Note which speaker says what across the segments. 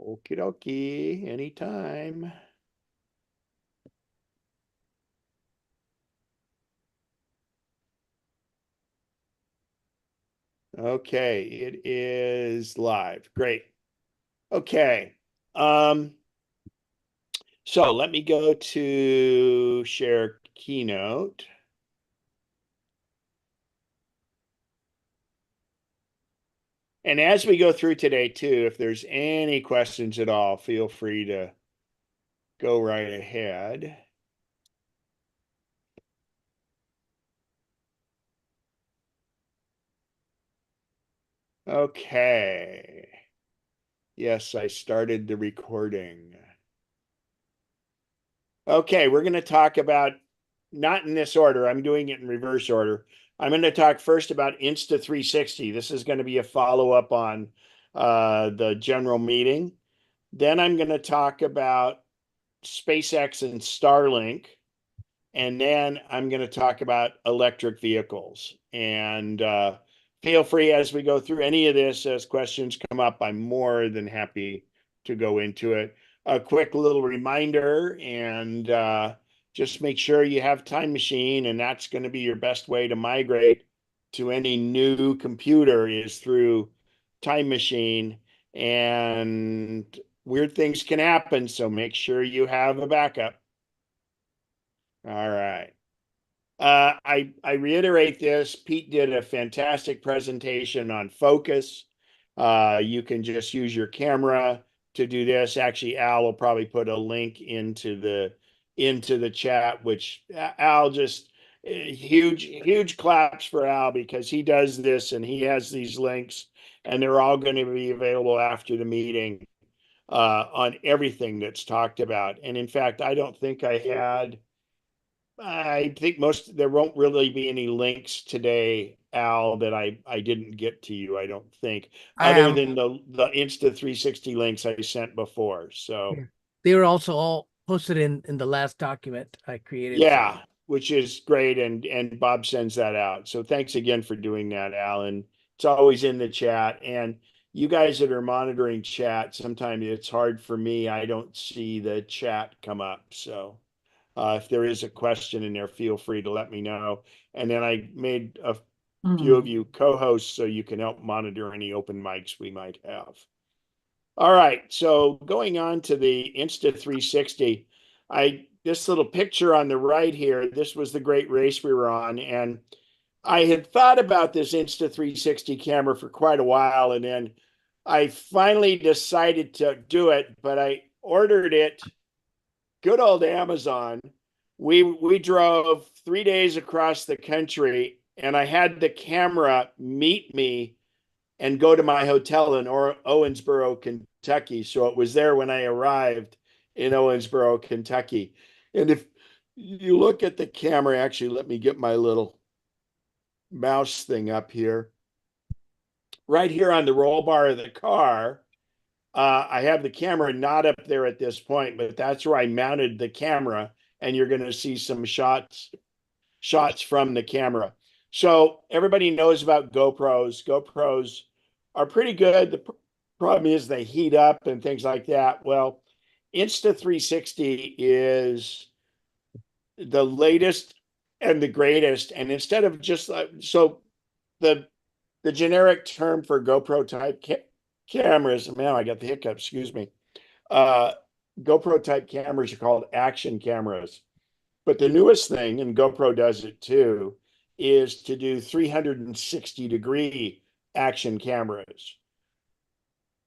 Speaker 1: Okie dokie, anytime. Okay, it is live. Great. Okay. So let me go to share keynote. And as we go through today too, if there's any questions at all, feel free to go right ahead. Okay. Yes, I started the recording. Okay, we're going to talk about, not in this order, I'm doing it in reverse order. I'm going to talk first about Insta360. This is going to be a follow-up on the general meeting. Then I'm going to talk about SpaceX and Starlink. And then I'm going to talk about electric vehicles. And feel free as we go through any of this, as questions come up, I'm more than happy to go into it. A quick little reminder, and just make sure you have Time Machine, and that's going to be your best way to migrate to any new computer is through Time Machine. And weird things can happen, so make sure you have a backup. All right. I reiterate this. Pete did a fantastic presentation on focus. You can just use your camera to do this. Actually, Al will probably put a link into the chat, which Al just huge claps for Al because he does this and he has these links and they're all going to be available after the meeting on everything that's talked about. And in fact, I think there won't really be any links today, Al, that I didn't get to you, I don't think, other than the Insta360 links I sent before. So
Speaker 2: Yeah. They were also all posted in the last document I created.
Speaker 1: yeah, which is great, and Bob sends that out. So thanks again for doing that, Alan. It's always in the chat, and you guys that are monitoring chat, sometimes it's hard for me. I don't see the chat come up, so. If there is a question in there, feel free to let me know. And then I made a few of you co-hosts so you can help monitor any open mics we might have. All right, so going on to the Insta360, this little picture on the right here, this was the great race we were on, and I had thought about this Insta360 camera for quite a while, and then I finally decided to do it, but I ordered it good old Amazon. We drove 3 days across the country, and I had the camera meet me and go to my hotel in Owensboro, Kentucky. So it was there when I arrived in Owensboro, Kentucky. And if you look at the camera, actually, let me get my little mouse thing up here. Right here on the roll bar of the car, I have the camera not up there at this point, but that's where I mounted the camera, and you're going to see some shots from the camera. So everybody knows about GoPros. GoPros are pretty good. The problem is they heat up and things like that. Well, Insta360 is the latest and the greatest. And instead of just so the generic term for GoPro type cameras, man, I got the hiccup, excuse me. GoPro type cameras are called action cameras. But the newest thing, and GoPro does it too, is to do 360-degree action cameras.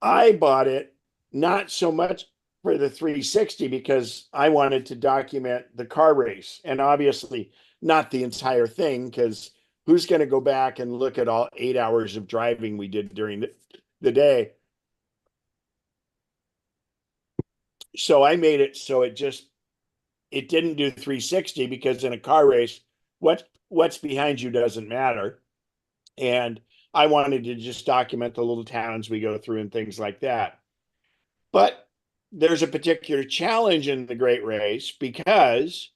Speaker 1: I bought it not so much for the 360 because I wanted to document the car race, and obviously not the entire thing, because who's going to go back and look at all 8 hours of driving we did during the day? So I made it so it didn't do 360, because in a car race, what's behind you doesn't matter. And I wanted to just document the little towns we go through and things like that. But there's a particular challenge in the Great Race, because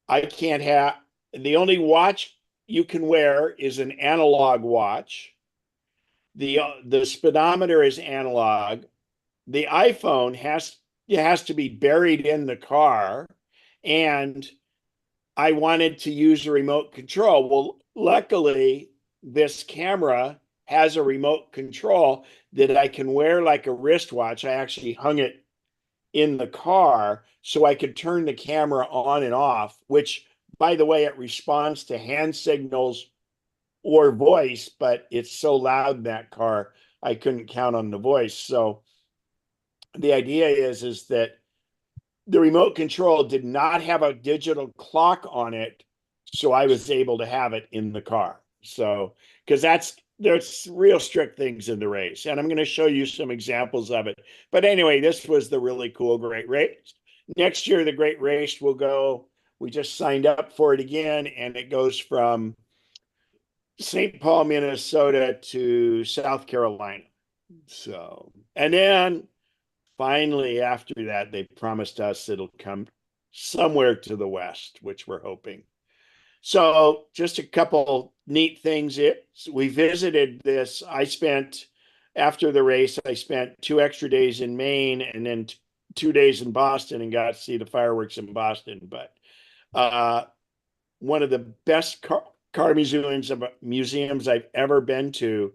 Speaker 1: I can't have the only watch you can wear is an analog watch. The speedometer is analog. the iPhone has to be buried in the car, and I wanted to use a remote control. Well, luckily, this camera has a remote control that I can wear like a wristwatch. I actually hung it in the car so I could turn the camera on and off, which, by the way, it responds to hand signals or voice, but it's so loud in that car, I couldn't count on the voice. So the idea is that the remote control did not have a digital clock on it, so I was able to have it in the car. So because there's real strict things in the race, and I'm going to show you some examples of it. But anyway, this was the really cool Great Race. Next year, the Great Race will go. We just signed up for it again, and it goes from St. Paul, Minnesota to South Carolina. So, and then finally, after that, they promised us it'll come somewhere to the west, which we're hoping. So, just a couple neat things. We visited this. After the race, I spent 2 extra days in Maine and then 2 days in Boston and got to see the fireworks in Boston. But one of the best car museums I've ever been to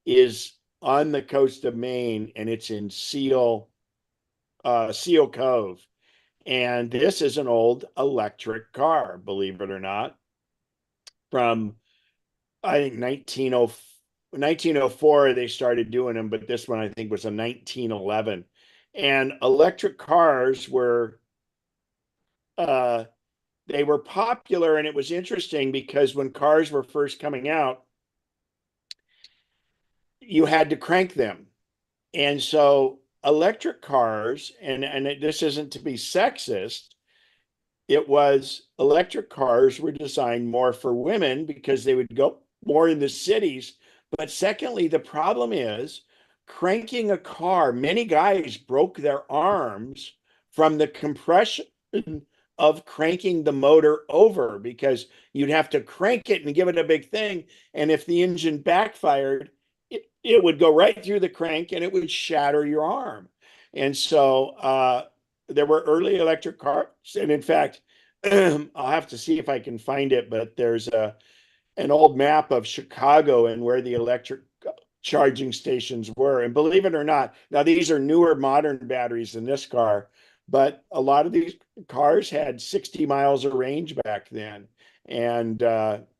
Speaker 1: is on the coast of Maine, and it's in Seal Cove. And this is an old electric car, believe it or not, from I think 1904 they started doing them, but this one I think was a 1911. And electric cars uh, they were popular, and it was interesting because when cars were first coming out, you had to crank them. And so electric cars, and this isn't to be sexist, it was electric cars were designed more for women because they would go more in the cities. But secondly, the problem is cranking a car. Many guys broke their arms from the compression of cranking the motor over because you'd have to crank it and give it a big thing. And if the engine backfired, it would go right through the crank and it would shatter your arm. And so there were early electric cars. And in fact, I'll have to see if I can find it, but there's an old map of Chicago and where the electric charging stations were. And believe it or not, now these are newer modern batteries in this car, but a lot of these cars had 60 miles of range back then. And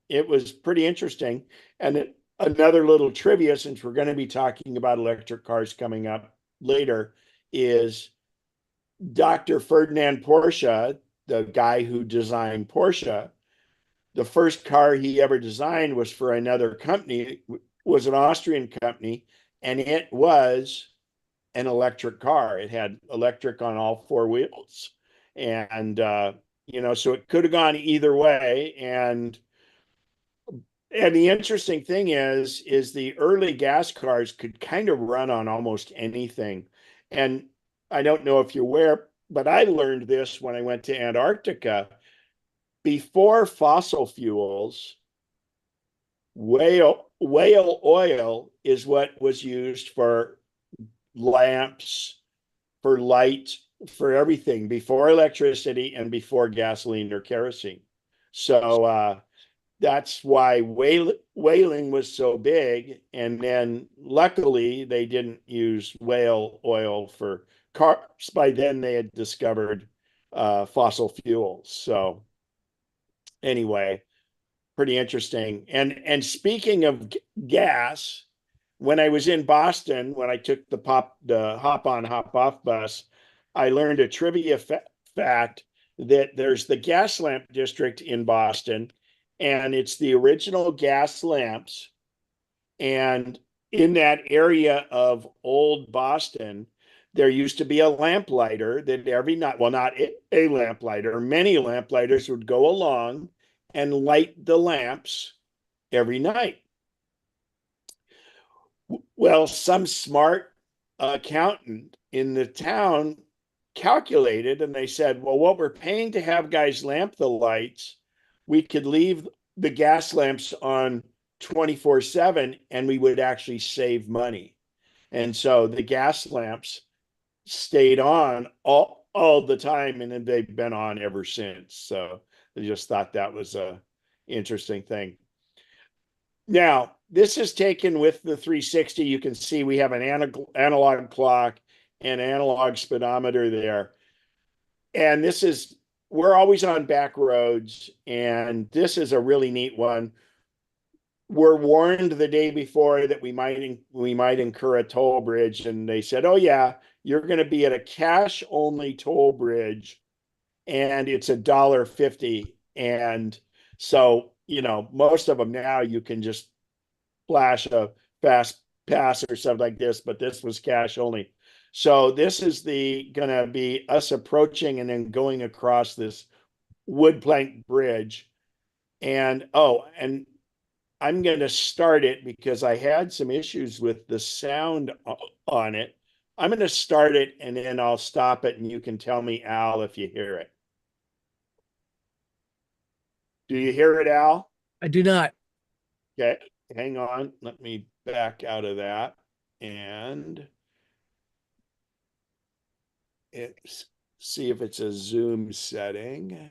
Speaker 1: it was pretty interesting. And another little trivia, since we're going to be talking about electric cars coming up later, is Dr. Ferdinand Porsche, the guy who designed Porsche. The first car he ever designed was for another company, was an Austrian company, and it was an electric car. It had electric on all four wheels. And, so it could have gone either way. And the interesting thing is the early gas cars could kind of run on almost anything. And I don't know if you're aware, but I learned this when I went to Antarctica. Before fossil fuels, whale oil is what was used for lamps, for light, for everything before electricity and before gasoline or kerosene. So that's why whaling was so big. And then luckily they didn't use whale oil for cars. By then they had discovered fossil fuels. So anyway, pretty interesting. And speaking of gas, when I was in Boston, when I took the hop on, hop off bus, I learned a trivia fact that there's the gas lamp district in Boston, and it's the original gas lamps. And in that area of old Boston, there used to be a lamplighter that every night, well, not a lamplighter, many lamplighters would go along and light the lamps every night. Well, some smart accountant in the town calculated, and they said, well, what we're paying to have guys lamp the lights, we could leave the gas lamps on 24/7 and we would actually save money. And so the gas lamps stayed on all the time, and then they've been on ever since. So I just thought that was a interesting thing. Now, this is taken with the 360. You can see we have an analog clock and analog speedometer there. And this is, we're always on back roads, and this is a really neat one. We're warned the day before that we might incur a toll bridge, and they said, "Oh yeah, you're going to be at a cash only toll bridge, and it's $1.50." And so, most of them now you can just flash a fast pass or something like this, but this was cash only. So this is the gonna be us approaching and then going across this wood plank bridge. And I'm gonna start it because I had some issues with the sound on it. I'm gonna start it and then I'll stop it and you can tell me, Al, if you hear it. Do you hear it, Al?
Speaker 2: I do not.
Speaker 1: Okay, hang on. Let me back out of that. And it's see if it's a zoom setting.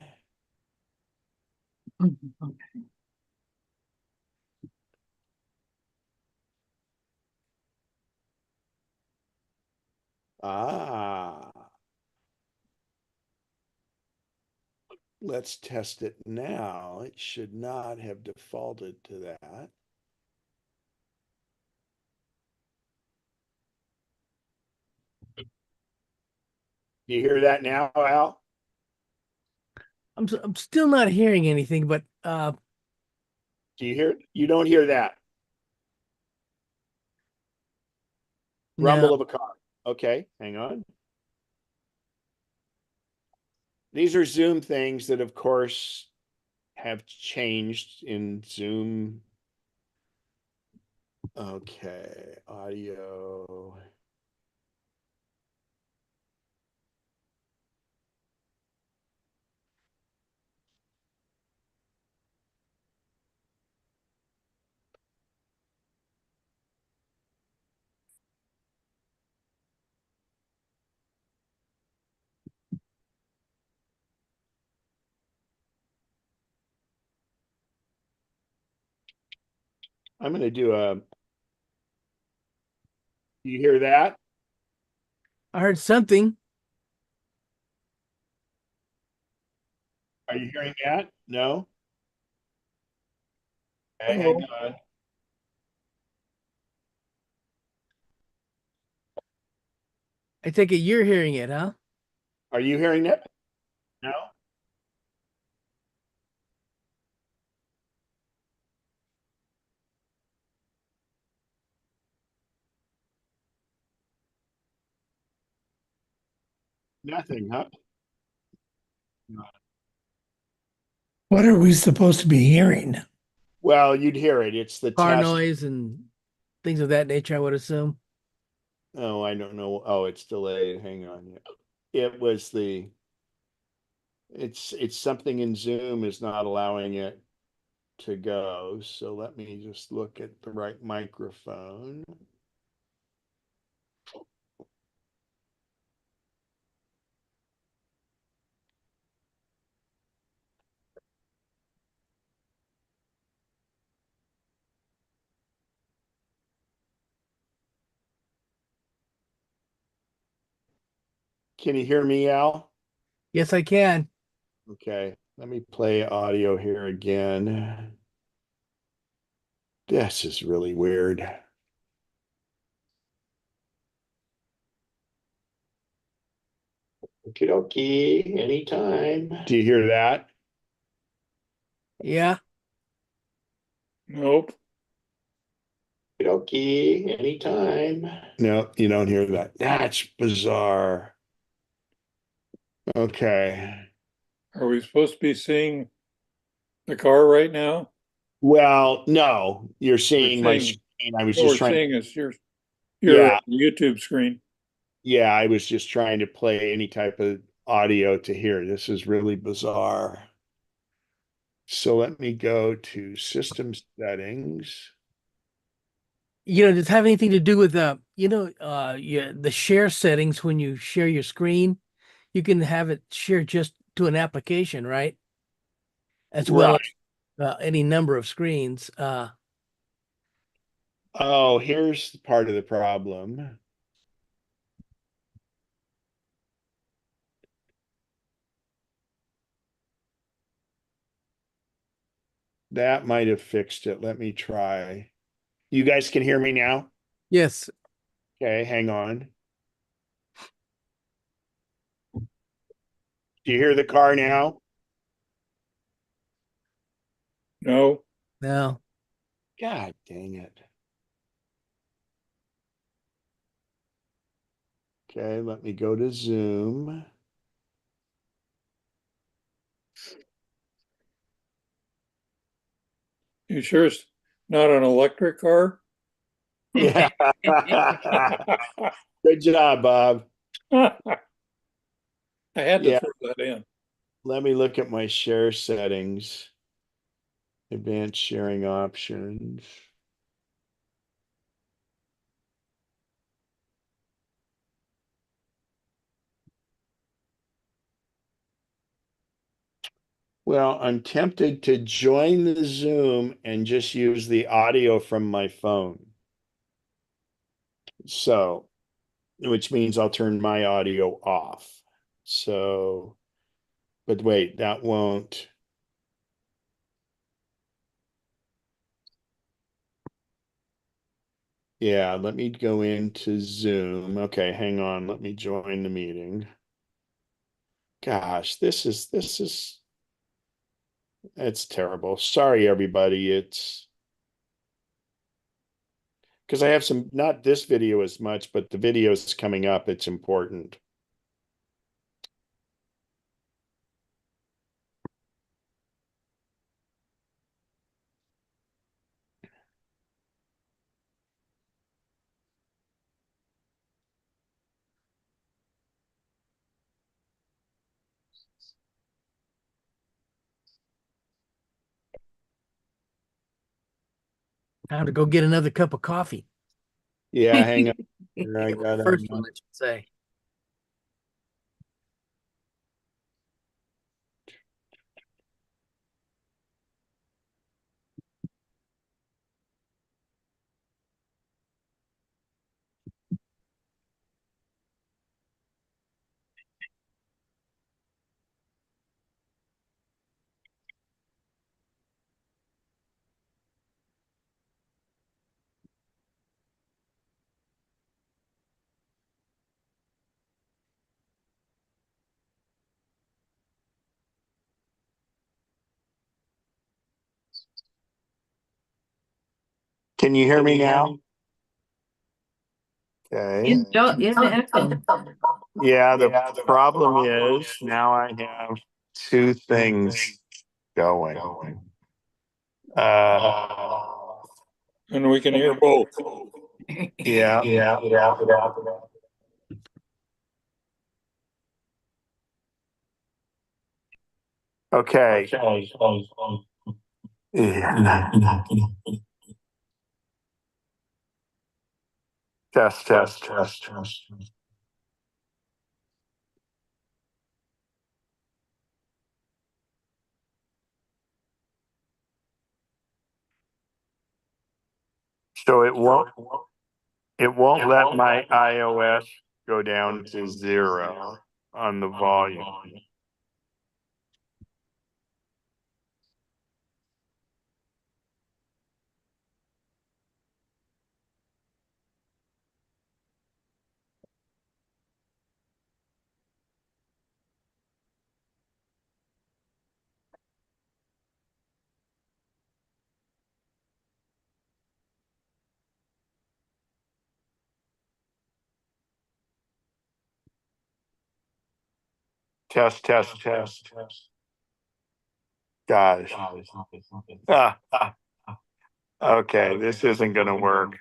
Speaker 1: Ah, let's test it now. It should not have defaulted to that. Do you hear that now, Al?
Speaker 2: I'm still not hearing anything, but
Speaker 1: Do you hear? You don't hear that
Speaker 2: no.
Speaker 1: rumble of a car. Okay, hang on. These are Zoom things that, of course, have changed in Zoom. Okay, audio. I'm going to do a. Do you hear that?
Speaker 2: I heard something.
Speaker 1: Are you hearing that? No. Okay, hang
Speaker 2: Oh,
Speaker 1: on.
Speaker 2: I take it you're hearing it, huh?
Speaker 1: Are you hearing that? No. Nothing, huh? No.
Speaker 3: What are we supposed to be hearing?
Speaker 1: Well, you'd hear it. It's the
Speaker 2: Car
Speaker 1: test.
Speaker 2: noise and things of that nature, I would assume.
Speaker 1: Oh, I don't know. Oh, it's delayed. Hang on. Yeah. It was the it's something in Zoom is not allowing it to go. So let me just look at the right microphone. Can you hear me, Al?
Speaker 2: Yes, I can.
Speaker 1: Okay. Let me play audio here again. This is really weird. Okie dokie, anytime. Do you hear that?
Speaker 2: Yeah.
Speaker 3: Nope.
Speaker 1: Okie dokie, anytime. No, you don't hear that. That's bizarre. Okay.
Speaker 3: Are we supposed to be seeing the car right now?
Speaker 1: Well, no, you're
Speaker 3: We're
Speaker 1: seeing my
Speaker 3: seeing
Speaker 1: screen. I was
Speaker 3: what
Speaker 1: just
Speaker 3: we're
Speaker 1: trying.
Speaker 3: seeing is your
Speaker 1: Yeah,
Speaker 3: YouTube screen.
Speaker 1: yeah, I was just trying to play any type of audio to hear. This is really bizarre. So let me go to system settings.
Speaker 2: does it have anything to do with the share settings when you share your screen? You can have it share just to an application, right? As well
Speaker 1: Right.
Speaker 2: as any number of screens.
Speaker 1: Oh, here's part of the problem. That might have fixed it. Let me try. You guys can hear me now?
Speaker 2: Yes.
Speaker 1: Okay, hang on. Do you hear the car now?
Speaker 3: No,
Speaker 2: No.
Speaker 1: God dang it. Okay, let me go to Zoom.
Speaker 3: you sure it's not an electric car?
Speaker 1: Yeah. Good job, Bob.
Speaker 3: I had to
Speaker 1: Yeah,
Speaker 3: throw that in.
Speaker 1: let me look at my share settings. Advanced sharing options. Well, I'm tempted to join the Zoom and just use the audio from my phone. So, which means I'll turn my audio off. So, but wait, that won't. Yeah, let me go into Zoom. Okay, hang on. Let me join the meeting. Gosh, it's terrible. Sorry, everybody. It's because I have some, not this video as much, but the videos coming up. It's important.
Speaker 2: Time to go get another cup of coffee.
Speaker 1: Yeah, hang on. Here, I
Speaker 2: Or
Speaker 1: gotta.
Speaker 2: first one, I should say.
Speaker 1: Can you hear me now? Okay.
Speaker 4: It's echoing.
Speaker 1: Yeah, the problem is now I have two things going. Uh,
Speaker 3: And we can hear both.
Speaker 1: yeah. Okay. Yeah. Test. So it won't let my iOS go down to 0 on the volume. Test. Gosh. Ah, okay, this isn't gonna work.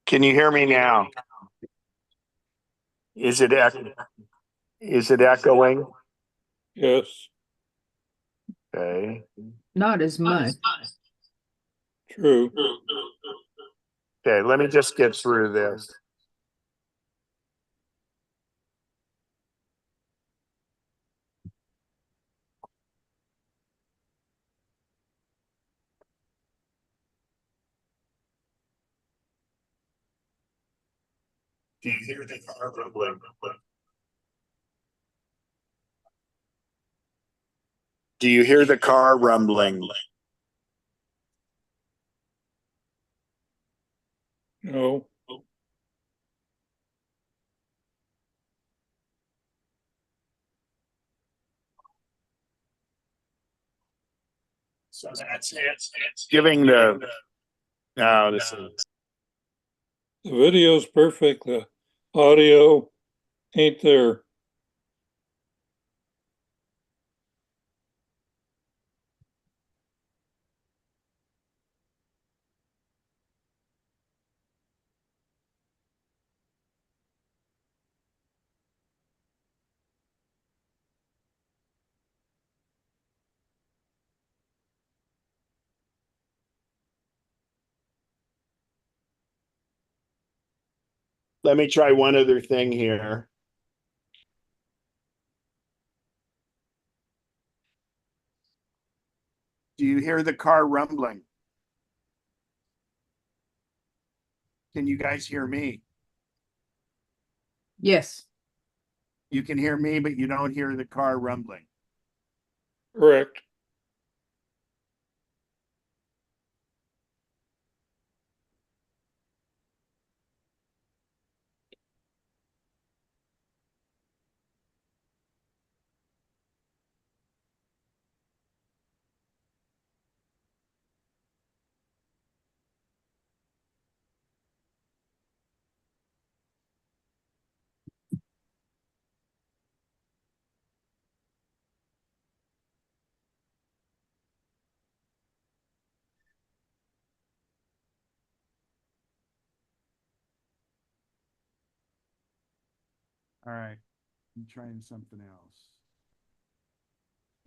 Speaker 1: Can you hear me now? Is it is it echoing?
Speaker 3: Yes,
Speaker 1: Okay.
Speaker 4: Not as much.
Speaker 3: true.
Speaker 1: Okay, let me just get through this. Do you hear the car rumbling? Do you hear the car rumbling?
Speaker 3: No,
Speaker 1: So that's it. It's giving the no, this is
Speaker 3: the video's perfect. The audio ain't there.
Speaker 1: let me try one other thing here. Do you hear the car rumbling? Can you guys hear me?
Speaker 4: Yes.
Speaker 1: You can hear me, but you don't hear the car rumbling.
Speaker 3: Correct.
Speaker 1: All right, I'm trying something else.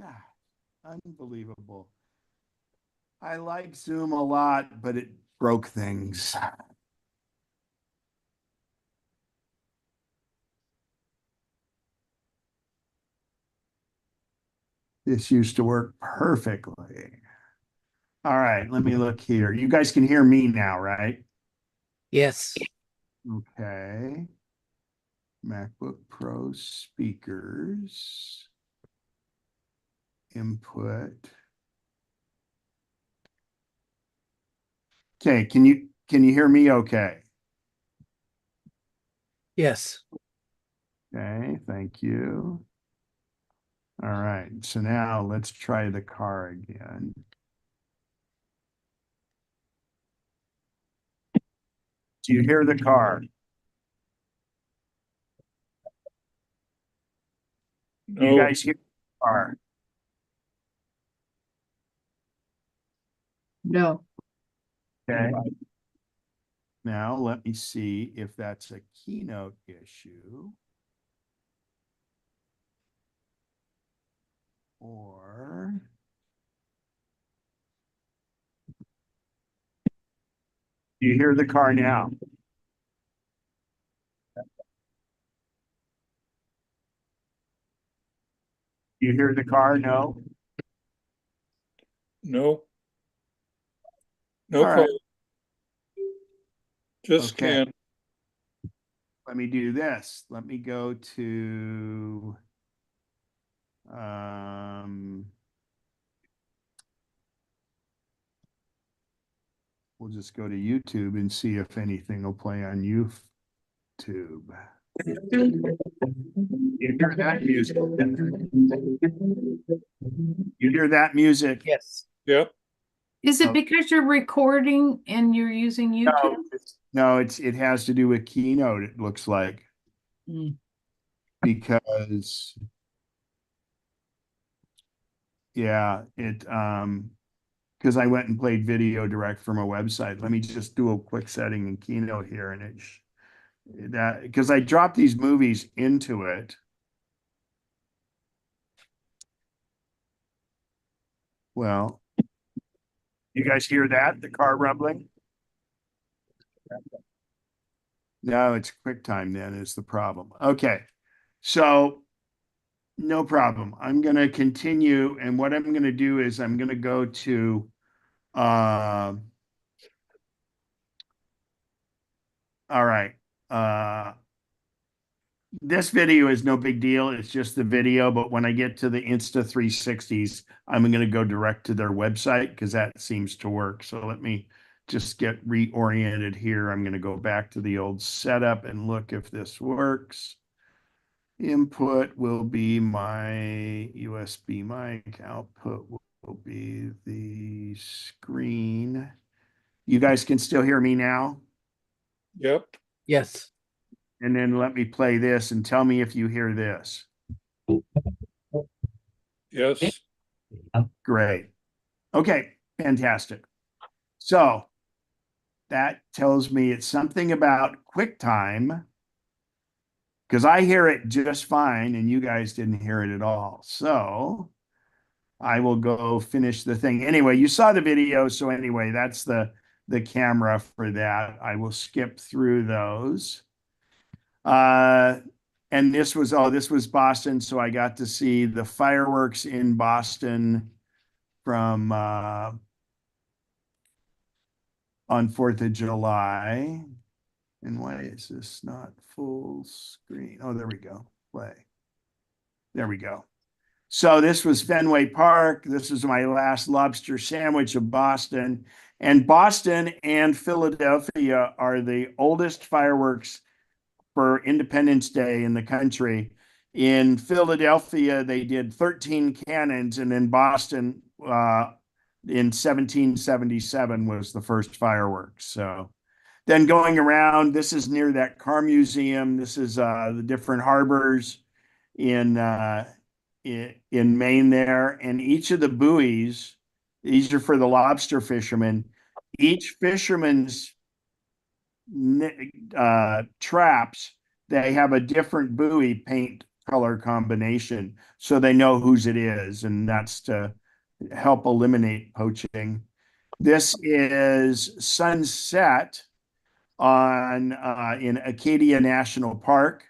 Speaker 1: God, unbelievable. I like Zoom a lot, but it broke things. This used to work perfectly. All right, let me look here. You guys can hear me now, right?
Speaker 2: Yes.
Speaker 1: Okay. MacBook Pro speakers. Input. Okay, can you hear me okay?
Speaker 2: Yes.
Speaker 1: Okay, thank you. All right, so now let's try the car again. Do you hear the car? You
Speaker 3: No,
Speaker 1: guys hear the car?
Speaker 4: No.
Speaker 1: Okay. Now let me see if that's a keynote issue. Or do you hear the car now? Do you hear the car? No.
Speaker 3: no, no
Speaker 1: All right.
Speaker 3: call. Just
Speaker 1: Okay.
Speaker 3: scan.
Speaker 1: Let me do this. Let me go to we'll just go to YouTube and see if anything will play on YouTube. You hear that music? You hear that music?
Speaker 2: Yes.
Speaker 3: Yep.
Speaker 4: Is it
Speaker 1: Oh.
Speaker 4: because you're recording and you're using YouTube?
Speaker 1: No, it has to do with Keynote, it looks like.
Speaker 4: Mm.
Speaker 1: Because yeah, because I went and played video direct from a website. Let me just do a quick setting in Keynote here and that because I dropped these movies into it. Well, you guys hear that? The car rumbling? No, it's QuickTime then is the problem. Okay. So no problem. I'm going to continue. And what I'm going to do is I'm going to go to, all right. This video is no big deal. It's just the video. But when I get to the Insta360s, I'm going to go direct to their website because that seems to work. So let me just get reoriented here. I'm going to go back to the old setup and look if this works. Input will be my USB mic. Output will be the screen. You guys can still hear me now?
Speaker 3: Yep.
Speaker 2: Yes.
Speaker 1: And then let me play this and tell me if you hear this.
Speaker 3: Yes.
Speaker 1: Great. Okay, fantastic. So that tells me it's something about QuickTime because I hear it just fine and you guys didn't hear it at all. So I will go finish the thing. Anyway, you saw the video. So anyway, that's the camera for that. I will skip through those. And this was Boston. So I got to see the fireworks in Boston from on 4th of July. And why is this not full screen? Oh, there we go. Play. There we go. So this was Fenway Park. This is my last lobster sandwich of Boston. And Boston and Philadelphia are the oldest fireworks for Independence Day in the country. In Philadelphia, they did 13 cannons, and in Boston, in 1777 was the first fireworks. So then going around, this is near that car museum. This is the different harbors in Maine there, and each of the buoys, these are for the lobster fishermen. Each fisherman's traps, they have a different buoy paint color combination, so they know whose it is, and that's to help eliminate poaching. This is sunset on in Acadia National Park.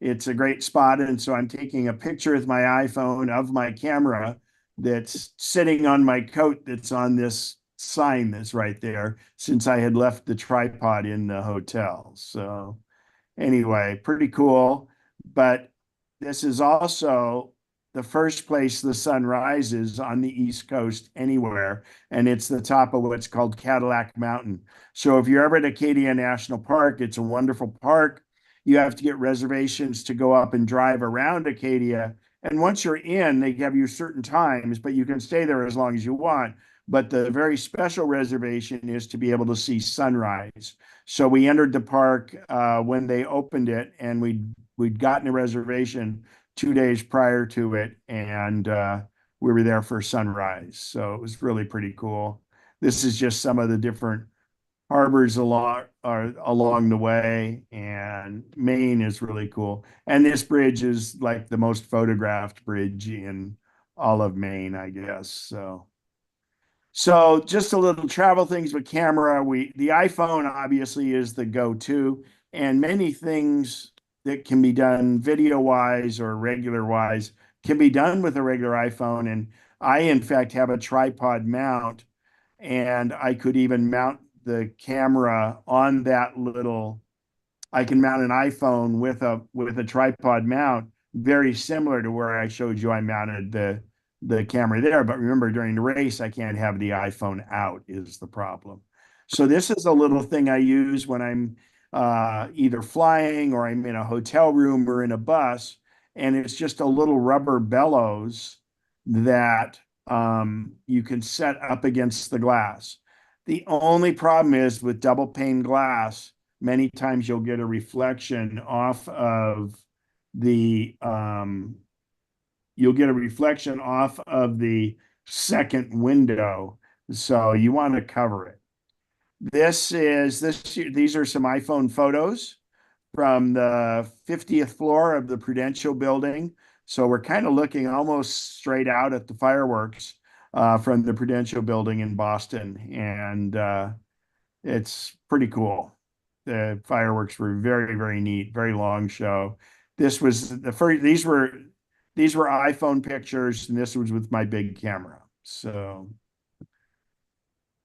Speaker 1: It's a great spot, and so I'm taking a picture with my iPhone of my camera that's sitting on my coat that's on this sign that's right there since I had left the tripod in the hotel. So anyway, pretty cool. But this is also the first place the sun rises on the East Coast anywhere, and it's the top of what's called Cadillac Mountain. So if you're ever at Acadia National Park, it's a wonderful park. You have to get reservations to go up and drive around Acadia. And once you're in, they give you certain times, but you can stay there as long as you want. But the very special reservation is to be able to see sunrise. So we entered the park when they opened it, and we'd gotten a reservation 2 days prior to it, and we were there for sunrise. So it was really pretty cool. This is just some of the different harbors along the way, and Maine is really cool. And this bridge is like the most photographed bridge in all of Maine, I guess. So just a little travel things with camera. The iPhone obviously is the go-to, and many things that can be done video wise or regular wise can be done with a regular iPhone. And I, in fact, have a tripod mount, and I could even mount the camera on that little. I can mount an iPhone with a tripod mount, very similar to where I showed you I mounted the camera there. But remember, during the race, I can't have the iPhone out is the problem. So this is a little thing I use when I'm either flying or I'm in a hotel room or in a bus, and it's just a little rubber bellows that you can set up against the glass. The only problem is with double pane glass, many times you'll get a reflection off of the second window. So you want to cover it. These are some iPhone photos from the 50th floor of the Prudential building. So we're kind of looking almost straight out at the fireworks from the Prudential building in Boston. And it's pretty cool. The fireworks were very, very neat, very long show. This was the first, these were iPhone pictures, and this was with my big camera. So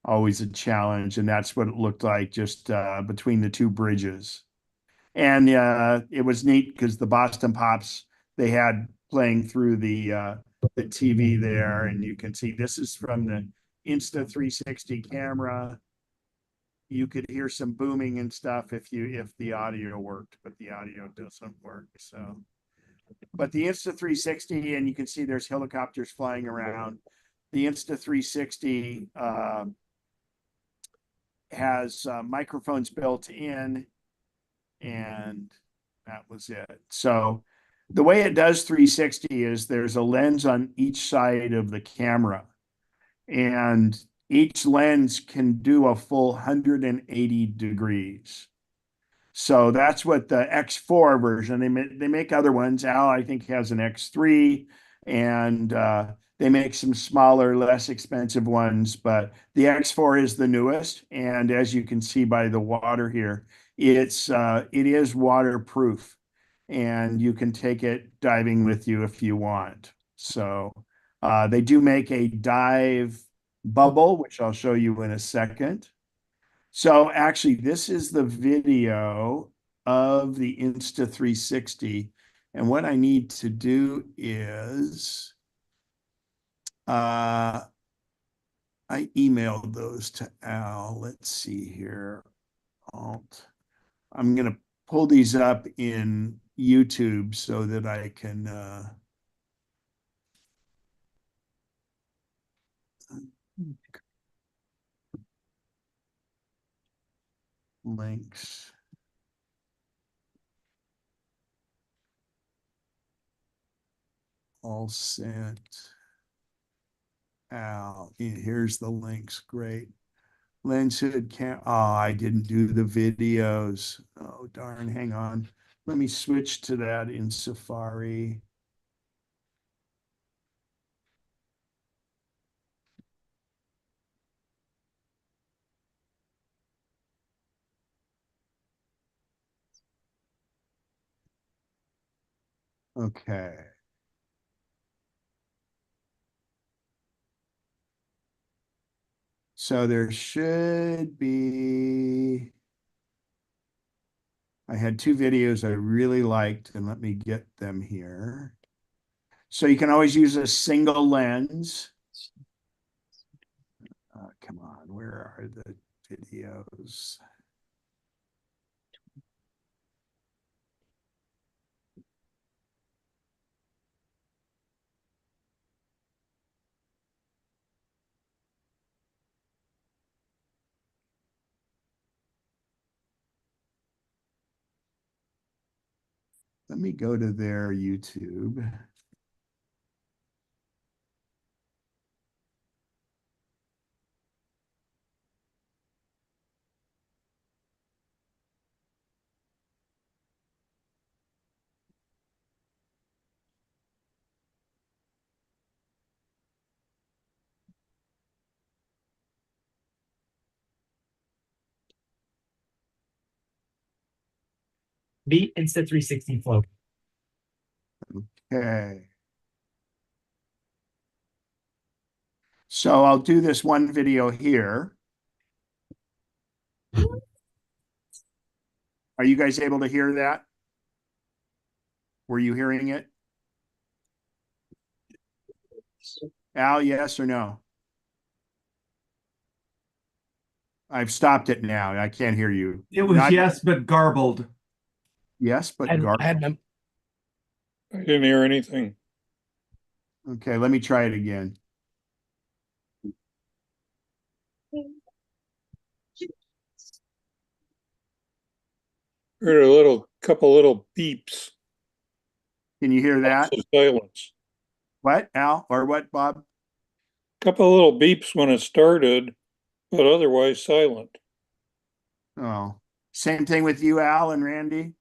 Speaker 1: always a challenge. And that's what it looked like just between the two bridges. And it was neat because the Boston Pops they had playing through the TV there, and you can see this is from the Insta360 camera. You could hear some booming and stuff if the audio worked, but the audio doesn't work. So, but the Insta360, and you can see there's helicopters flying around. The Insta360 has microphones built in, and that was it. So the way it does 360 is there's a lens on each side of the camera, and each lens can do a full 180 degrees. So that's what the X4 version, they make other ones. Al, I think, has an X3, and they make some smaller, less expensive ones, but the X4 is the newest. And as you can see by the water here, it is waterproof, and you can take it diving with you if you want. So they do make a dive bubble, which I'll show you in a second. So actually, this is the video of the Insta360. And what I need to do is I emailed those to Al. Let's see here. I'm going to pull these up in YouTube so that I can links. All sent. Al, here's the links. Great. Lens hood cam. Oh, I didn't do the videos. Oh, darn. Hang on. Let me switch to that in Safari. Okay. So there should be, I had two videos I really liked, and let me get them here. So you can always use a single lens. Come on, where are the videos? Let me go to their YouTube.
Speaker 5: The Insta360 flow.
Speaker 1: Okay. So I'll do this one video here. Are you guys able to hear that? Were you hearing it? Al, yes or no? I've stopped it now. I can't hear you.
Speaker 6: It was yes, but garbled.
Speaker 1: Yes, but
Speaker 2: I had them.
Speaker 3: I didn't hear anything.
Speaker 1: Okay, let me try it again.
Speaker 3: Heard a couple little beeps.
Speaker 1: Can you hear that?
Speaker 3: Lots of silence.
Speaker 1: What, Al? Or what, Bob?
Speaker 3: Couple little beeps when it started, but otherwise silent.
Speaker 1: Oh, same thing with you, Al and Randy?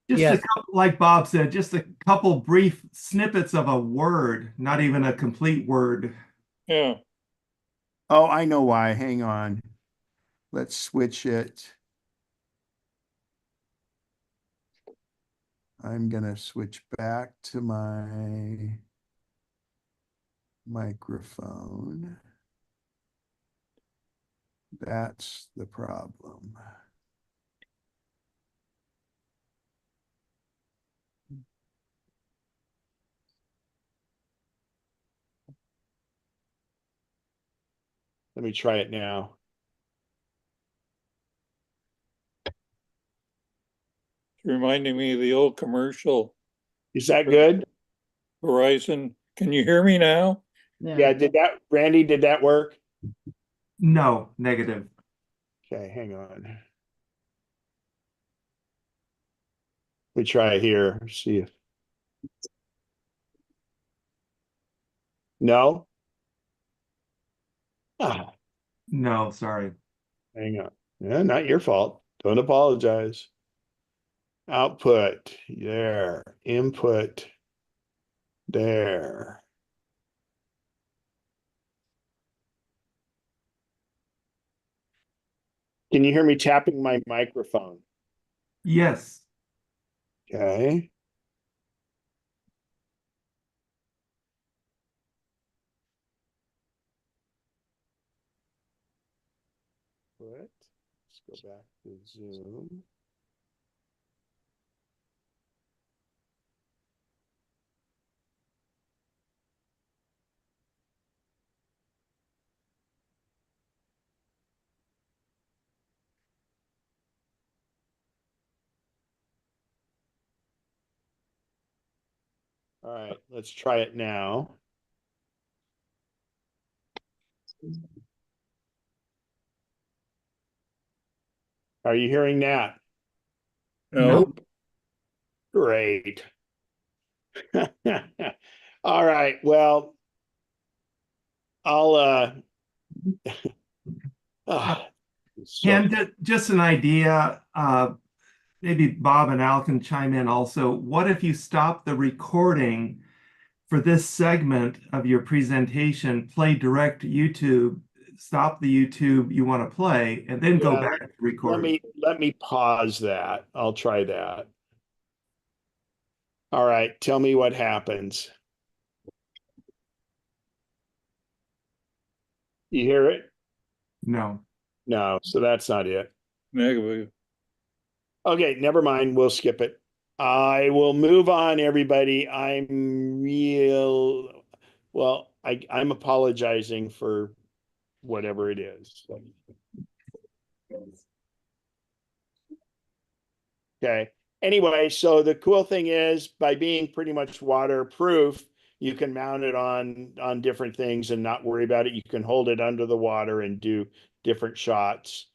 Speaker 6: Just
Speaker 2: Yes.
Speaker 6: a couple, like Bob said, just a couple brief snippets of a word, not even a complete word.
Speaker 3: Yeah.
Speaker 1: Oh, I know why. Hang on. Let's switch it. I'm gonna switch back to my microphone. That's the problem. Let me try it now.
Speaker 3: Reminding me of the old commercial,
Speaker 1: Is that good?
Speaker 3: Horizon. Can you hear me now?
Speaker 1: Yeah, Randy, did that work?
Speaker 6: No, negative.
Speaker 1: Okay, hang on. Let me try it here. See if. No? Ah,
Speaker 6: No, sorry.
Speaker 1: hang on. Yeah, not your fault. Don't apologize. Output there. Input there. Can you hear me tapping my microphone?
Speaker 6: Yes.
Speaker 1: Okay. Let's go back to Zoom. All right, let's try it now. Are you hearing that?
Speaker 3: Nope.
Speaker 1: Great. All right. Well, I'll ah, so
Speaker 6: And just an idea, maybe Bob and Al can chime in also. What if you stop the recording for this segment of your presentation, play direct YouTube, stop the YouTube you want to play, and then go
Speaker 1: yeah,
Speaker 6: back to
Speaker 1: let
Speaker 6: record?
Speaker 1: me pause that. I'll try that. All right, tell me what happens. You hear it?
Speaker 6: No.
Speaker 1: No, so that's not it.
Speaker 3: Negative.
Speaker 1: Okay, never mind. We'll skip it. I will move on, everybody. I'm apologizing for whatever it is. Okay. Anyway, so the cool thing is by being pretty much waterproof, you can mount it on different things and not worry about it. You can hold it under the water and do different shots.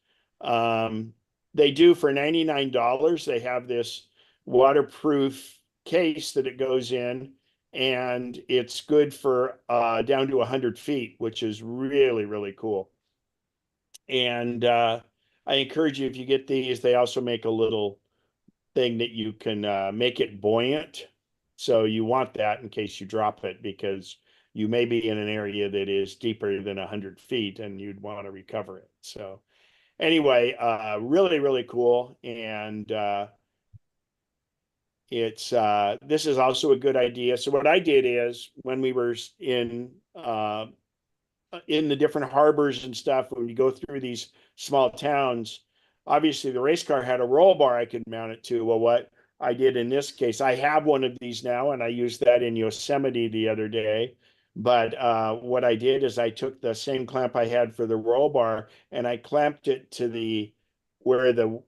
Speaker 1: They do for $99. They have this waterproof case that it goes in, and it's good for down to 100 feet, which is really, really cool. And I encourage you, if you get these, they also make a little thing that you can make it buoyant. So you want that in case you drop it, because you may be in an area that is deeper than 100 feet and you'd want to recover it. So anyway, really, really cool. And this is also a good idea. So what I did is when we were in the different harbors and stuff, when you go through these small towns, obviously the race car had a roll bar I could mount it to. Well, what I did in this case, I have one of these now, and I used that in Yosemite the other day. But what I did is I took the same clamp I had for the roll bar and I clamped it to the where the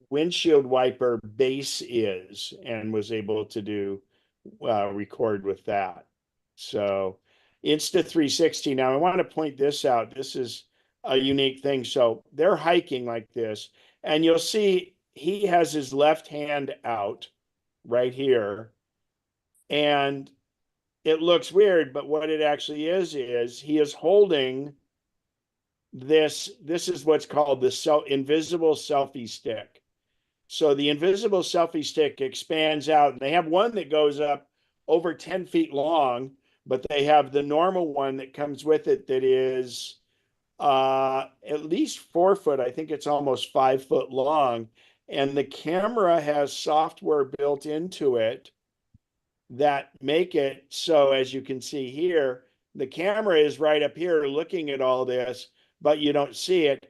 Speaker 1: windshield wiper base is, and was able to do record with that. So Insta360. Now, I want to point this out. This is a unique thing. So they're hiking like this, and you'll see he has his left hand out right here. And it looks weird, but what it actually is he is holding this. This is what's called the invisible selfie stick. So the invisible selfie stick expands out, and they have one that goes up over 10 feet long, but they have the normal one that comes with it that is at least 4 foot. I think it's almost 5 foot long. And the camera has software built into it that make it so, as you can see here, the camera is right up here looking at all this, but you don't see it.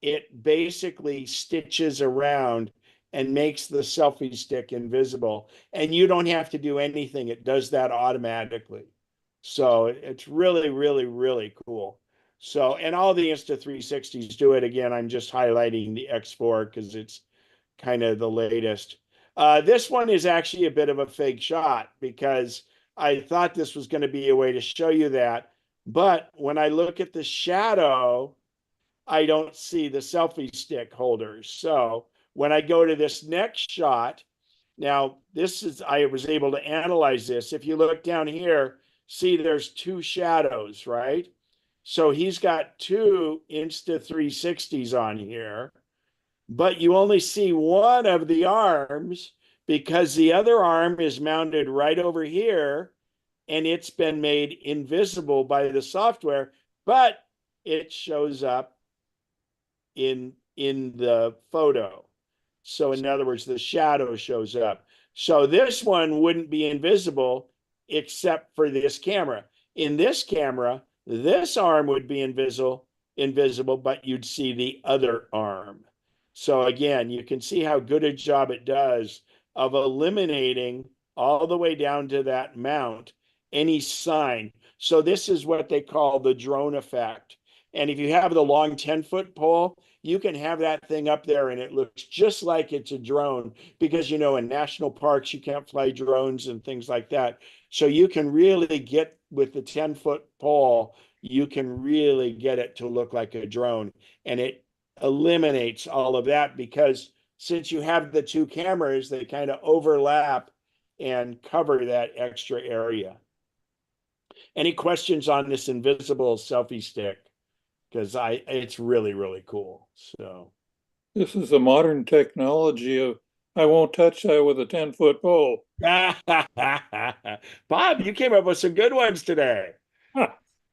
Speaker 1: It basically stitches around and makes the selfie stick invisible, and you don't have to do anything. It does that automatically. So it's really, really, really cool. So, and all the Insta360s do it. Again, I'm just highlighting the X4 because it's kind of the latest. This one is actually a bit of a fake shot because I thought this was going to be a way to show you that. But when I look at the shadow, I don't see the selfie stick holders. So when I go to this next shot, now this is, I was able to analyze this. If you look down here, see there's two shadows, right? So he's got two Insta360s on here, but you only see one of the arms because the other arm is mounted right over here and it's been made invisible by the software, but it shows up in the photo. So in other words, the shadow shows up. So this one wouldn't be invisible except for this camera. In this camera, this arm would be invisible, but you'd see the other arm. So again, you can see how good a job it does of eliminating all the way down to that mount any sign. So this is what they call the drone effect. And if you have the long 10-foot pole, you can have that thing up there and it looks just like it's a drone because, you know, in national parks, you can't fly drones and things like that. So you can really get with the 10-foot pole, you can really get it to look like a drone. And it eliminates all of that because since you have the two cameras, they kind of overlap and cover that extra area. Any questions on this invisible selfie stick? Because it's really, really cool. So
Speaker 3: This is the modern technology of I won't touch that with a 10-foot pole.
Speaker 1: Bob, you came up with some good ones today. All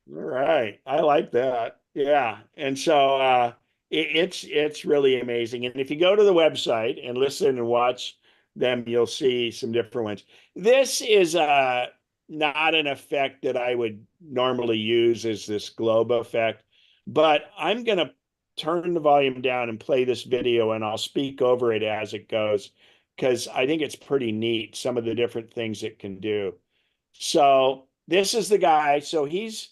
Speaker 1: right. I like that. Yeah. And so it's really amazing. And if you go to the website and listen and watch them, you'll see some different ones. This is not an effect that I would normally use as this globe effect, but I'm going to turn the volume down and play this video and I'll speak over it as it goes because I think it's pretty neat, some of the different things it can do. So this is the guy. So he's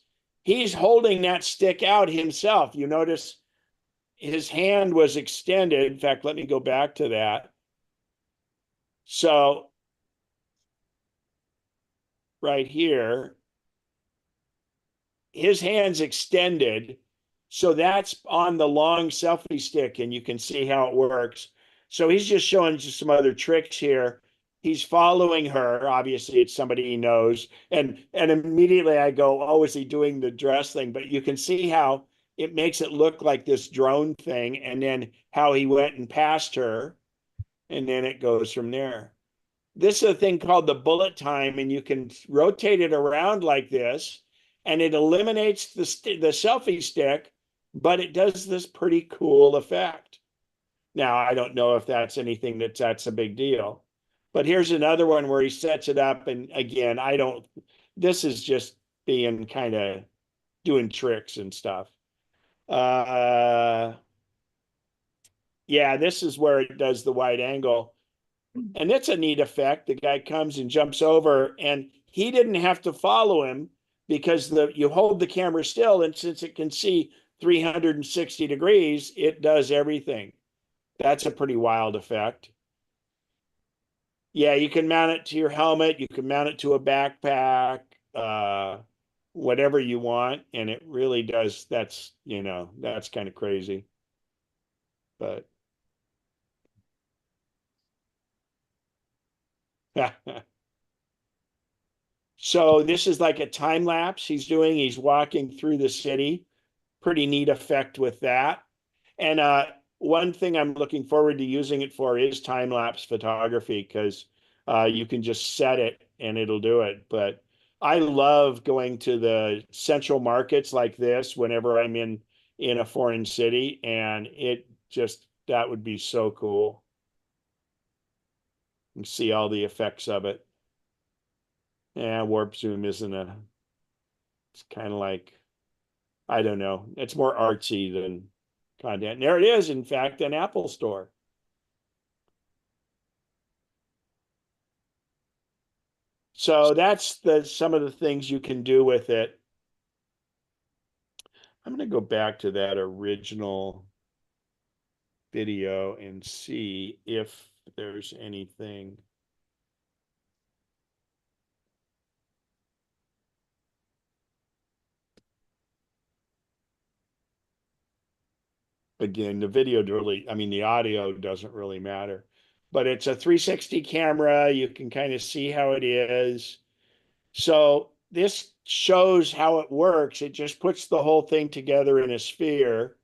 Speaker 1: holding that stick out himself. You notice his hand was extended. In fact, let me go back to that. So right here, his hand's extended. So that's on the long selfie stick and you can see how it works. So he's just showing just some other tricks here. He's following her. Obviously, it's somebody he knows. And immediately I go, oh, is he doing the dress thing? But you can see how it makes it look like this drone thing and then how he went and passed her. And then it goes from there. This is a thing called the bullet time, and you can rotate it around like this, and it eliminates the selfie stick, but it does this pretty cool effect. Now, I don't know if that's anything that's a big deal. But here's another one where he sets it up, and again, this is just being kind of doing tricks and stuff. Yeah, this is where it does the wide angle. And it's a neat effect. The guy comes and jumps over, and he didn't have to follow him because you hold the camera still, and since it can see 360 degrees, it does everything. That's a pretty wild effect. Yeah, you can mount it to your helmet. You can mount it to a backpack, whatever you want. And it really does. That's kind of crazy. But so this is like a time lapse he's walking through the city. Pretty neat effect with that. And one thing I'm looking forward to using it for is time-lapse photography, because you can just set it and it'll do it. But I love going to the central markets like this whenever I'm in a foreign city, and it just, that would be so cool. And see all the effects of it. Yeah, warp zoom isn't a, it's kind of like, I don't know. It's more artsy than content. And there it is, in fact, an Apple store. So that's some of the things you can do with it. I'm going to go back to that original video and see if there's anything. Again, the video really, I mean, the audio doesn't really matter, but it's a 360 camera. You can kind of see how it is. So this shows how it works. It just puts the whole thing together in a sphere.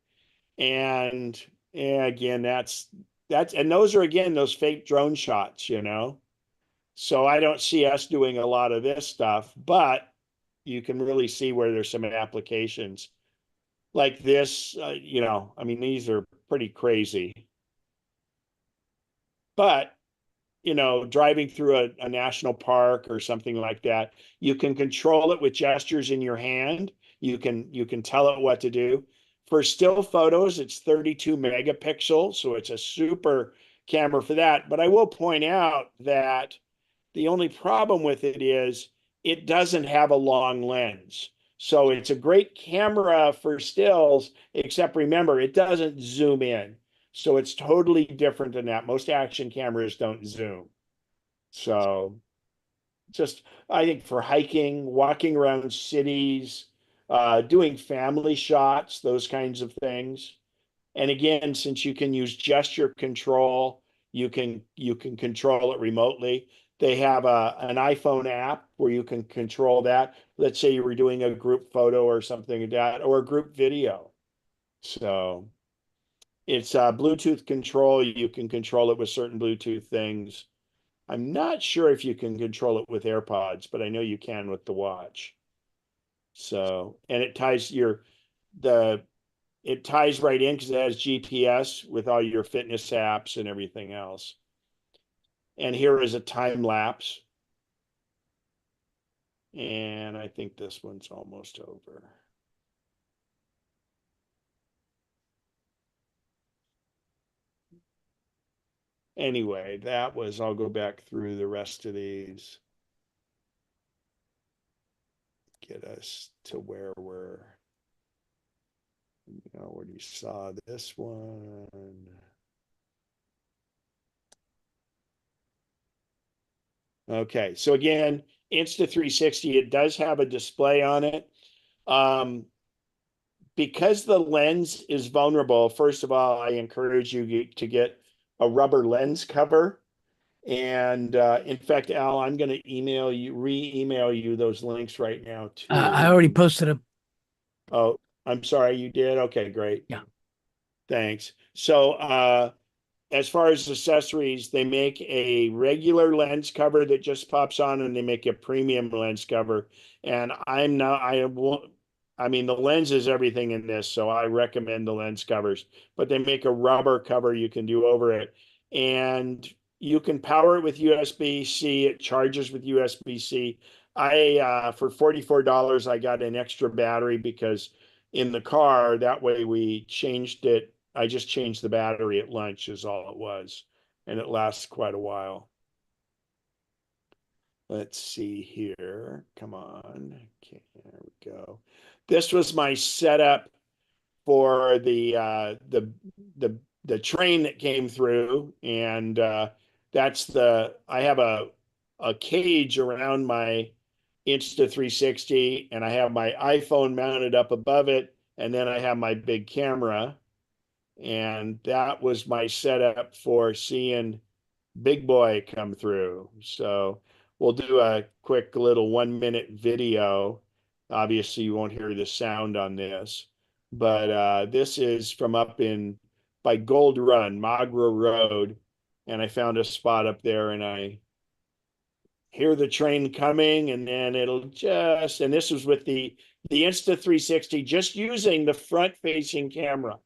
Speaker 1: And yeah, again, and those are, again, those fake drone shots, you know? So I don't see us doing a lot of this stuff, but you can really see where there's some applications like this. You know, I mean, these are pretty crazy, but you know, driving through a national park or something like that, you can control it with gestures in your hand. You can tell it what to do. For still photos, it's 32 megapixels, so it's a super camera for that. But I will point out that the only problem with it is it doesn't have a long lens. So it's a great camera for stills, except remember, it doesn't zoom in. So it's totally different than that. Most action cameras don't zoom. So just, I think for hiking, walking around cities, doing family shots, those kinds of things. And again, since you can use gesture control, you can control it remotely. They have an iPhone app where you can control that. Let's say you were doing a group photo or something like that, or a group video. So it's Bluetooth control. You can control it with certain Bluetooth things. I'm not sure if you can control it with AirPods, but I know you can with the watch. So, and the it ties right in because it has GPS with all your fitness apps and everything else. And here is a time lapse. And I think this one's almost over. Anyway, I'll go back through the rest of these. Get us to where we're, you already saw this one. Okay, so again, Insta360, it does have a display on it. Because the lens is vulnerable, first of all, I encourage you to get a rubber lens cover. And in fact, Al, I'm going to re-email you those links right now too.
Speaker 2: I already posted them.
Speaker 1: Oh, I'm sorry, you did? Okay, great.
Speaker 2: Yeah.
Speaker 1: Thanks. So as far as accessories, they make a regular lens cover that just pops on, and they make a premium lens cover. And I mean, the lens is everything in this, so I recommend the lens covers, but they make a rubber cover you can do over it. And you can power it with USB-C. It charges with USB-C. For $44, I got an extra battery because in the car, that way we changed it. I just changed the battery at lunch is all it was. And it lasts quite a while. Let's see here. Come on. Okay, there we go. This was my setup for the train that came through. And I have a cage around my Insta360, and I have my iPhone mounted up above it, and then I have my big camera. And that was my setup for seeing Big Boy come through. So we'll do a quick little 1-minute video. Obviously, you won't hear the sound on this, but this is from up in by Gold Run, Magra Road. And I found a spot up there, and I hear the train coming, and then it'll just, and this was with the Insta360, just using the front facing camera.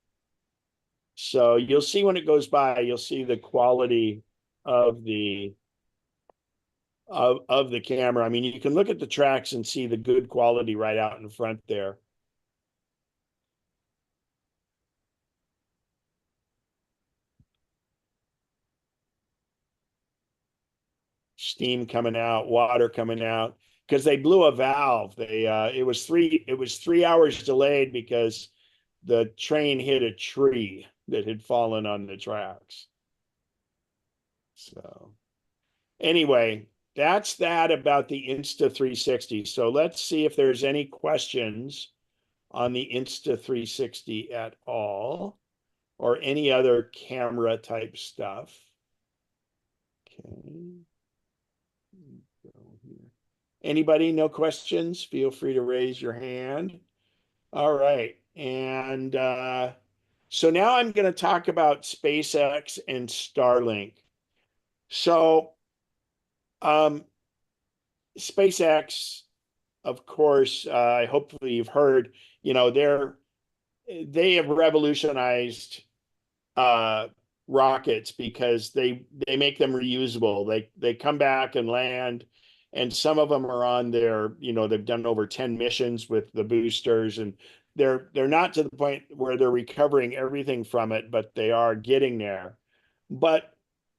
Speaker 1: So you'll see when it goes by, you'll see the quality of the of the camera. I mean, you can look at the tracks and see the good quality right out in front there. Steam coming out, water coming out, because they blew a valve. They it was 3 hours delayed because the train hit a tree that had fallen on the tracks. So anyway, that's that about the Insta360. So let's see if there's any questions on the Insta360 at all, or any other camera type stuff. Okay. Anybody, no questions? Feel free to raise your hand. All right. And so now I'm going to talk about SpaceX and Starlink. So SpaceX, of course, hopefully you've heard, they have revolutionized rockets because they make them reusable. They come back and land, and some of them are on their, they've done over 10 missions with the boosters, and they're not to the point where they're recovering everything from it, but they are getting there. But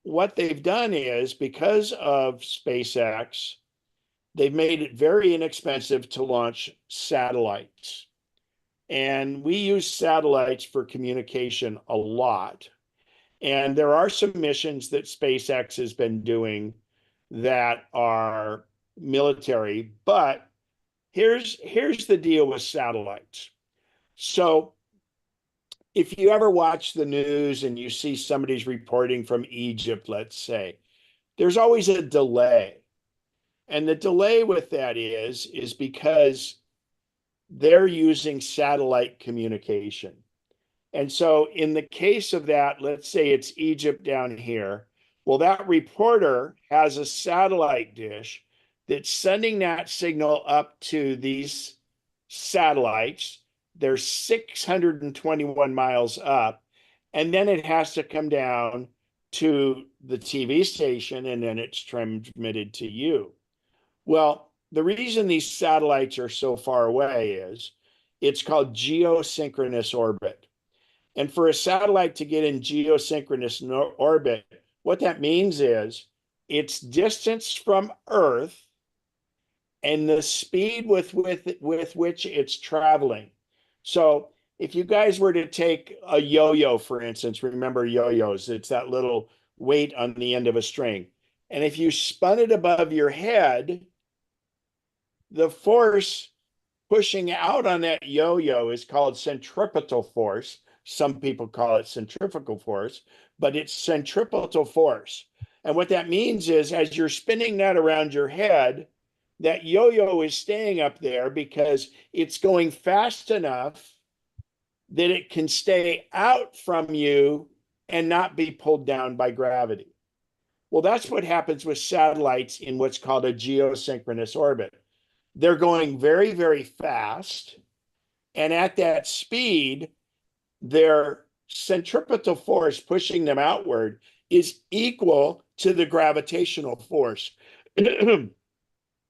Speaker 1: what they've done is, because of SpaceX, they've made it very inexpensive to launch satellites. And we use satellites for communication a lot. And there are some missions that SpaceX has been doing that are military, but here's the deal with satellites. So if you ever watch the news and you see somebody's reporting from Egypt, let's say, there's always a delay. And the delay with that is because they're using satellite communication. And so in the case of that, let's say it's Egypt down here. Well, that reporter has a satellite dish that's sending that signal up to these satellites. They're 621 miles up. And then it has to come down to the TV station, and then it's transmitted to you. Well, the reason these satellites are so far away is it's called geosynchronous orbit. And for a satellite to get in geosynchronous orbit, what that means is its distance from Earth and the speed with which it's traveling. So if you guys were to take a yo-yo, for instance, remember yo-yos, it's that little weight on the end of a string. And if you spun it above your head, the force pushing out on that yo-yo is called centripetal force. Some people call it centrifugal force, but it's centripetal force. And what that means is, as you're spinning that around your head, that yo-yo is staying up there because it's going fast enough that it can stay out from you and not be pulled down by gravity. Well, that's what happens with satellites in what's called a geosynchronous orbit. They're going very, very fast. And at that speed, their centripetal force pushing them outward is equal to the gravitational force.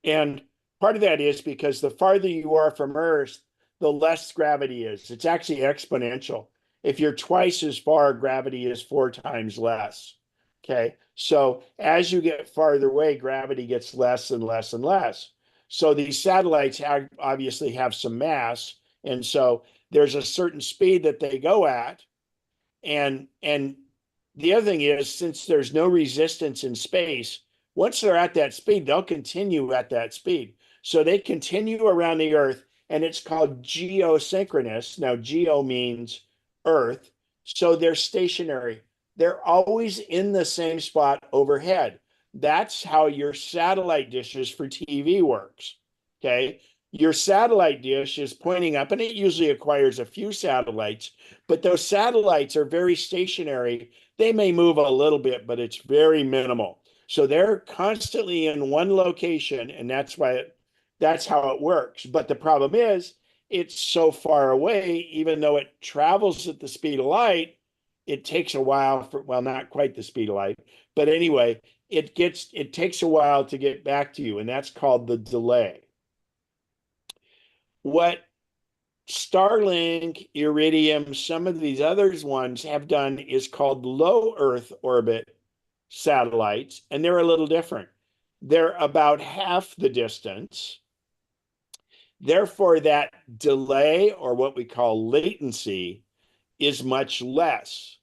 Speaker 1: And part of that is because the farther you are from Earth, the less gravity is. It's actually exponential. If you're twice as far, gravity is 4 times less. Okay. So as you get farther away, gravity gets less and less and less. So these satellites obviously have some mass. And so there's a certain speed that they go at. And the other thing is, since there's no resistance in space, once they're at that speed, they'll continue at that speed. So they continue around the Earth, and it's called geosynchronous. Now, geo means Earth. So they're stationary. They're always in the same spot overhead. That's how your satellite dishes for TV works. Okay. your satellite dish is pointing up, and it usually acquires a few satellites, but those satellites are very stationary. They may move a little bit, but it's very minimal. So they're constantly in one location, and that's how it works. But the problem is it's so far away, even though it travels at the speed of light, it takes a while for, well, not quite the speed of light, but anyway, it takes a while to get back to you, and that's called the delay. What Starlink, Iridium, some of these others ones have done is called low Earth orbit satellites, and they're a little different. They're about half the distance. Therefore, that delay, or what we call latency, is much less.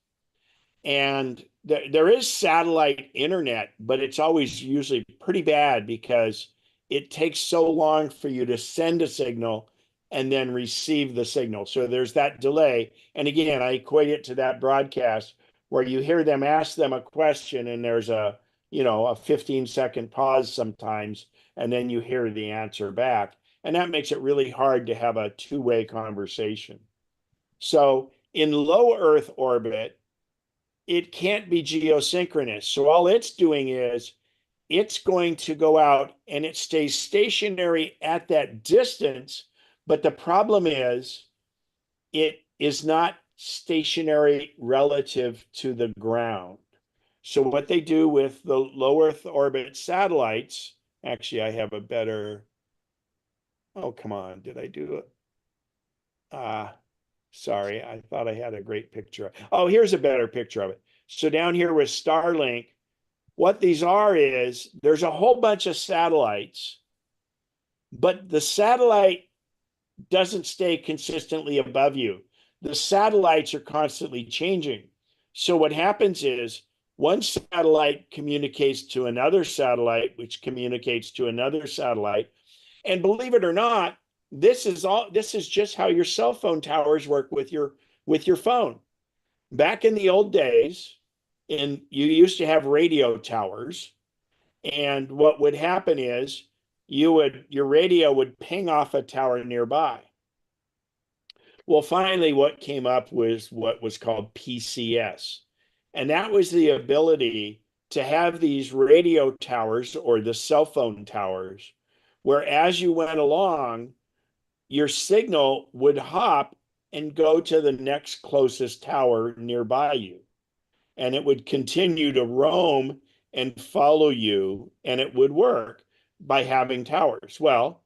Speaker 1: And there is satellite internet, but it's always usually pretty bad because it takes so long for you to send a signal and then receive the signal. So there's that delay. And again, I equate it to that broadcast where you hear them ask them a question and there's a 15-second pause sometimes, and then you hear the answer back. And that makes it really hard to have a two-way conversation. So in low Earth orbit, it can't be geosynchronous. So all it's doing is it's going to go out and it stays stationary at that distance. But the problem is it is not stationary relative to the ground. So what they do with the low Earth orbit satellites, actually, I have a better, oh, come on, did I do it? Sorry, I thought I had a great picture. Oh, here's a better picture of it. So down here with Starlink, what these are is there's a whole bunch of satellites, but the satellite doesn't stay consistently above you. The satellites are constantly changing. So what happens is one satellite communicates to another satellite, which communicates to another satellite. And believe it or not, this is just how your cell phone towers work with your phone. Back in the old days, you used to have radio towers, and what would happen is your radio would ping off a tower nearby. Well, finally, what came up was what was called PCS, and that was the ability to have these radio towers or the cell phone towers, where as you went along, your signal would hop and go to the next closest tower nearby you. And it would continue to roam and follow you, and it would work by having towers. Well,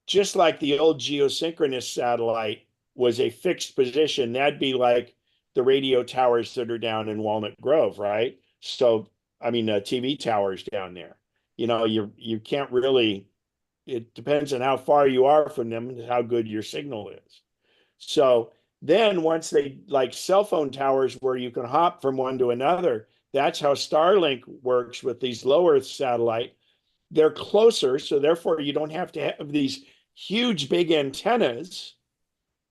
Speaker 1: just like the old geosynchronous satellite was a fixed position, that'd be like the radio towers that are down in Walnut Grove, right? So, I mean, TV towers down there. You can't really, it depends on how far you are from them and how good your signal is. So then once they, like cell phone towers where you can hop from one to another, that's how Starlink works with these low Earth satellite. They're closer, so therefore you don't have to have these huge big antennas,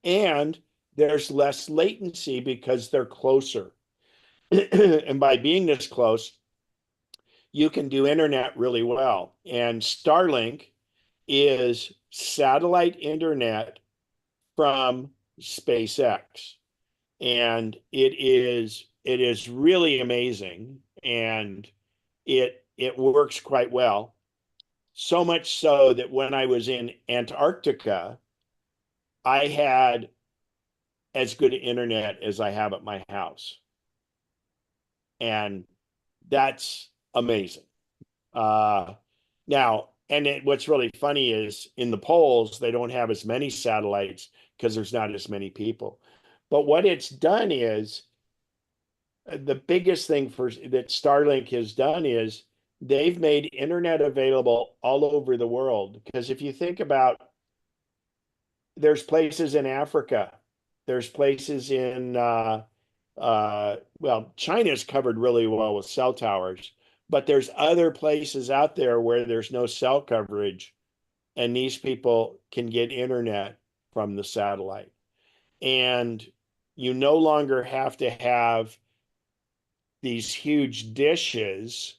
Speaker 1: and there's less latency because they're closer. And by being this close, you can do internet really well. And Starlink is satellite internet from SpaceX. And it is really amazing, and it works quite well. So much so that when I was in Antarctica, I had as good internet as I have at my house. And that's amazing. Now, what's really funny is in the poles, they don't have as many satellites because there's not as many people. But what it's done is, the biggest thing that Starlink has done is they've made internet available all over the world. Because if you think about, there's places in Africa, there's places in, China's covered really well with cell towers, but there's other places out there where there's no cell coverage, and these people can get internet from the satellite. And you no longer have to have these huge dishes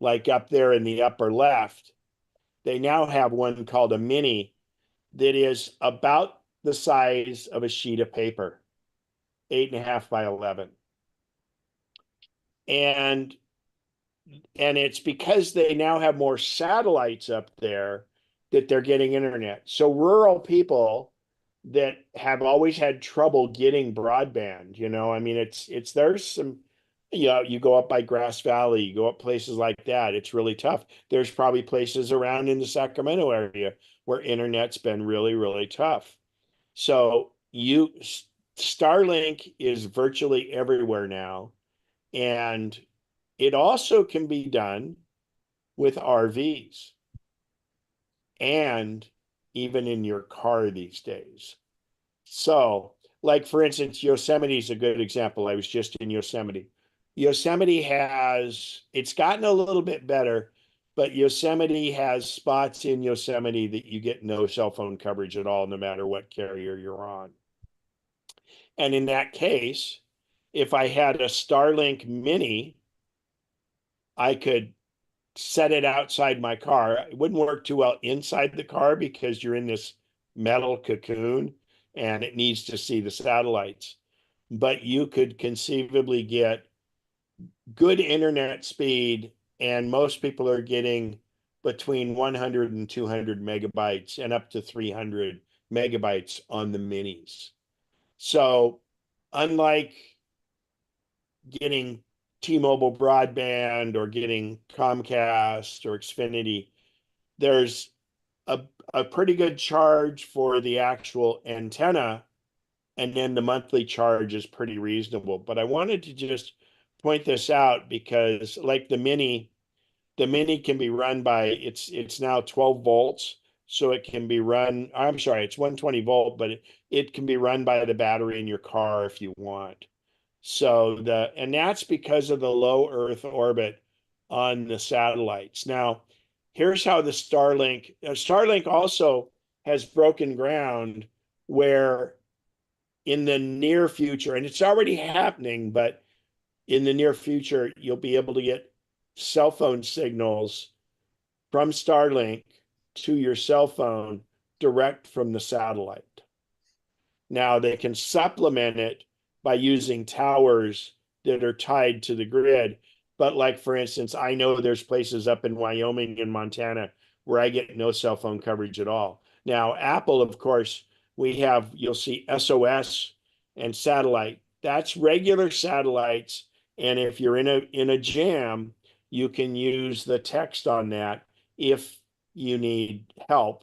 Speaker 1: like up there in the upper left. they now have one called a mini that is about the size of a sheet of paper, 8.5 by 11. And it's because they now have more satellites up there that they're getting internet. So rural people that have always had trouble getting broadband, I mean, there's some, you go up by Grass Valley, you go up places like that, it's really tough. There's probably places around in the Sacramento area where internet's been really, really tough. So Starlink is virtually everywhere now. And it also can be done with RVs and even in your car these days. So, like for instance, Yosemite is a good example. I was just in Yosemite. It's gotten a little bit better, but Yosemite has spots in Yosemite that you get no cell phone coverage at all, no matter what carrier you're on. And in that case, if I had a Starlink Mini, I could set it outside my car. It wouldn't work too well inside the car because you're in this metal cocoon and it needs to see the satellites. But you could conceivably get good internet speed, and most people are getting between 100 and 200 megabytes and up to 300 megabytes on the minis. So, unlike getting T-Mobile broadband or getting Comcast or Xfinity, there's a pretty good charge for the actual antenna, and then the monthly charge is pretty reasonable. But I wanted to just point this out because, like the mini can be run by it's now 12 volts, so it can be run. I'm sorry, it's 120 volt, but it can be run by the battery in your car if you want. So and that's because of the low Earth orbit on the satellites. Now, here's how the Starlink also has broken ground where in the near future, and it's already happening, but in the near future, you'll be able to get cell phone signals from Starlink to your cell phone direct from the satellite. Now they can supplement it by using towers that are tied to the grid. But like, for instance, I know there's places up in Wyoming and Montana where I get no cell phone coverage at all. Now, Apple, of course, you'll see SOS and satellite. That's regular satellites. And if you're in a jam, you can use the text on that if you need help.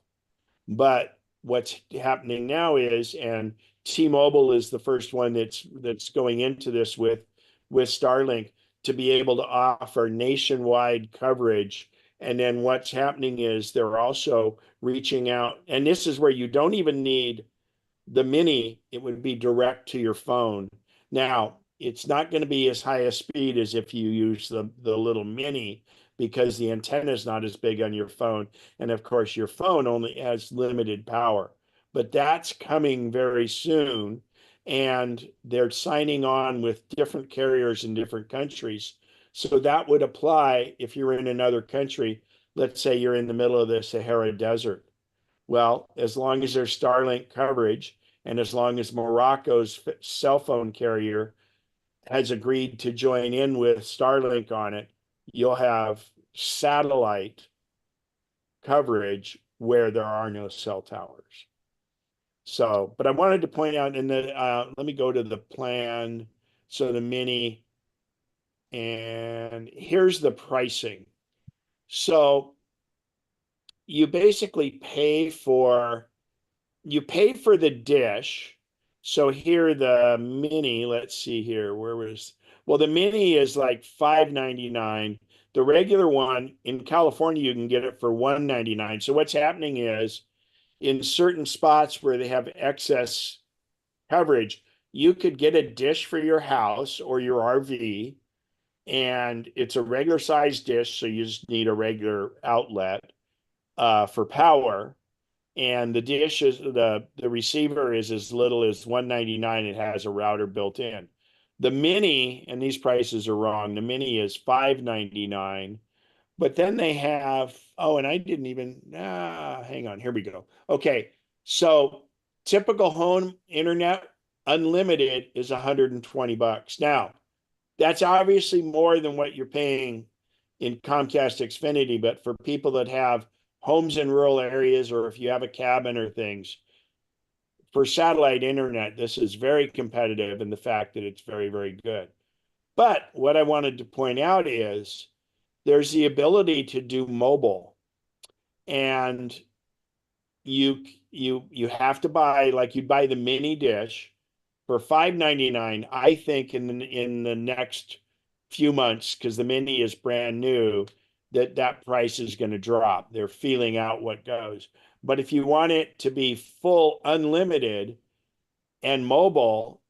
Speaker 1: But what's happening now is, and T-Mobile is the first one that's going into this with Starlink to be able to offer nationwide coverage. And then what's happening is they're also reaching out, and this is where you don't even need the mini, it would be direct to your phone. Now, it's not going to be as high a speed as if you use the little mini because the antenna is not as big on your phone. And of course, your phone only has limited power. But that's coming very soon. And they're signing on with different carriers in different countries. So that would apply if you're in another country. Let's say you're in the middle of the Sahara Desert. Well, as long as there's Starlink coverage and as long as Morocco's cell phone carrier has agreed to join in with Starlink on it, you'll have satellite coverage where there are no cell towers. So, but I wanted to point out let me go to the plan. So the mini, and here's the pricing. So you basically pay for the dish. So here the mini, let's see here, the mini is like $5.99. The regular one in California, you can get it for $1.99. So what's happening is in certain spots where they have excess coverage, you could get a dish for your house or your RV, and it's a regular size dish. So you just need a regular outlet for power. And the dish is the receiver is as little as $1.99. It has a router built in. The mini, and these prices are wrong, the mini is $5.99, But then they have, oh, and I didn't even, hang on, here we go. Okay, so typical home internet unlimited is $120. Now, that's obviously more than what you're paying in Comcast Xfinity, but for people that have homes in rural areas, or if you have a cabin or things, for satellite internet, this is very competitive in the fact that it's very, very good. But what I wanted to point out is there's the ability to do mobile, and you have to buy, like, you buy the mini dish for $5.99. I think in the next few months, because the mini is brand new, that price is going to drop. They're feeling out what goes. But if you want it to be full unlimited and mobile,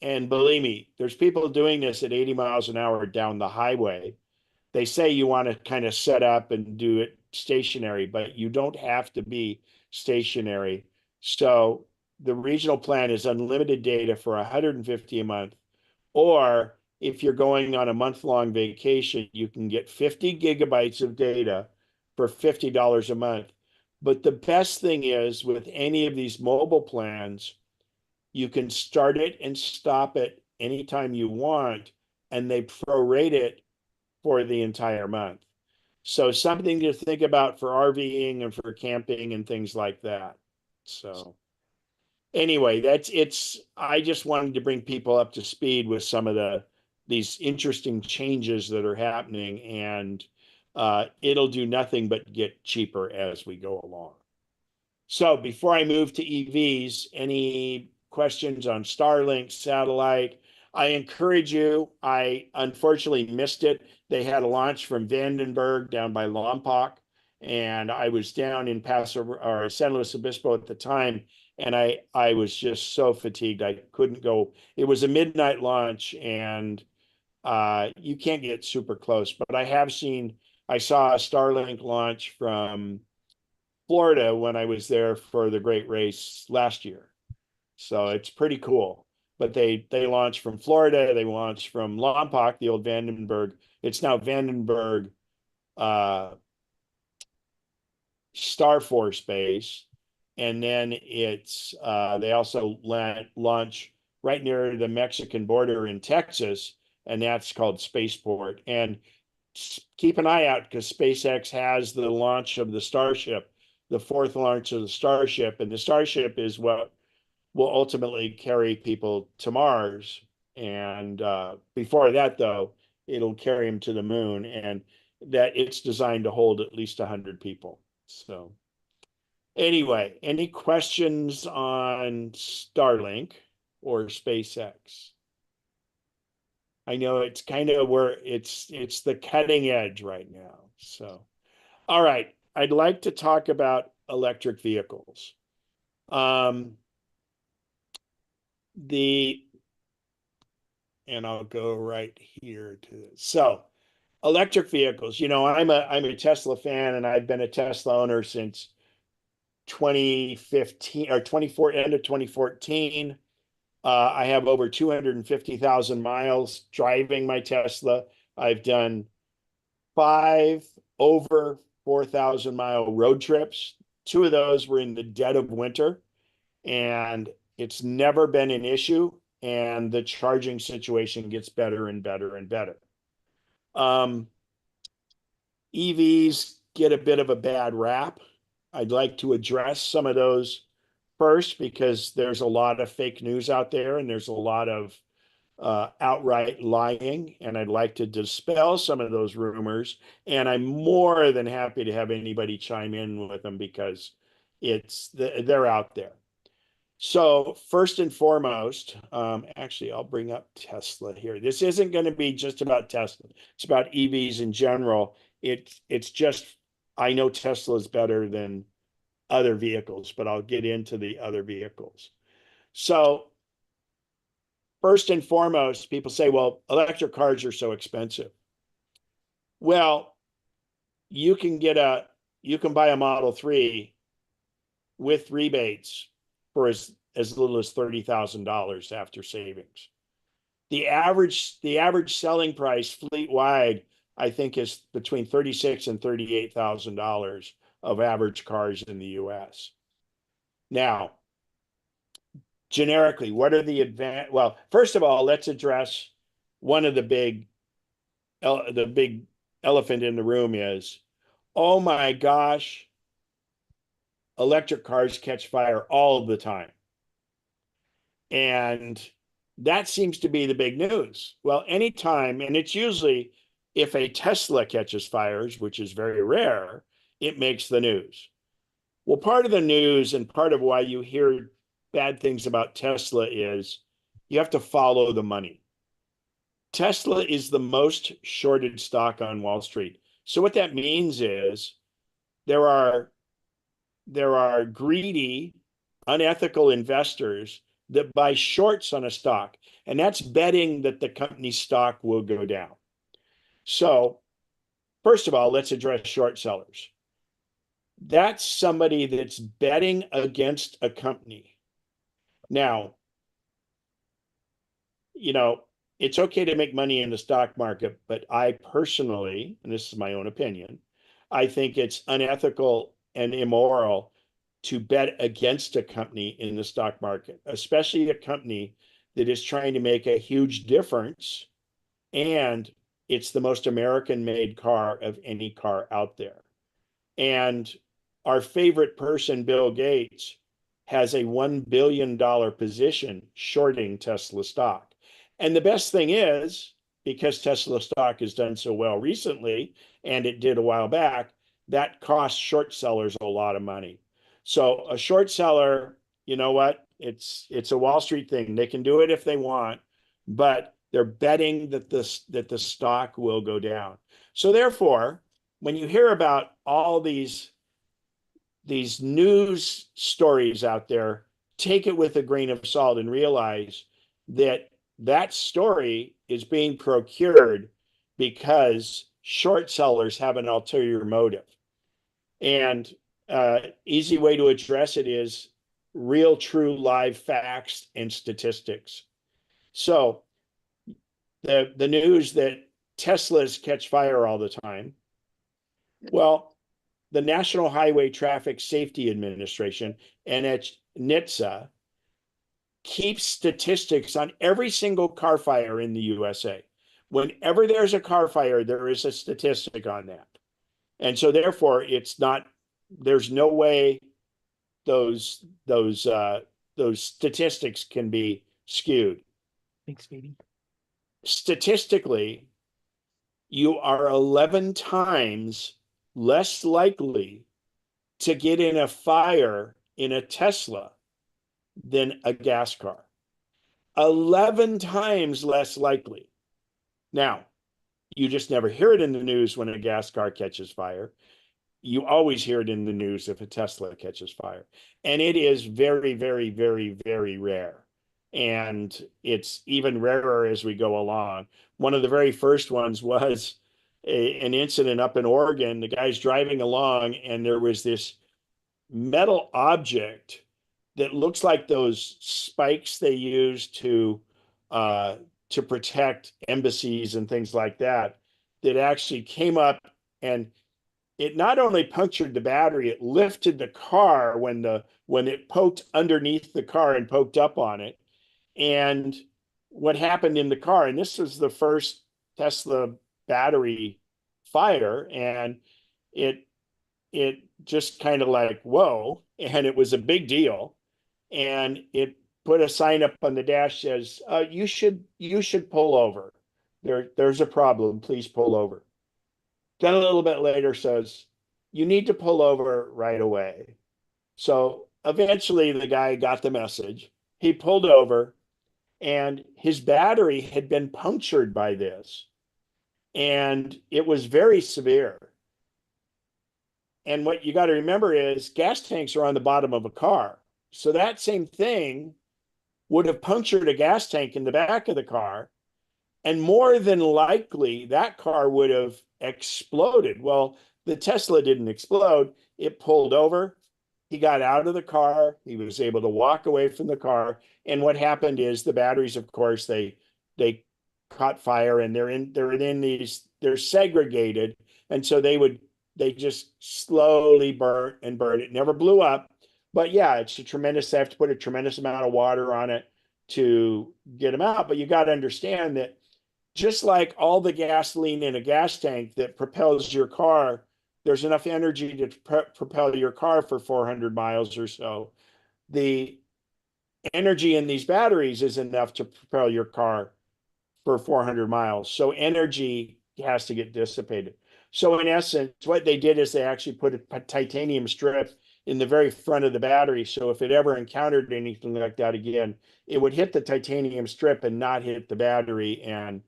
Speaker 1: and believe me, there's people doing this at 80 miles an hour down the highway. They say you want to kind of set up and do it stationary, but you don't have to be stationary. So the regional plan is unlimited data for 150 a month, or if you're going on a month-long vacation, you can get 50 gigabytes of data for $50 a month. But the best thing is, with any of these mobile plans, you can start it and stop it anytime you want, and they prorate it for the entire month. So something to think about for RVing and for camping and things like that. So anyway, I just wanted to bring people up to speed with some of these interesting changes that are happening, and it'll do nothing but get cheaper as we go along. So before I move to EVs, any questions on Starlink, satellite? I encourage you. I unfortunately missed it. They had a launch from Vandenberg down by Lompoc, and I was down in Paso or San Luis Obispo at the time, and I was just so fatigued I couldn't go. It was a midnight launch, and you can't get super close. But I saw a Starlink launch from Florida when I was there for the Great Race last year. So it's pretty cool. But they launched from Florida, they launched from Lompoc, the old Vandenberg. It's now Vandenberg Star Force Base. And then they also launch right near the Mexican border in Texas, and that's called Spaceport. And keep an eye out, because SpaceX has the launch of the Starship, the fourth launch of the Starship, and the Starship is what will ultimately carry people to Mars. And before that, though, it'll carry them to the moon, and that it's designed to hold at least 100 people. So anyway, any questions on Starlink or SpaceX? I know it's kind of where it's the cutting edge right now. So, all right, I'd like to talk about electric vehicles. And I'll go right here to this. So, electric vehicles. I'm a Tesla fan, and I've been a Tesla owner since 2015 or 24 end of 2014. I have over 250,000 miles driving my Tesla. I've done 5 over 4,000 mile road trips. 2 of those were in the dead of winter, and it's never been an issue. And the charging situation gets better and better and better. EVs get a bit of a bad rap. I'd like to address some of those first, because there's a lot of fake news out there, and there's a lot of outright lying, and I'd like to dispel some of those rumors. And I'm more than happy to have anybody chime in with them, because they're out there. So first and foremost, actually, I'll bring up Tesla here. This isn't going to be just about Tesla. It's about EVs in general. It's just, I know Tesla is better than other vehicles, but I'll get into the other vehicles. So first and foremost, people say, well, electric cars are so expensive. Well, you can buy a Model 3 with rebates for as little as $30,000 after savings. The average selling price fleet wide, I think is between $36,000 and $38,000 of average cars in the US. Now, generically, what are the well, first of all, let's address one of the big elephant in the room is, oh my gosh, electric cars catch fire all the time. And that seems to be the big news. Well, anytime, and it's usually if a Tesla catches fires, which is very rare, it makes the news. Well, part of the news and part of why you hear bad things about Tesla is you have to follow the money. Tesla is the most shorted stock on Wall Street. So what that means is there are greedy, unethical investors that buy shorts on a stock, and that's betting that the company's stock will go down. So, first of all, let's address short sellers. That's somebody that's betting against a company. Now, it's okay to make money in the stock market, but I personally, and this is my own opinion, I think it's unethical and immoral to bet against a company in the stock market, especially a company that is trying to make a huge difference. And it's the most American made car of any car out there. And our favorite person, Bill Gates, has a $1 billion position shorting Tesla stock. And the best thing is, because Tesla stock has done so well recently, and it did a while back, that costs short sellers a lot of money. So a short seller, you know what? It's a Wall Street thing. They can do it if they want, but they're betting that the stock will go down. So therefore, when you hear about all these news stories out there, take it with a grain of salt and realize that story is being procured because short sellers have an ulterior motive. And easy way to address it is real, true, live facts and statistics. So the news that Teslas catch fire all the time. Well, the National Highway Traffic Safety Administration, NHTSA, keeps statistics on every single car fire in the USA. Whenever there's a car fire, there is a statistic on that. And so therefore there's no way those statistics can be skewed.
Speaker 2: Thanks, baby.
Speaker 1: Statistically, you are 11 times less likely to get in a fire in a Tesla than a gas car. 11 times less likely. Now, you just never hear it in the news when a gas car catches fire. You always hear it in the news if a Tesla catches fire. And it is very, very, very, very rare. And it's even rarer as we go along. One of the very first ones was an incident up in Oregon. The guy's driving along and there was this metal object that looks like those spikes they use to protect embassies and things like that, that actually came up, and it not only punctured the battery, it lifted the car when it poked underneath the car and poked up on it. And what happened in the car, and this was the first Tesla battery fire, and it just kind of like, whoa, and it was a big deal. And it put a sign up on the dash says, you should pull over. There's a problem, please pull over. Then a little bit later says, you need to pull over right away. So eventually the guy got the message. He pulled over and his battery had been punctured by this. And it was very severe. And what you got to remember is gas tanks are on the bottom of a car. So that same thing would have punctured a gas tank in the back of the car. And more than likely, that car would have exploded. Well, the Tesla didn't explode. It pulled over. He got out of the car. He was able to walk away from the car. And what happened is the batteries, of course, they caught fire, and they're in they're segregated. And so they just slowly burn and burn. It never blew up. But yeah, it's a tremendous, they have to put a tremendous amount of water on it to get them out. But you got to understand that just like all the gasoline in a gas tank that propels your car, there's enough energy to propel your car for 400 miles or so. The energy in these batteries is enough to propel your car for 400 miles. So energy has to get dissipated. So in essence, what they did is they actually put a titanium strip in the very front of the battery. So if it ever encountered anything like that again, it would hit the titanium strip and not hit the battery. And,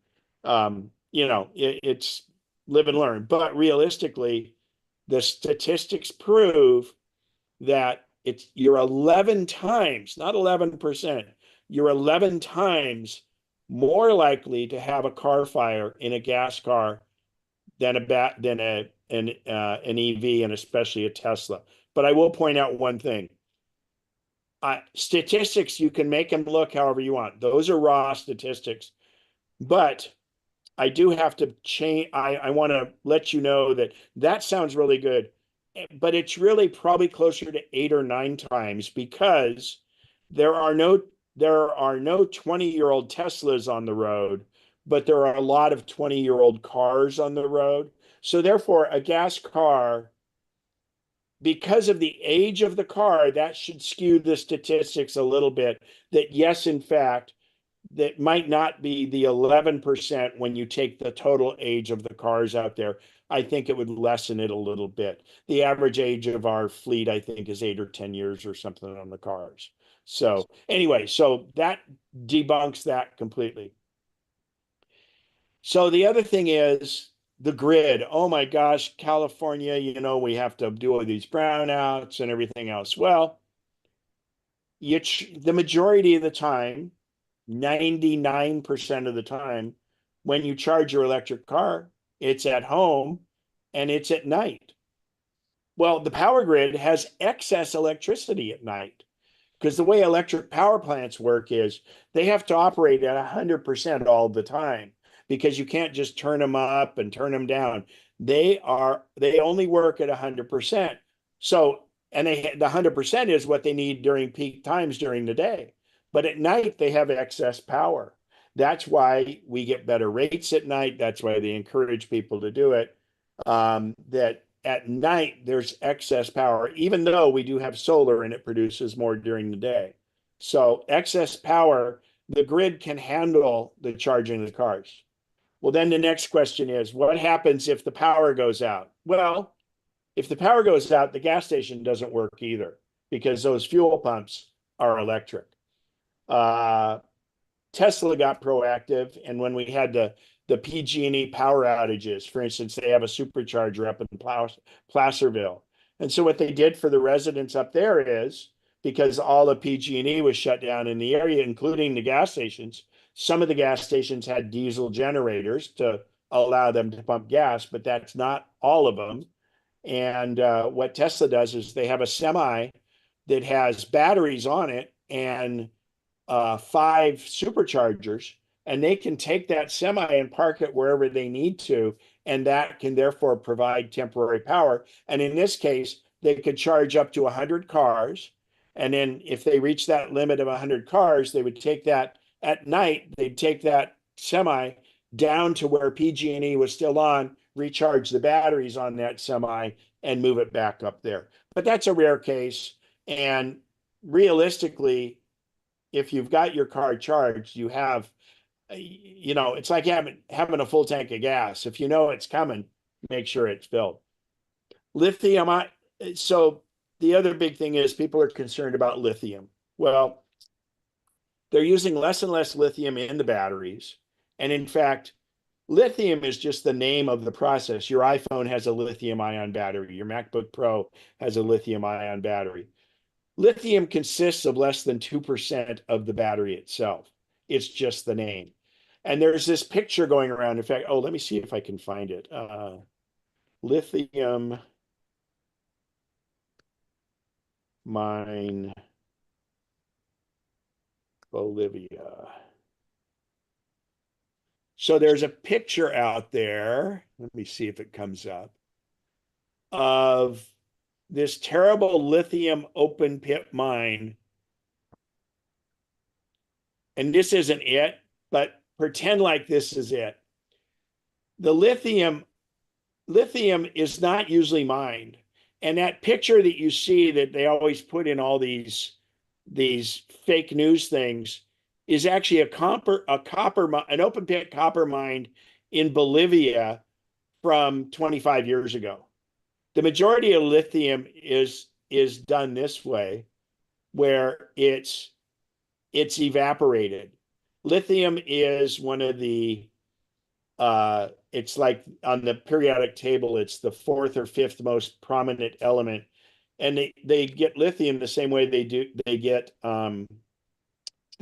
Speaker 1: it's live and learn. But realistically, the statistics prove that you're 11 times, not 11%, you're 11 times more likely to have a car fire in a gas car than an EV, and especially a Tesla. But I will point out one thing. Statistics, you can make them look however you want. Those are raw statistics. But I do have to change. I want to let you know that sounds really good, but it's really probably closer to 8 or 9 times, because there are no 20-year-old Teslas on the road, but there are a lot of 20-year-old cars on the road. So therefore, a gas car, because of the age of the car, that should skew the statistics a little bit. That yes, in fact, that might not be the 11% when you take the total age of the cars out there. I think it would lessen it a little bit. The average age of our fleet, I think, is 8 or 10 years or something on the cars. So anyway, so that debunks that completely. So the other thing is the grid. Oh my gosh, California, we have to do all these brownouts and everything else. Well, the majority of the time, 99% of the time, when you charge your electric car, it's at home and it's at night. Well, the power grid has excess electricity at night, because the way electric power plants work is they have to operate at 100% all the time, because you can't just turn them up and turn them down. They only work at 100%. So, and the 100% is what they need during peak times during the day. But at night, they have excess power. That's why we get better rates at night. That's why they encourage people to do it. That at night, there's excess power, even though we do have solar and it produces more during the day. So excess power, the grid can handle the charging of the cars. Well, then the next question is, what happens if the power goes out? Well, if the power goes out, the gas station doesn't work either, because those fuel pumps are electric. Tesla got proactive, and when we had the PG&E power outages, for instance, they have a supercharger up in Placerville. And so what they did for the residents up there is, because all the PG&E was shut down in the area, including the gas stations, some of the gas stations had diesel generators to allow them to pump gas, but that's not all of them. And what Tesla does is they have a semi that has batteries on it and 5 superchargers, and they can take that semi and park it wherever they need to, and that can therefore provide temporary power. And in this case, they could charge up to 100 cars, and then if they reach that limit of 100 cars, they would take that at night. They'd take that semi down to where PG&E was still on, recharge the batteries on that semi, and move it back up there. But that's a rare case, and realistically, if you've got your car charged, you have, it's like having a full tank of gas. If you know it's coming, make sure it's filled. Lithium, so the other big thing is people are concerned about lithium. Well, they're using less and less lithium in the batteries. And in fact, lithium is just the name of the process. Your iPhone has a lithium ion battery. Your MacBook Pro has a lithium ion battery. Lithium consists of less than 2% of the battery itself. It's just the name. And there's this picture going around. In fact, let me see if I can find it. Lithium mine Bolivia. So there's a picture out there. Let me see if it comes up of this terrible lithium open pit mine. And this isn't it, but pretend like this is it. The lithium is not usually mined. And that picture that you see that they always put in all these fake news things is actually an open pit copper mine in Bolivia from 25 years ago. The majority of lithium is done this way, where it's evaporated. Lithium is one of the it's like on the periodic table, it's the fourth or fifth most prominent element. And they get lithium the same way they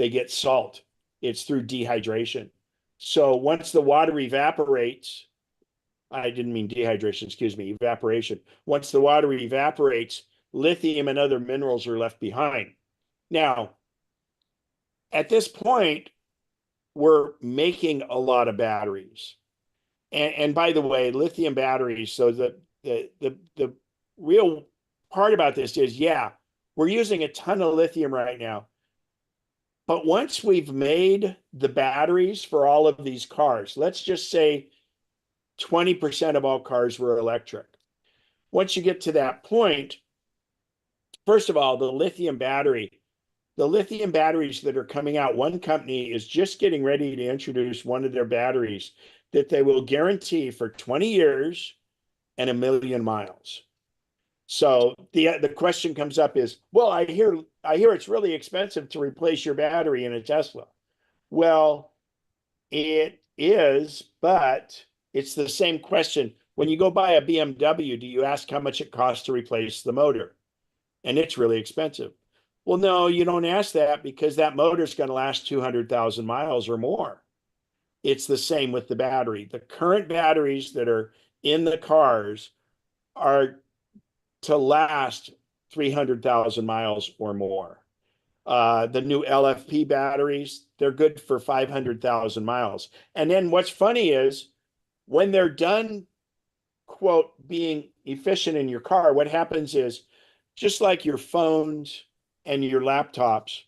Speaker 1: get salt. It's through dehydration. So once the water evaporates, I didn't mean dehydration, excuse me, evaporation. Once the water evaporates, lithium and other minerals are left behind. Now, at this point, we're making a lot of batteries. And by the way, lithium batteries, so the real part about this is, yeah, we're using a ton of lithium right now. But once we've made the batteries for all of these cars, let's just say 20% of all cars were electric. Once you get to that point, first of all, the lithium batteries that are coming out, one company is just getting ready to introduce one of their batteries that they will guarantee for 20 years and 1 million miles. So the question comes up is, well, I hear it's really expensive to replace your battery in a Tesla. Well, it is, but it's the same question. When you go buy a BMW, do you ask how much it costs to replace the motor? And it's really expensive. Well, no, you don't ask that, because that motor is going to last 200,000 miles or more. It's the same with the battery. The current batteries that are in the cars are to last 300,000 miles or more. The new LFP batteries, they're good for 500,000 miles. And then what's funny is, when they're done, quote, being efficient in your car, what happens is, just like your phones and your laptops,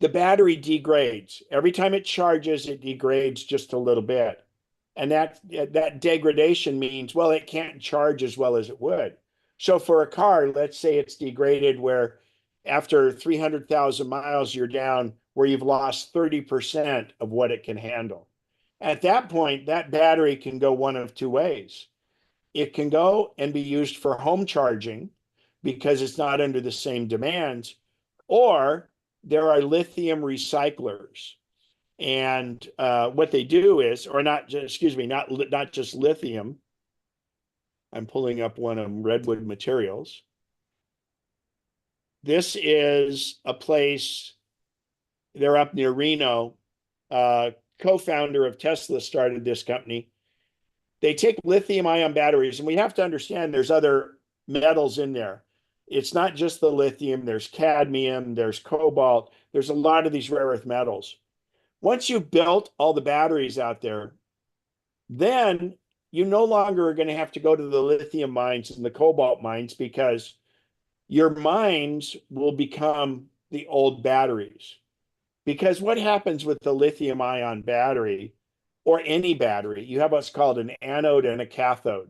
Speaker 1: the battery degrades. Every time it charges, it degrades just a little bit. And that degradation means, well, it can't charge as well as it would. So for a car, let's say it's degraded where after 300,000 miles, you're down where you've lost 30% of what it can handle. At that point, that battery can go one of two ways. It can go and be used for home charging because it's not under the same demands, or there are lithium recyclers. And what they do is, or not, excuse me, not just lithium. I'm pulling up one of them, Redwood Materials. This is a place, they're up near Reno. Co-founder of Tesla started this company. They take lithium ion batteries, and we have to understand there's other metals in there. It's not just the lithium, there's cadmium, there's cobalt, there's a lot of these rare earth metals. Once you've built all the batteries out there, then you no longer are going to have to go to the lithium mines and the cobalt mines, because your mines will become the old batteries. Because what happens with the lithium ion battery, or any battery, you have what's called an anode and a cathode.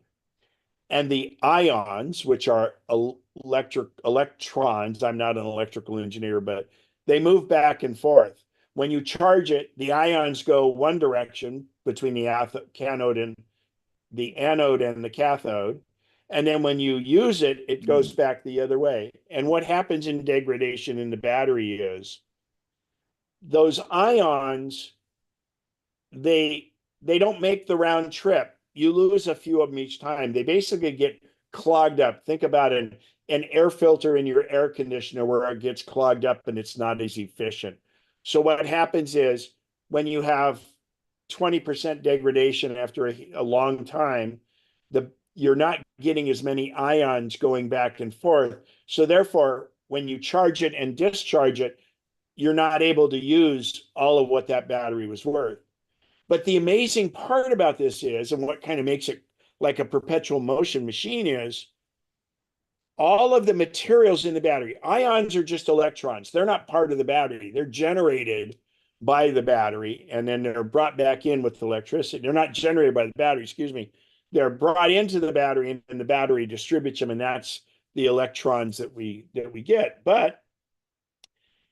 Speaker 1: And the ions, which are electrons, I'm not an electrical engineer, but they move back and forth. When you charge it, the ions go one direction between the anode and the cathode. And then when you use it, it goes back the other way. And what happens in degradation in the battery is, those ions, they don't make the round trip. You lose a few of them each time. They basically get clogged up. Think about an air filter in your air conditioner where it gets clogged up and it's not as efficient. So what happens is, when you have 20% degradation after a long time, you're not getting as many ions going back and forth. So therefore, when you charge it and discharge it, you're not able to use all of what that battery was worth. But the amazing part about this is, and what kind of makes it like a perpetual motion machine is, all of the materials in the battery, ions are just electrons. They're not part of the battery. They're generated by the battery and then they're brought back in with electricity. They're not generated by the battery, excuse me. They're brought into the battery and the battery distributes them, and that's the electrons that we get. But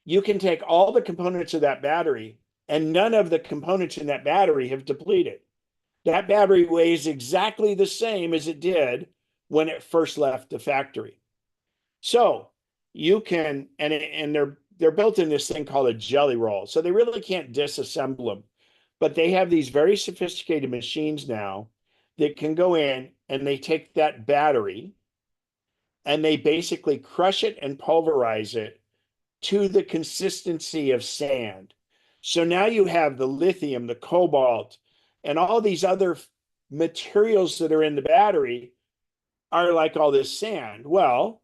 Speaker 1: you can take all the components of that battery and none of the components in that battery have depleted. That battery weighs exactly the same as it did when it first left the factory. So you can, and they're built in this thing called a jelly roll. So they really can't disassemble them. But they have these very sophisticated machines now that can go in and they take that battery and they basically crush it and pulverize it to the consistency of sand. So now you have the lithium, the cobalt, and all these other materials that are in the battery are like all this sand. Well,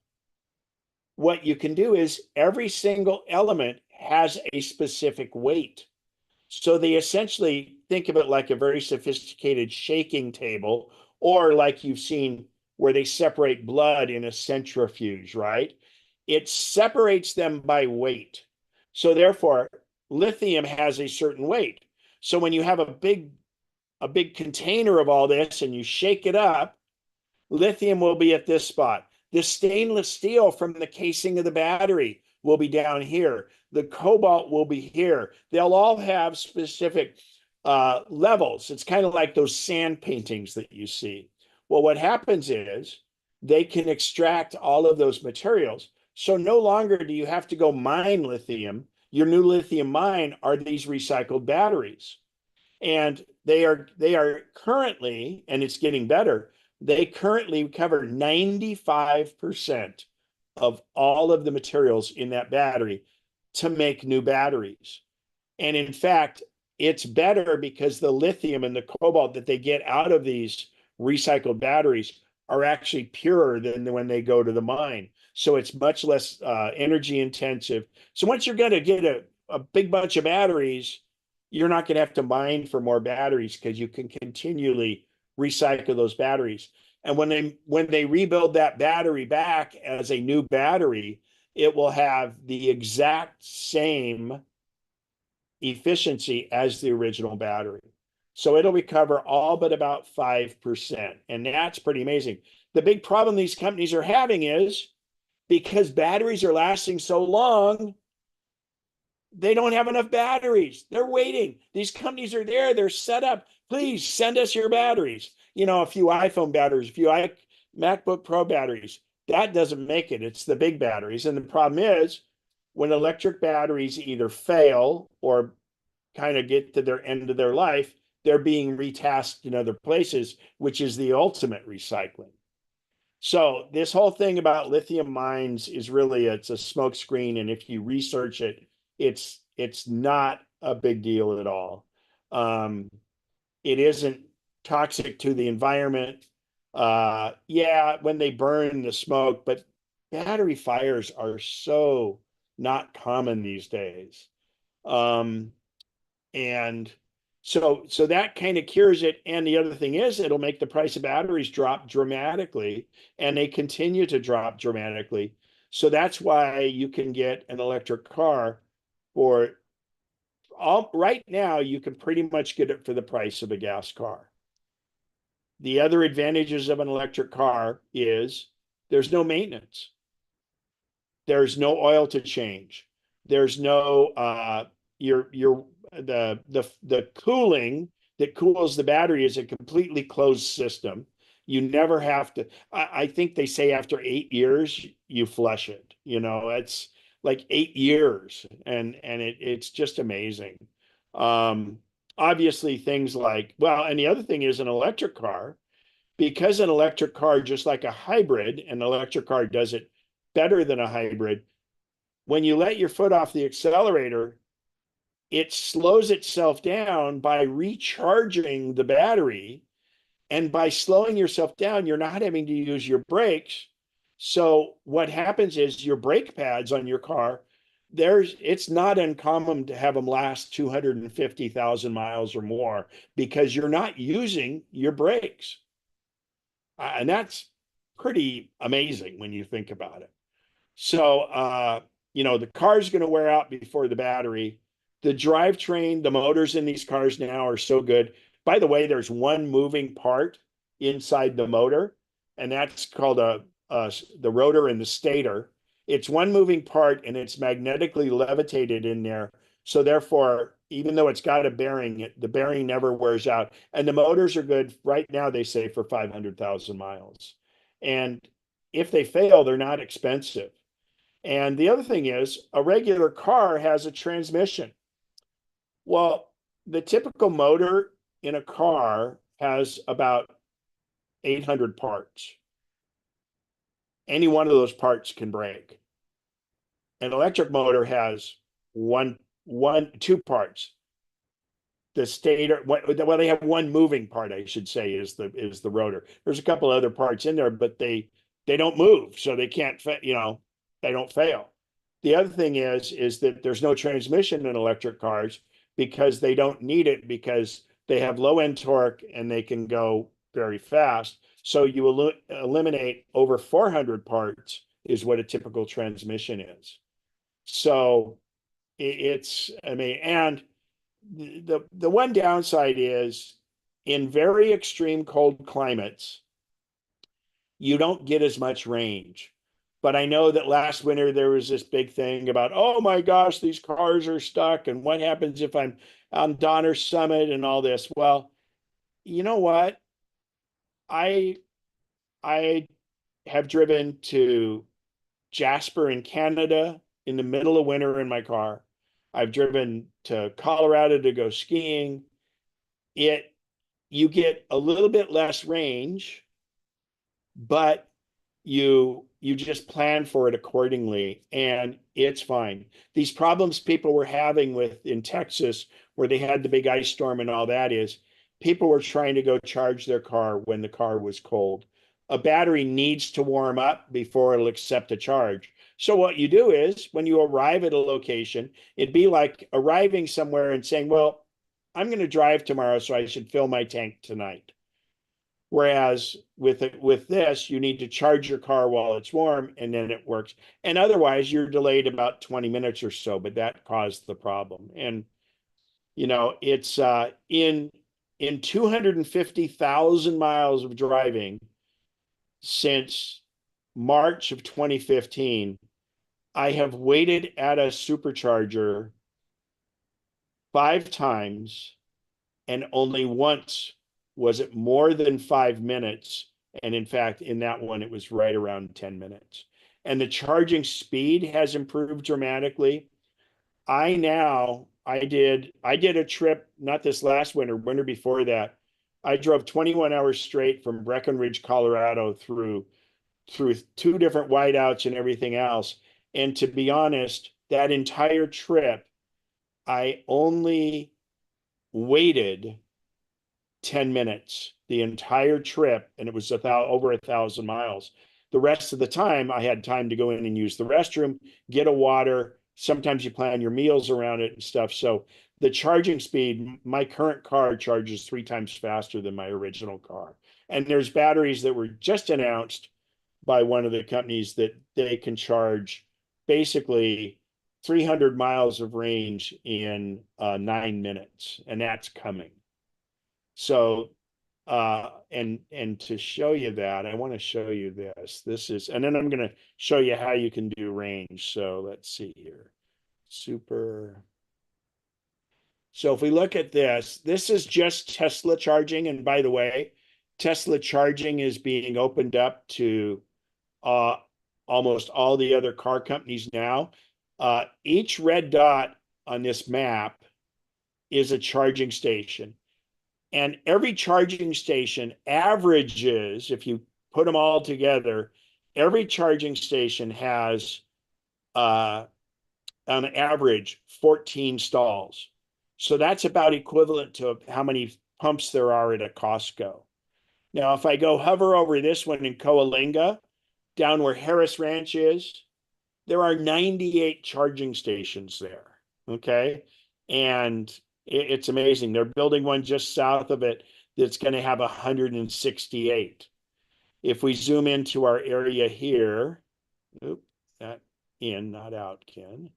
Speaker 1: what you can do is every single element has a specific weight. So they essentially think of it like a very sophisticated shaking table, or like you've seen where they separate blood in a centrifuge, right? It separates them by weight. So therefore, lithium has a certain weight. So when you have a big container of all this and you shake it up, lithium will be at this spot. The stainless steel from the casing of the battery will be down here. The cobalt will be here. They'll all have specific levels. It's kind of like those sand paintings that you see. Well, what happens is they can extract all of those materials. So no longer do you have to go mine lithium. Your new lithium mine are these recycled batteries. And they are currently, and it's getting better, they currently cover 95% of all of the materials in that battery to make new batteries. And in fact, it's better because the lithium and the cobalt that they get out of these recycled batteries are actually purer than when they go to the mine. So it's much less energy intensive. So once you're going to get a big bunch of batteries, you're not going to have to mine for more batteries because you can continually recycle those batteries. And when they rebuild that battery back as a new battery, it will have the exact same efficiency as the original battery. So it'll recover all but about 5%. And that's pretty amazing. The big problem these companies are having is because batteries are lasting so long, they don't have enough batteries. They're waiting. These companies are there. They're set up. Please send us your batteries. You know, a few iPhone batteries, a few MacBook Pro batteries. That doesn't make it. It's the big batteries. And the problem is when electric batteries either fail or kind of get to their end of their life, they're being retasked in other places, which is the ultimate recycling. So this whole thing about lithium mines is really, it's a smokescreen. And if you research it, it's not a big deal at all. It isn't toxic to the environment. Yeah, when they burn the smoke, but battery fires are so not common these days. And so that kind of cures it. And the other thing is it'll make the price of batteries drop dramatically, and they continue to drop dramatically. So that's why you can get an electric car for right now, you can pretty much get it for the price of a gas car. The other advantages of an electric car is there's no maintenance. There's no oil to change. There's no the cooling that cools the battery is a completely closed system. You never have to. I think they say after 8 years you flush it. You know, it's like 8 years, and it's just amazing. Obviously, things like, well, and the other thing is an electric car, because an electric car, just like a hybrid, an electric car does it better than a hybrid. When you let your foot off the accelerator, it slows itself down by recharging the battery. And by slowing yourself down, you're not having to use your brakes. So what happens is your brake pads on your car it's not uncommon to have them last 250,000 miles or more because you're not using your brakes. And that's pretty amazing when you think about it. So, the car's going to wear out before the battery. The drivetrain, the motors in these cars now are so good. By the way, there's one moving part inside the motor, and that's called the rotor and the stator. It's one moving part, and it's magnetically levitated in there. So therefore, even though it's got a bearing, the bearing never wears out. And the motors are good right now, they say, for 500,000 miles. And if they fail, they're not expensive. And the other thing is, a regular car has a transmission. Well, the typical motor in a car has about 800 parts. Any one of those parts can break. An electric motor has two parts. The stator, well, they have one moving part, I should say, is the rotor. There's a couple other parts in there, but they don't move, so they can't, they don't fail. The other thing is that there's no transmission in electric cars because they don't need it because they have low end torque and they can go very fast. So you eliminate over 400 parts is what a typical transmission is. So and the one downside is in very extreme cold climates, you don't get as much range. But I know that last winter there was this big thing about, oh my gosh, these cars are stuck. And what happens if I'm on Donner Summit and all this? Well, you know what? I have driven to Jasper in Canada in the middle of winter in my car. I've driven to Colorado to go skiing. You get a little bit less range, but you just plan for it accordingly and it's fine. These problems people were having in Texas where they had the big ice storm and all that is people were trying to go charge their car when the car was cold. A battery needs to warm up before it'll accept a charge. So what you do is when you arrive at a location, it'd be like arriving somewhere and saying, well, I'm going to drive tomorrow, so I should fill my tank tonight. Whereas with this, you need to charge your car while it's warm and then it works. And otherwise, you're delayed about 20 minutes or so, but that caused the problem. And, it's in 250,000 miles of driving since March of 2015, I have waited at a supercharger 5 times and only once was it more than 5 minutes. And in fact, in that one, it was right around 10 minutes. And the charging speed has improved dramatically. I did a trip, not this last winter before that. I drove 21 hours straight from Breckenridge, Colorado through 2 different whiteouts and everything else. And to be honest, that entire trip, I only waited 10 minutes the entire trip, and it was over 1,000 miles. The rest of the time, I had time to go in and use the restroom, get a water. Sometimes you plan your meals around it and stuff. So the charging speed, my current car charges 3 times faster than my original car. And there's batteries that were just announced by one of the companies that they can charge basically 300 miles of range in 9 minutes, and that's coming. So, and to show you that, I want to show you this. This is, and then I'm going to show you how you can do range. So let's see here. So if we look at this is just Tesla charging. And by the way, Tesla charging is being opened up to almost all the other car companies now. Each red dot on this map is a charging station. And every charging station averages, if you put them all together, every charging station has, on average, 14 stalls. So that's about equivalent to how many pumps there are at a Costco. Now, if I go hover over this one in Coalinga, down where Harris Ranch is, there are 98 charging stations there. Okay. And it's amazing. They're building one just south of it that's going to have 168. If we zoom into our area here, oop, that in, not out, Ken.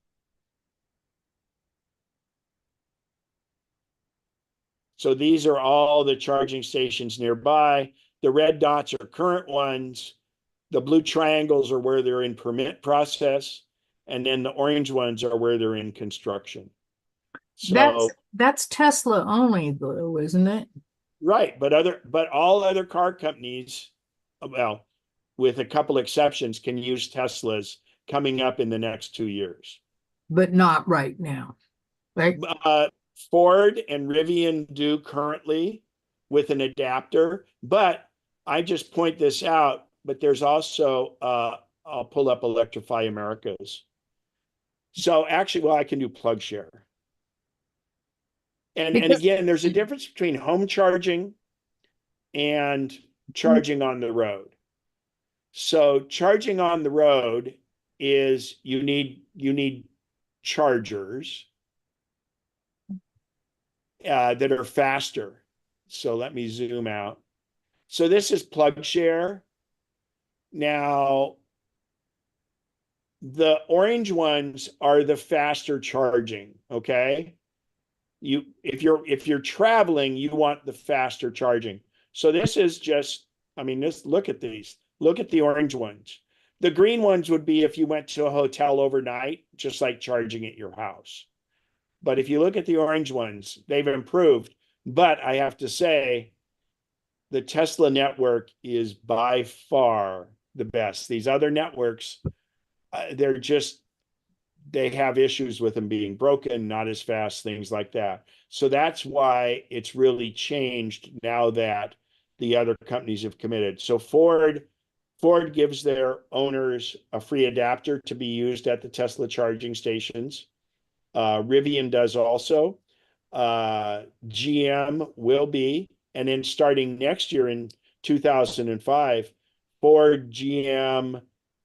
Speaker 1: So these are all the charging stations nearby. The red dots are current ones. The blue triangles are where they're in permit process. And then the orange ones are where they're in construction. So
Speaker 4: That's Tesla only though, isn't it?
Speaker 1: right, but all other car companies, well, with a couple exceptions, can use Teslas coming up in the next 2 years.
Speaker 4: But not right now. Right?
Speaker 1: Ford and Rivian do currently with an adapter, but I just point this out, but there's also, I'll pull up Electrify Americas. So actually, well, I can do plug share. And again, there's a difference between home charging and charging on the road. So charging on the road is you need chargers that are faster. So let me zoom out. So this is plug share. Now, the orange ones are the faster charging, okay? If you're traveling, you want the faster charging. So this is just, I mean, look at these. Look at the orange ones. The green ones would be if you went to a hotel overnight, just like charging at your house. But if you look at the orange ones, they've improved. But I have to say, the Tesla network is by far the best. These other networks, they have issues with them being broken, not as fast, things like that. So that's why it's really changed now that the other companies have committed. So Ford gives their owners a free adapter to be used at the Tesla charging stations. Rivian does also. GM will be, and then starting next year in 2005, Ford, GM,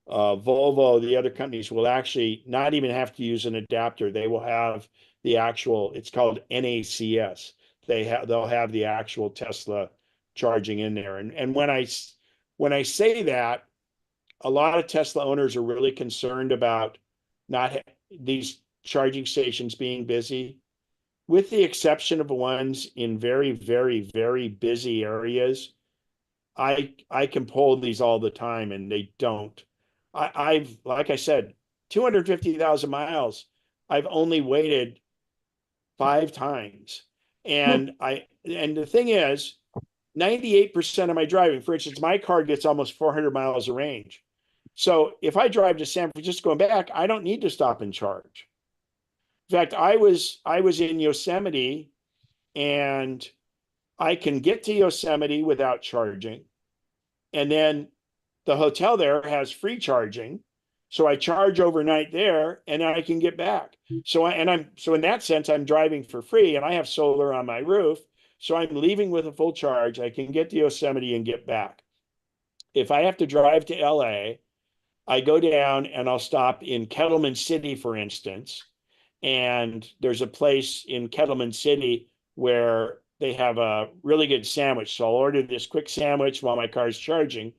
Speaker 1: Volvo, the other companies will actually not even have to use an adapter. They will have the actual, it's called NACS. They'll have the actual Tesla charging in there. And when I say that, a lot of Tesla owners are really concerned about not these charging stations being busy, with the exception of ones in very, very, very busy areas. I can pull these all the time and they don't. I've, like I said, 250,000 miles. I've only waited 5 times. And the thing is, 98% of my driving, for instance, my car gets almost 400 miles of range. So if I drive to San Francisco and back, I don't need to stop and charge. In fact, I was in Yosemite, and I can get to Yosemite without charging. And then the hotel there has free charging. So I charge overnight there and I can get back. So in that sense, I'm driving for free and I have solar on my roof. So I'm leaving with a full charge. I can get to Yosemite and get back. If I have to drive to LA, I go down and I'll stop in Kettleman City, for instance. And there's a place in Kettleman City where they have a really good sandwich. So I'll order this quick sandwich while my car's charging.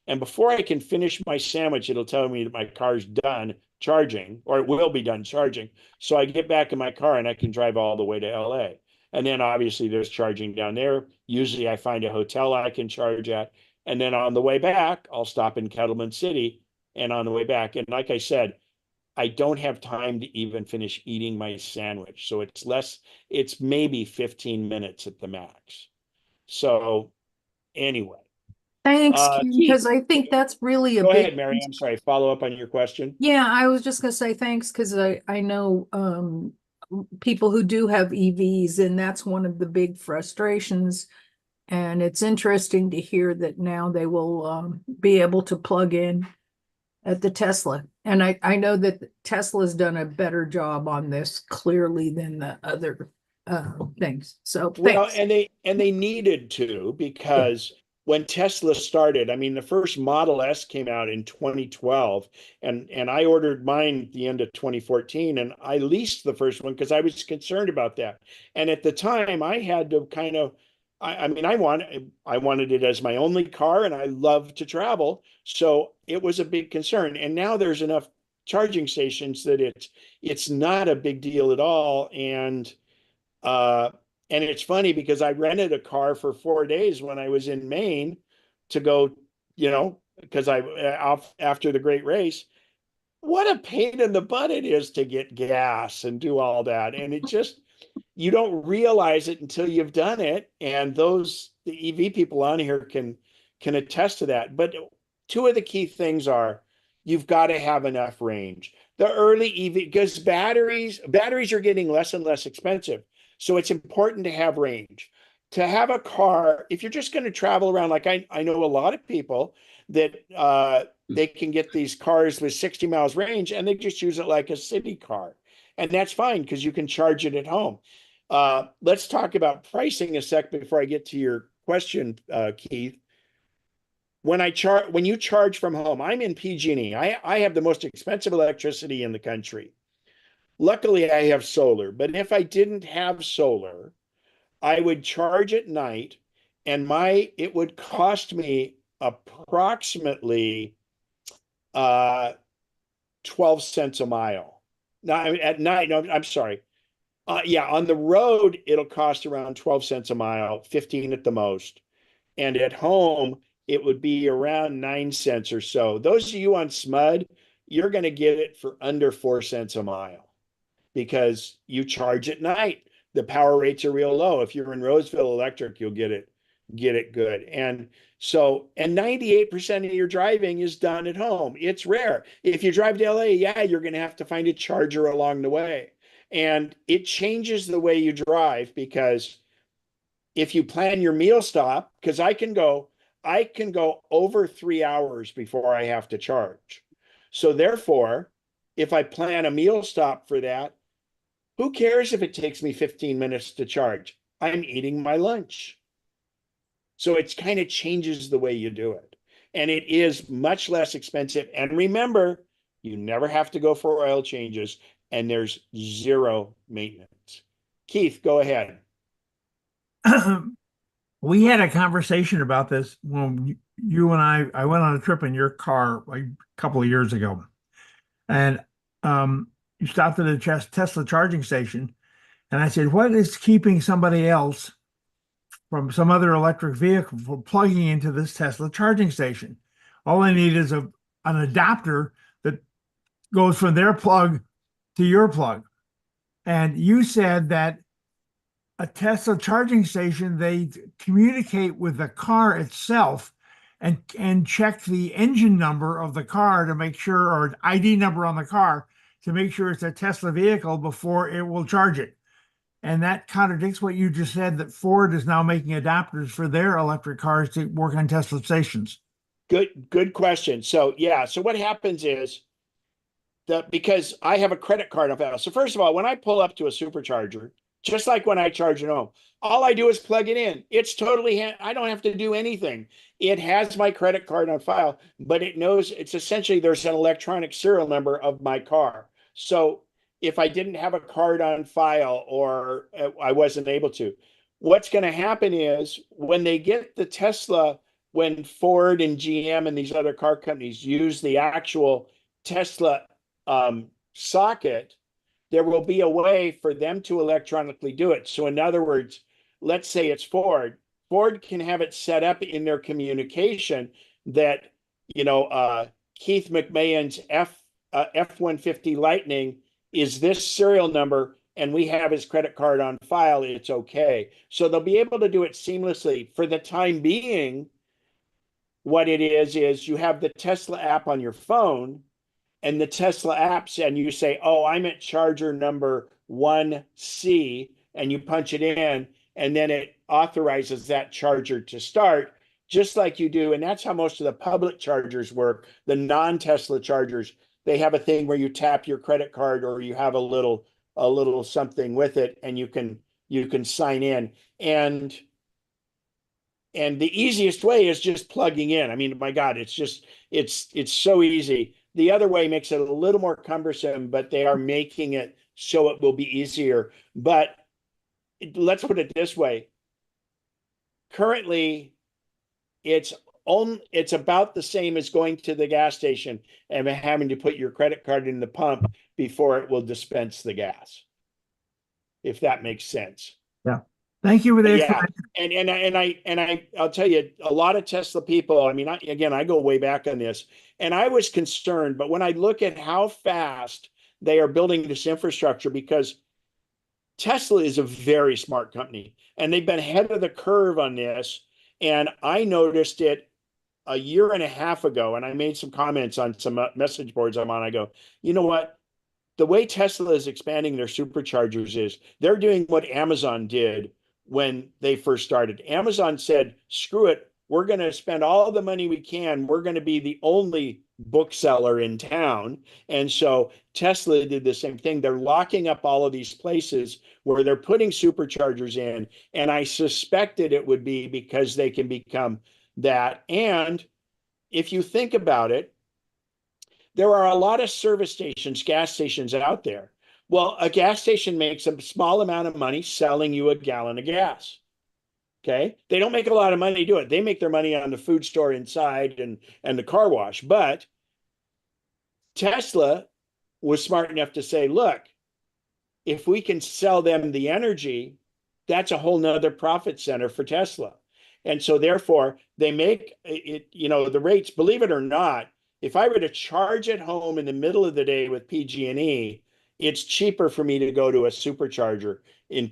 Speaker 1: And before I can finish my sandwich, it'll tell me that my car's done charging, or it will be done charging. So I get back in my car and I can drive all the way to LA. And then obviously there's charging down there. Usually I find a hotel I can charge at. And then on the way back, I'll stop in Kettleman City and on the way back. And like I said, I don't have time to even finish eating my sandwich. So it's maybe 15 minutes at the max. So anyway.
Speaker 4: Thanks, Kim,
Speaker 1: Keith,
Speaker 4: because I think that's really a
Speaker 1: go
Speaker 4: big.
Speaker 1: ahead, Mary. I'm sorry. Follow up on your question.
Speaker 4: Yeah, I was just gonna say thanks because I know people who do have EVs, and that's one of the big frustrations. And it's interesting to hear that now they will be able to plug in at the Tesla. And I know that Tesla's done a better job on this clearly than the other things. So
Speaker 1: Well,
Speaker 4: thanks.
Speaker 1: and they needed to, because when Tesla started, I mean, the first Model S came out in 2012, and I ordered mine at the end of 2014, and I leased the first one because I was concerned about that. And at the time, I had to kind of, I mean, I wanted it as my only car, and I love to travel, so it was a big concern. And now there's enough charging stations that it's not a big deal at all, uh, and it's funny because I rented a car for 4 days when I was in Maine to go, because I off after the great race. What a pain in the butt it is to get gas and do all that. And it just, you don't realize it until you've done it. And the EV people on here can attest to that. But two of the key things are you've got to have enough range. The early EV, because batteries are getting less and less expensive. So it's important to have range. To have a car, if you're just going to travel around, like I know a lot of people that they can get these cars with 60 miles range and they just use it like a city car. And that's fine because you can charge it at home. Let's talk about pricing a sec before I get to your question, Keith. When you charge from home, I'm in PG&E. I have the most expensive electricity in the country. Luckily, I have solar, but if I didn't have solar, I would charge at night, and it would cost me approximately 12 cents a mile. Now at night, no, I'm sorry. Yeah, on the road, it'll cost around 12 cents a mile, 15 at the most. And at home, it would be around 9 cents or so. Those of you on SMUD, you're going to get it for under 4 cents a mile because you charge at night. The power rates are real low. If you're in Roseville Electric, you'll get it good. And 98% of your driving is done at home. It's rare. If you drive to LA, yeah, you're going to have to find a charger along the way. And it changes the way you drive because if you plan your meal stop, because I can go over 3 hours before I have to charge. So therefore, if I plan a meal stop for that, who cares if it takes me 15 minutes to charge? I'm eating my lunch. So it kind of changes the way you do it. And it is much less expensive. And remember, you never have to go for oil changes, and there's zero maintenance. Keith, go ahead.
Speaker 7: We had a conversation about this when you and I went on a trip in your car like a couple of years ago. And you stopped at a Tesla charging station. And I said, what is keeping somebody else from some other electric vehicle from plugging into this Tesla charging station? All they need is an adapter that goes from their plug to your plug. And you said that a Tesla charging station, they communicate with the car itself and check the engine number of the car to make sure, or ID number on the car to make sure it's a Tesla vehicle before it will charge it. And that contradicts what you just said, that Ford is now making adapters for their electric cars to work on Tesla stations.
Speaker 1: Good question. So yeah, so what happens is because I have a credit card on file. So first of all, when I pull up to a supercharger, just like when I charge at home, all I do is plug it in. It's totally, I don't have to do anything. It has my credit card on file, but it knows it's essentially there's an electronic serial number of my car. So if I didn't have a card on file or I wasn't able to, what's going to happen is when they get the Tesla, when Ford and GM and these other car companies use the actual Tesla socket, there will be a way for them to electronically do it. So in other words, let's say it's Ford. Ford can have it set up in their communication that, Keith McMahon's F-150 Lightning is this serial number and we have his credit card on file, it's okay. So they'll be able to do it seamlessly. For the time being, what it is you have the Tesla app on your phone, and the Tesla apps, and you say, oh, I'm at charger number 1C, and you punch it in, and then it authorizes that charger to start, just like you do. And that's how most of the public chargers work. The non-Tesla chargers, they have a thing where you tap your credit card or you have a little something with it, and you can sign in. And And the easiest way is just plugging in. I mean, my God, it's so easy. The other way makes it a little more cumbersome, but they are making it so it will be easier. But let's put it this way. Currently, it's about the same as going to the gas station and having to put your credit card in the pump before it will dispense the gas, if that makes sense.
Speaker 7: Yeah. Thank you for the
Speaker 1: Yeah,
Speaker 7: explanation.
Speaker 1: I'll tell you, a lot of Tesla people. I mean, I go way back on this, and I was concerned, but when I look at how fast they are building this infrastructure, because Tesla is a very smart company, and they've been ahead of the curve on this. And I noticed it a year and a half ago, and I made some comments on some message boards I'm on. I go, you know what? The way Tesla is expanding their superchargers is they're doing what Amazon did when they first started. Amazon said, screw it, we're going to spend all the money we can. We're going to be the only bookseller in town. And so Tesla did the same thing. They're locking up all of these places where they're putting superchargers in. And I suspected it would be because they can become that. And if you think about it, there are a lot of service stations, gas stations out there. Well, a gas station makes a small amount of money selling you a gallon of gas. Okay. They don't make a lot of money to do it. They make their money on the food store inside and the car wash. But Tesla was smart enough to say, look, if we can sell them the energy, that's a whole nother profit center for Tesla. And so therefore they make it, the rates, believe it or not, if I were to charge at home in the middle of the day with PG&E, it's cheaper for me to go to a supercharger in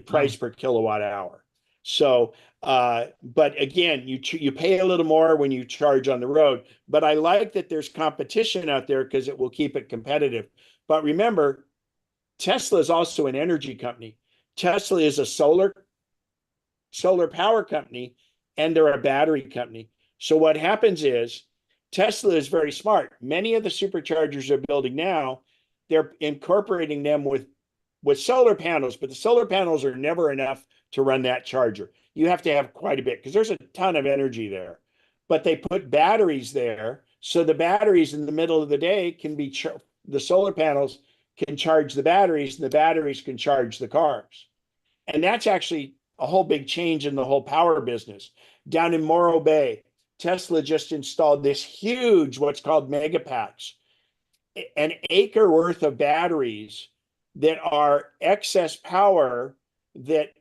Speaker 1: price per kilowatt hour. So, but again, you pay a little more when you charge on the road. But I like that there's competition out there because it will keep it competitive. But remember, Tesla is also an energy company. Tesla is a solar power company, and they're a battery company. So what happens is Tesla is very smart. Many of the superchargers they're building now, they're incorporating them with solar panels, but the solar panels are never enough to run that charger. You have to have quite a bit because there's a ton of energy there. But they put batteries there, so the batteries in the middle of the day can be the solar panels can charge the batteries, and the batteries can charge the cars. And that's actually a whole big change in the whole power business. Down in Morro Bay, Tesla just installed this huge, what's called megapacks, an acre worth of batteries that are excess power that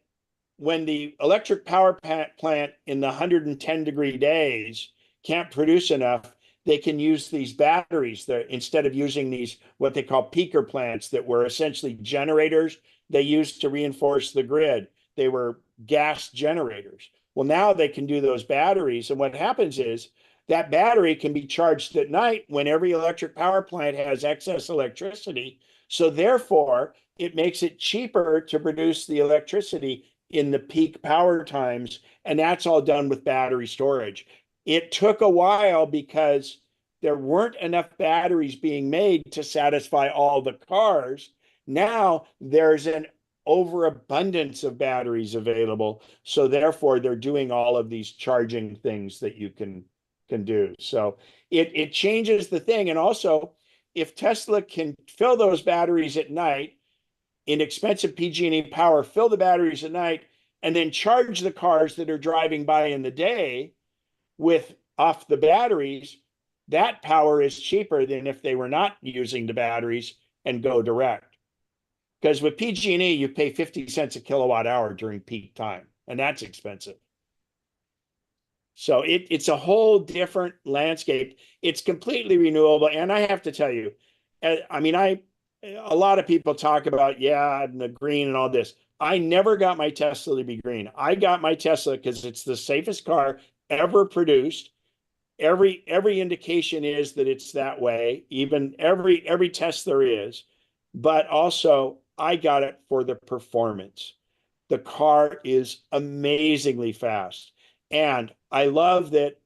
Speaker 1: when the electric power plant in the 110-degree days can't produce enough, they can use these batteries that instead of using these, what they call peaker plants that were essentially generators they used to reinforce the grid. They were gas generators. Well, now they can do those batteries. And what happens is that battery can be charged at night when every electric power plant has excess electricity. So therefore, it makes it cheaper to produce the electricity in the peak power times. And that's all done with battery storage. It took a while because there weren't enough batteries being made to satisfy all the cars. Now there's an overabundance of batteries available. So therefore, they're doing all of these charging things that you can do. So it changes the thing. And also, if Tesla can fill those batteries at night, inexpensive PG&E power, fill the batteries at night, and then charge the cars that are driving by in the day with off the batteries, that power is cheaper than if they were not using the batteries and go direct. Because with PG&E, you pay 50 cents a kilowatt hour during peak time, and that's expensive. So it's a whole different landscape. It's completely renewable. And I have to tell you, I mean, a lot of people talk about, and the green and all this. I never got my Tesla to be green. I got my Tesla because it's the safest car ever produced. Every indication is that it's that way. Even every test there is, but also I got it for the performance. The car is amazingly fast, and I love that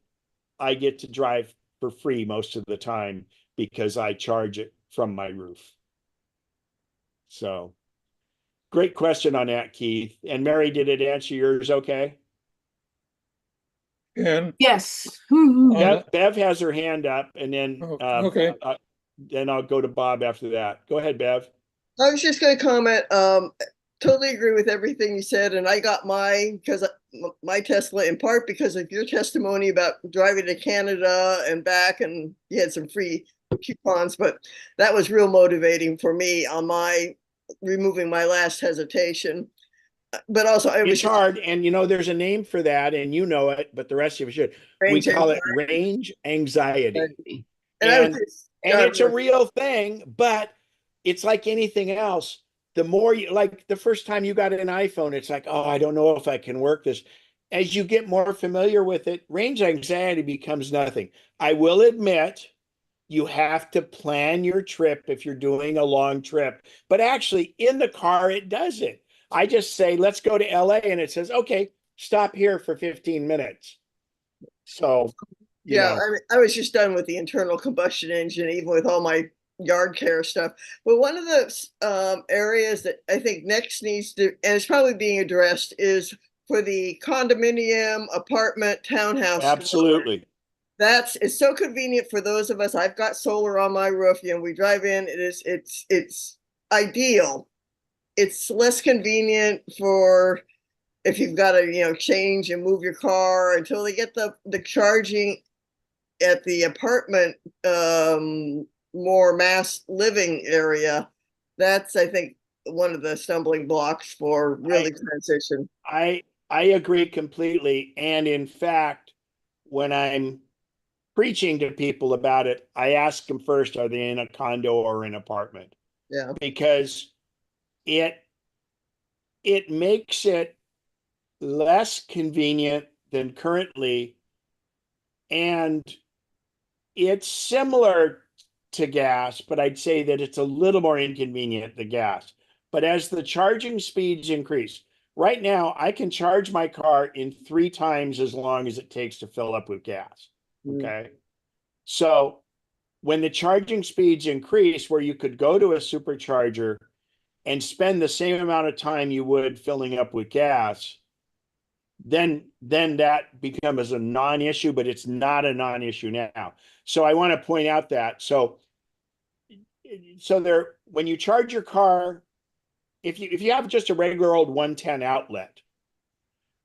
Speaker 1: I get to drive for free most of the time because I charge it from my roof. So, great question on that, Keith. And Mary, did it answer yours okay?
Speaker 3: Ken?
Speaker 4: Yes.
Speaker 1: Bev has her hand up, and then
Speaker 3: Okay.
Speaker 1: then I'll go to Bob after that. Go ahead, Bev.
Speaker 8: I was just going to comment. Totally agree with everything you said, and I got mine because my Tesla in part because of your testimony about driving to Canada and back, and you had some free coupons. But that was real motivating for me on my removing my last hesitation. But also, I was
Speaker 1: It's hard, and there's a name for that, and you know it, but the rest of you should. We
Speaker 8: range
Speaker 1: call it
Speaker 8: anxiety.
Speaker 1: range anxiety.
Speaker 8: And I was
Speaker 1: And
Speaker 8: just
Speaker 1: it's a real thing, but it's like anything else. The more you like the first time you got an iPhone, it's like, oh, I don't know if I can work this. As you get more familiar with it, range anxiety becomes nothing. I will admit you have to plan your trip if you're doing a long trip, but actually in the car, it does it. I just say, let's go to LA, and it says, okay, stop here for 15 minutes. So,
Speaker 8: Yeah, I was just done with the internal combustion engine, even with all my yard care stuff. But one of the areas that I think next needs to, and it's probably being addressed, is for the condominium, apartment, townhouse.
Speaker 1: absolutely.
Speaker 8: It's so convenient for those of us. I've got solar on my roof. We drive in. It's ideal. It's less convenient for if you've got to change and move your car until they get the charging at the apartment more mass living area. That's, I think, one of the stumbling blocks for really transition.
Speaker 1: I agree completely. And in fact, when I'm preaching to people about it, I ask them first, are they in a condo or an apartment?
Speaker 8: Yeah.
Speaker 1: Because it makes it less convenient than currently, and it's similar to gas, but I'd say that it's a little more inconvenient than gas. But as the charging speeds increase, right now I can charge my car in 3 times as long as it takes to fill up with gas. Okay. So when the charging speeds increase, where you could go to a supercharger and spend the same amount of time you would filling up with gas, then that becomes a non-issue, but it's not a non-issue now. So I want to point out that. So there, when you charge your car, if you have just a regular old 110 outlet,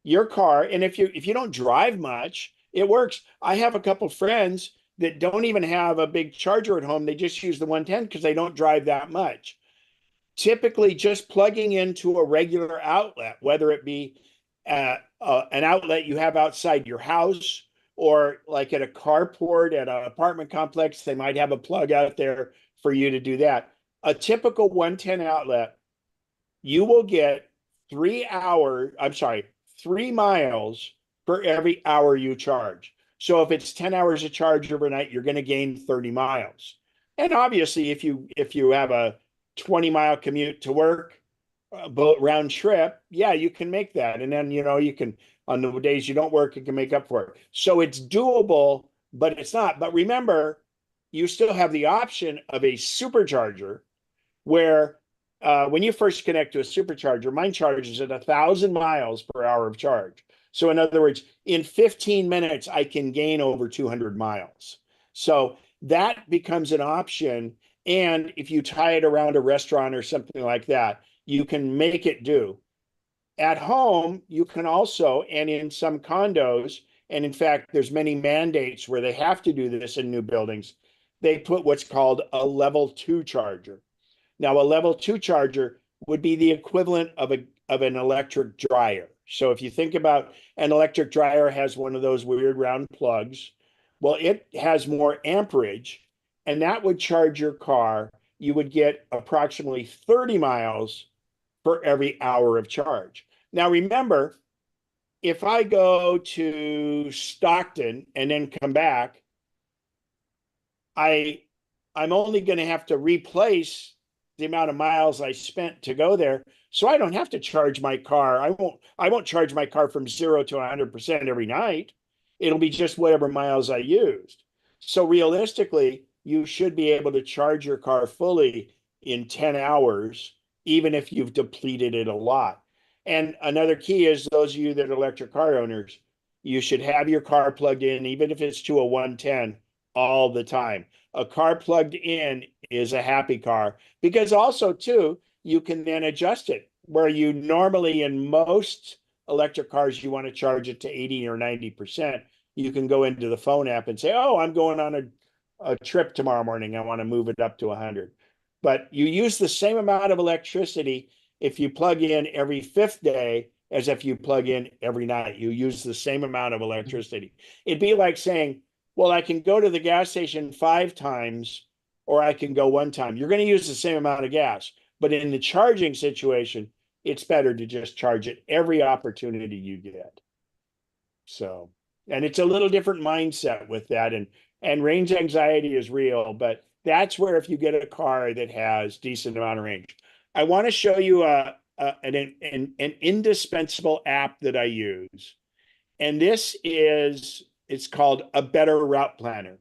Speaker 1: your car, and if you don't drive much, it works. I have a couple friends that don't even have a big charger at home. They just use the 110 because they don't drive that much. Typically, just plugging into a regular outlet, whether it be an outlet you have outside your house, or like at a carport at an apartment complex, they might have a plug out there for you to do that. A typical 110 outlet, you will get 3 miles for every hour you charge. So if it's 10 hours of charge overnight, you're going to gain 30 miles. And obviously, if you have a 20-mile commute to work, boat round trip, yeah, you can make that. And then, you can, on the days you don't work, you can make up for it. So it's doable, but it's not. But remember, you still have the option of a supercharger where when you first connect to a supercharger, mine charges at 1,000 miles per hour of charge. So in other words, in 15 minutes, I can gain over 200 miles. So that becomes an option. And if you tie it around a restaurant or something like that, you can make it do. At home, you can also, and in some condos, and in fact, there's many mandates where they have to do this in new buildings, they put what's called a level 2 charger. Now, a level 2 charger would be the equivalent of an electric dryer. So if you think about an electric dryer has one of those weird round plugs, well, it has more amperage, and that would charge your car. You would get approximately 30 miles for every hour of charge. Now, remember, if I go to Stockton and then come back, I'm only going to have to replace the amount of miles I spent to go there. So I don't have to charge my car. I won't charge my car from 0 to 100% every night. It'll be just whatever miles I used. So realistically, you should be able to charge your car fully in 10 hours, even if you've depleted it a lot. And another key is those of you that are electric car owners, you should have your car plugged in, even if it's to a 110 all the time. A car plugged in is a happy car, because also too, you can then adjust it where you normally in most electric cars, you want to charge it to 80 or 90%. You can go into the phone app and say, oh, I'm going on a trip tomorrow morning. I want to move it up to 100. But you use the same amount of electricity if you plug in every 5th day as if you plug in every night. You use the same amount of electricity. It'd be like saying, well, I can go to the gas station 5 times or I can go 1 time. You're going to use the same amount of gas. But in the charging situation, it's better to just charge it every opportunity you get. So, and it's a little different mindset with that. And range anxiety is real, but that's where if you get a car that has decent amount of range. I want to show you an indispensable app that I use. And it's called A Better Route Planner.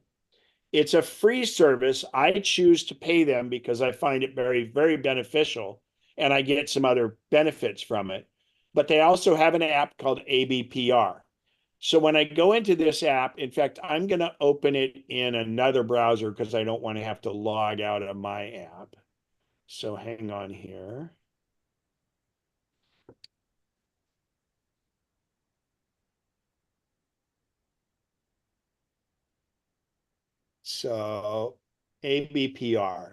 Speaker 1: It's a free service. I choose to pay them because I find it very, very beneficial and I get some other benefits from it. But they also have an app called ABPR. So when I go into this app, in fact, I'm going to open it in another browser because I don't want to have to log out of my app. So hang on here. So ABPR.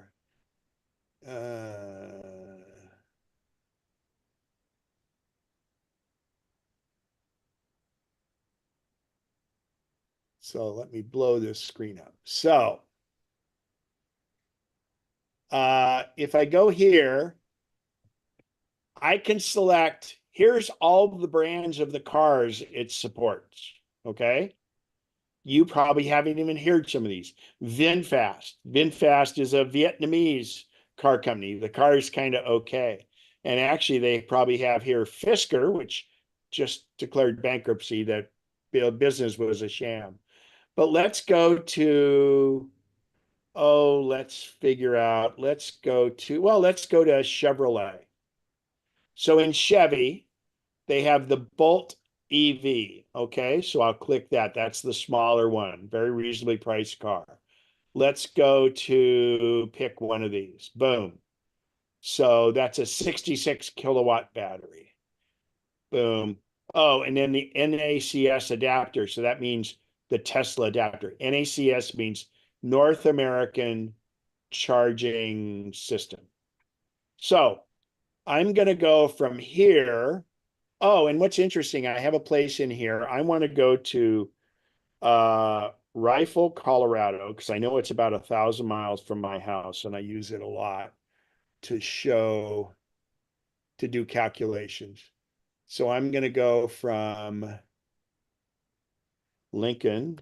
Speaker 1: So let me blow this screen up. So if I go here, I can select, here's all the brands of the cars it supports, okay? You probably haven't even heard some of these. VinFast. VinFast is a Vietnamese car company. The car is kind of okay. And actually, they probably have here Fisker, which just declared bankruptcy, that business was a sham. But let's go to, let's figure out, let's go to Chevrolet. So in Chevy, they have the Bolt EV. Okay, so I'll click that. That's the smaller one, very reasonably priced car. Let's go to pick one of these. Boom. So that's a 66 kilowatt battery. Boom. Oh, and then the NACS adapter. So that means the Tesla adapter. NACS means North American Charging System. So I'm going to go from here. Oh, and what's interesting, I have a place in here. I want to go to Rifle, Colorado, because I know it's about 1,000 miles from my house, and I use it a lot to do calculations. So I'm going to go from Lincoln.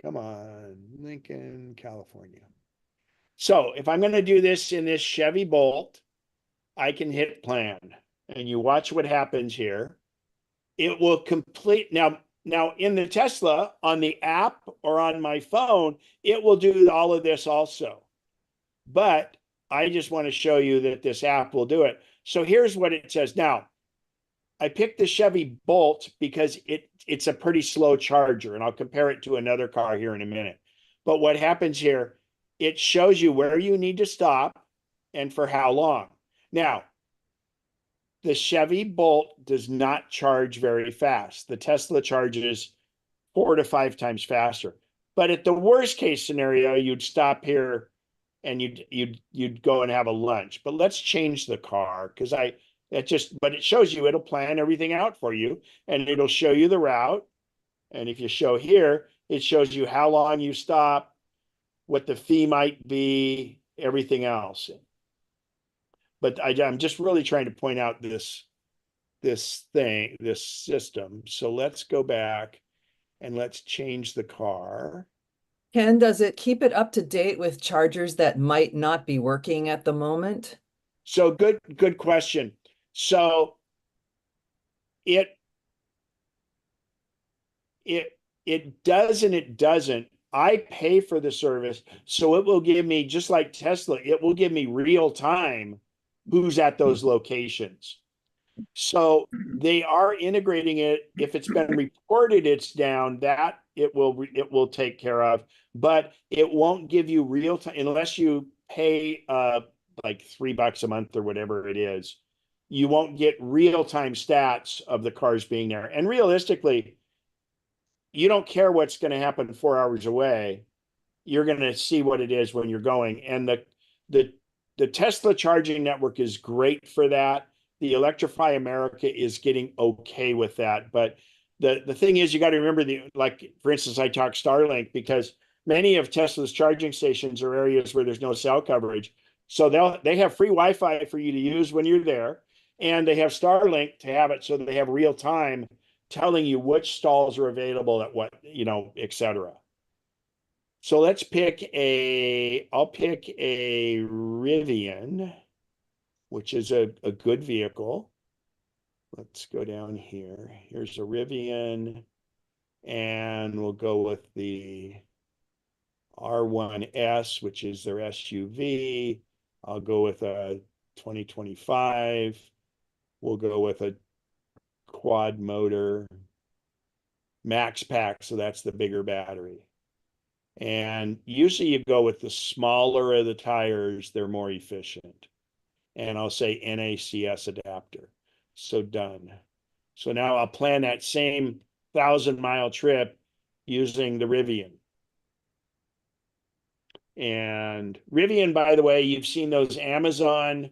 Speaker 1: Come on, Lincoln, California. So if I'm going to do this in this Chevy Bolt, I can hit plan. And you watch what happens here. It will complete. Now in the Tesla, on the app or on my phone, it will do all of this also. But I just want to show you that this app will do it. So here's what it says. Now, I picked the Chevy Bolt because it's a pretty slow charger, and I'll compare it to another car here in a minute. But what happens here, it shows you where you need to stop and for how long. Now, the Chevy Bolt does not charge very fast. The Tesla charges 4 to 5 times faster. But at the worst case scenario, you'd stop here and you'd go and have a lunch. But let's change the car because but it shows you, it'll plan everything out for you and it'll show you the route. And if you show here, it shows you how long you stop, what the fee might be, everything else. But I'm just really trying to point out this system. So let's go back and let's change the car.
Speaker 9: Ken, does it keep it up to date with chargers that might not be working at the moment?
Speaker 1: So good question. So it does and it doesn't. I pay for the service, so it will give me, just like Tesla, it will give me real time who's at those locations. So they are integrating it. If it's been reported it's down, that it will take care of, but it won't give you real time unless you pay like $3 a month or whatever it is. You won't get real time stats of the cars being there. And realistically, you don't care what's going to happen 4 hours away. You're going to see what it is when you're going. And the Tesla charging network is great for that. The Electrify America is getting okay with that. But the thing is, you got to remember like, for instance, I talk Starlink because many of Tesla's charging stations are areas where there's no cell coverage. So they have free Wi-Fi for you to use when you're there. And they have Starlink to have it so that they have real time telling you which stalls are available at what, et cetera. So I'll pick a Rivian, which is a good vehicle. Let's go down here. Here's a Rivian, and we'll go with the R1S, which is their SUV. I'll go with a 2025. We'll go with a quad motor max pack, so that's the bigger battery. And usually you go with the smaller of the tires, they're more efficient. And I'll say NACS adapter. So done. So now I'll plan that same 1,000-mile trip using the Rivian. And Rivian, by the way, you've seen those Amazon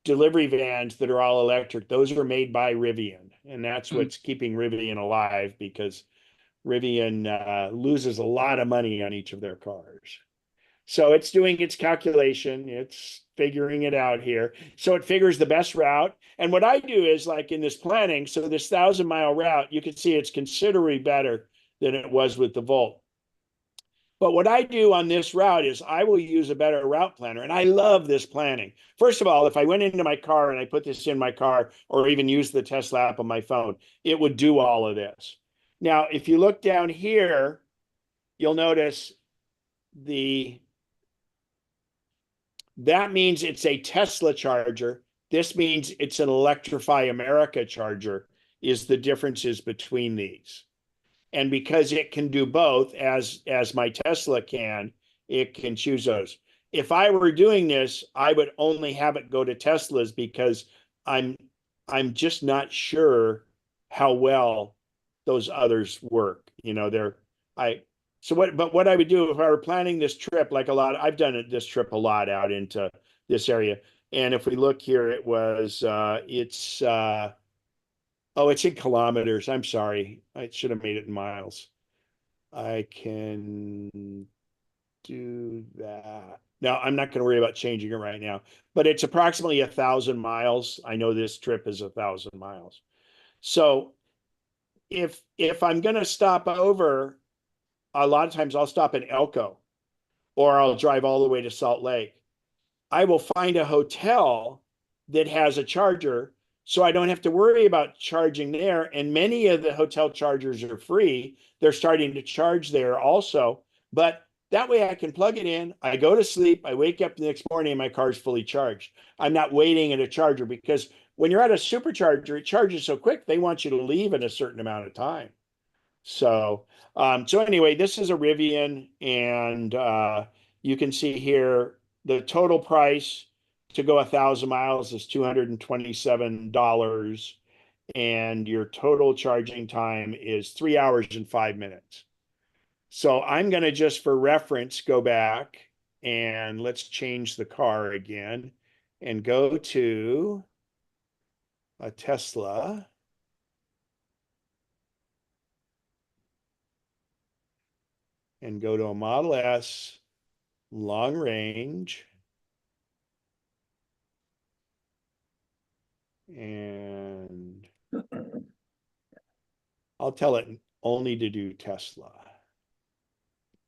Speaker 1: delivery vans that are all electric. Those are made by Rivian. And that's what's keeping Rivian alive, because Rivian loses a lot of money on each of their cars. So it's doing its calculation. It's figuring it out here. So it figures the best route. And what I do is, like in this planning, so this 1,000-mile route, you can see it's considerably better than it was with the Volt. But what I do on this route is I will use a better route planner. And I love this planning. First of all, if I went into my car and I put this in my car, or even use the Tesla app on my phone, it would do all of this. Now, if you look down here, you'll notice that means it's a Tesla charger. This means it's an Electrify America charger, is the differences between these. And because it can do both, as my Tesla can, it can choose those. If I were doing this, I would only have it go to Teslas, because I'm just not sure how well those others work. But what I would do if I were planning this trip, like I've done this trip a lot out into this area. And if we look here, it's in kilometers. I'm sorry. I should have made it in miles. I can do that. Now, I'm not going to worry about changing it right now, but it's approximately 1,000 miles. I know this trip is 1,000 miles. So if I'm going to stop over, a lot of times I'll stop in Elko, or I'll drive all the way to Salt Lake. I will find a hotel that has a charger, so I don't have to worry about charging there. And many of the hotel chargers are free. They're starting to charge there also. But that way I can plug it in. I go to sleep. I wake up the next morning and my car's fully charged. I'm not waiting at a charger, because when you're at a supercharger, it charges so quick, they want you to leave in a certain amount of time. So anyway, this is a Rivian, and you can see here the total price to go 1,000 miles is $227, and your total charging time is 3 hours and 5 minutes. So I'm going to, just for reference, go back and let's change the car again and go to a Tesla. And go to a Model S long range. And I'll tell it only to do Tesla.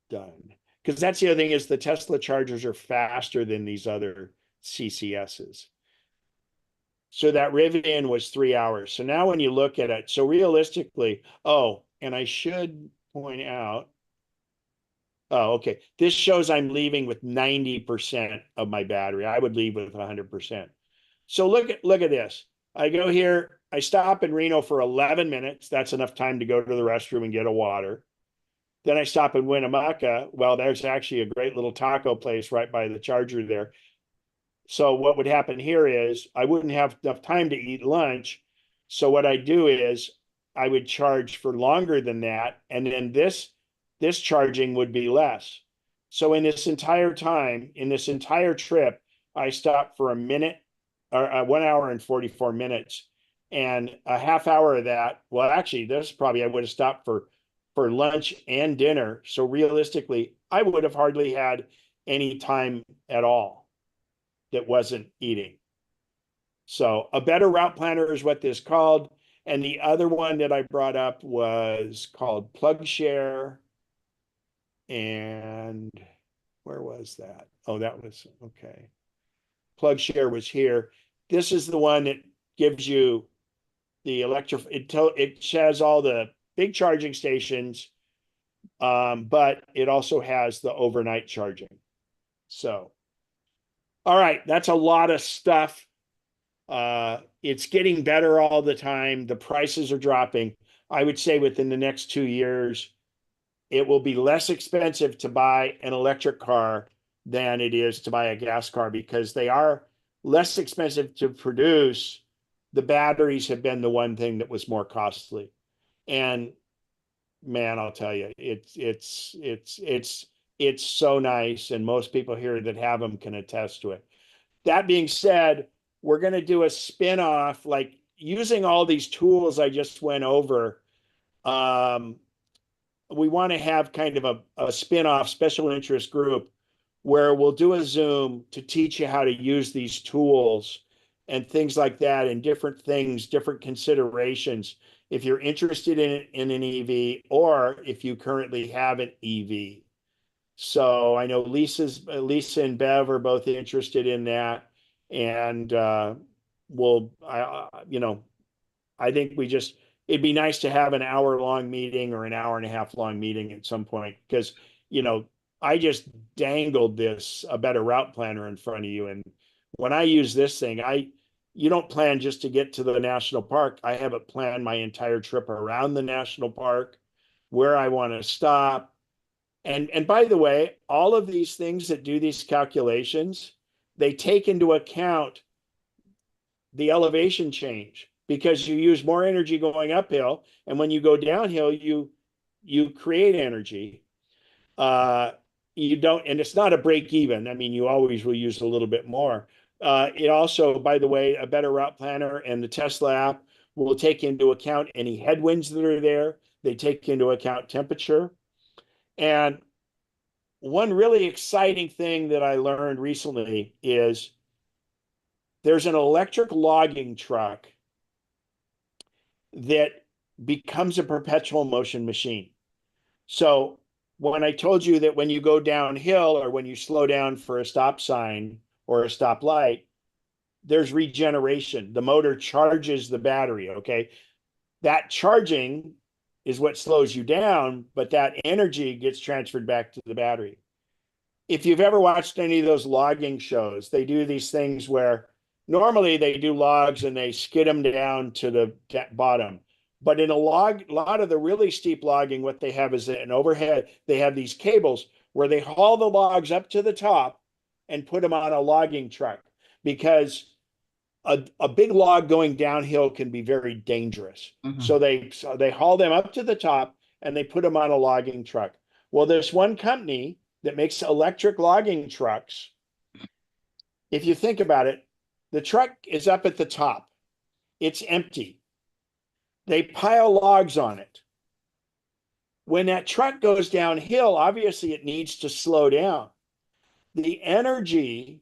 Speaker 1: Done. Because that's the other thing, is the Tesla chargers are faster than these other CCSs. So that Rivian was 3 hours. So now when you look at it, so realistically, and I should point out, okay, this shows I'm leaving with 90% of my battery. I would leave with 100%. So look at this. I go here, I stop in Reno for 11 minutes. That's enough time to go to the restroom and get a water. Then I stop in Winnemucca. Well, there's actually a great little taco place right by the charger there. So what would happen here is I wouldn't have enough time to eat lunch. So what I do is I would charge for longer than that. And then this charging would be less. So in this entire time, in this entire trip, I stopped for a minute or 1 hour and 44 minutes. And a half hour of that, well, actually, this probably I would have stopped for lunch and dinner. So realistically, I would have hardly had any time at all that wasn't eating. So a better route planner is what this called. And the other one that I brought up was called PlugShare. And where was that? Oh, that was okay. PlugShare was here. This is the one that gives you the it has all the big charging stations, but it also has the overnight charging. So, all right, that's a lot of stuff. It's getting better all the time. The prices are dropping. I would say within the next 2 years, it will be less expensive to buy an electric car than it is to buy a gas car because they are less expensive to produce. The batteries have been the one thing that was more costly. And man, I'll tell you, it's so nice. And most people here that have them can attest to it. That being said, we're going to do a spin-off, like using all these tools I just went over. We want to have kind of a spin-off special interest group where we'll do a Zoom to teach you how to use these tools and things like that, and different things, different considerations. If you're interested in an EV, or if you currently have an EV. So I know Lisa and Bev are both interested in that. And I think it'd be nice to have an hour-long meeting or an hour-and-a-half-long meeting at some point, because, I just dangled a better route planner in front of you. And when I use this thing, you don't plan just to get to the national park. I have it planned my entire trip around the national park, where I want to stop. And by the way, all of these things that do these calculations, they take into account the elevation change, because you use more energy going uphill. And when you go downhill, you create energy. You don't, and it's not a break even. I mean, you always will use a little bit more. It also, by the way, a better route planner and the Tesla app will take into account any headwinds that are there. They take into account temperature. And one really exciting thing that I learned recently is there's an electric logging truck that becomes a perpetual motion machine. So when I told you that when you go downhill or when you slow down for a stop sign or a stoplight, there's regeneration. The motor charges the battery, okay? That charging is what slows you down, but that energy gets transferred back to the battery. If you've ever watched any of those logging shows, they do these things where normally they do logs and they skid them down to the bottom. But in a lot of the really steep logging, what they have is an overhead. They have these cables where they haul the logs up to the top and put them on a logging truck, because a big log going downhill can be very dangerous.
Speaker 9: Mhm.
Speaker 1: So they haul them up to the top and they put them on a logging truck. Well, there's one company that makes electric logging trucks. If you think about it, the truck is up at the top. It's empty. They pile logs on it. When that truck goes downhill, obviously it needs to slow down. The energy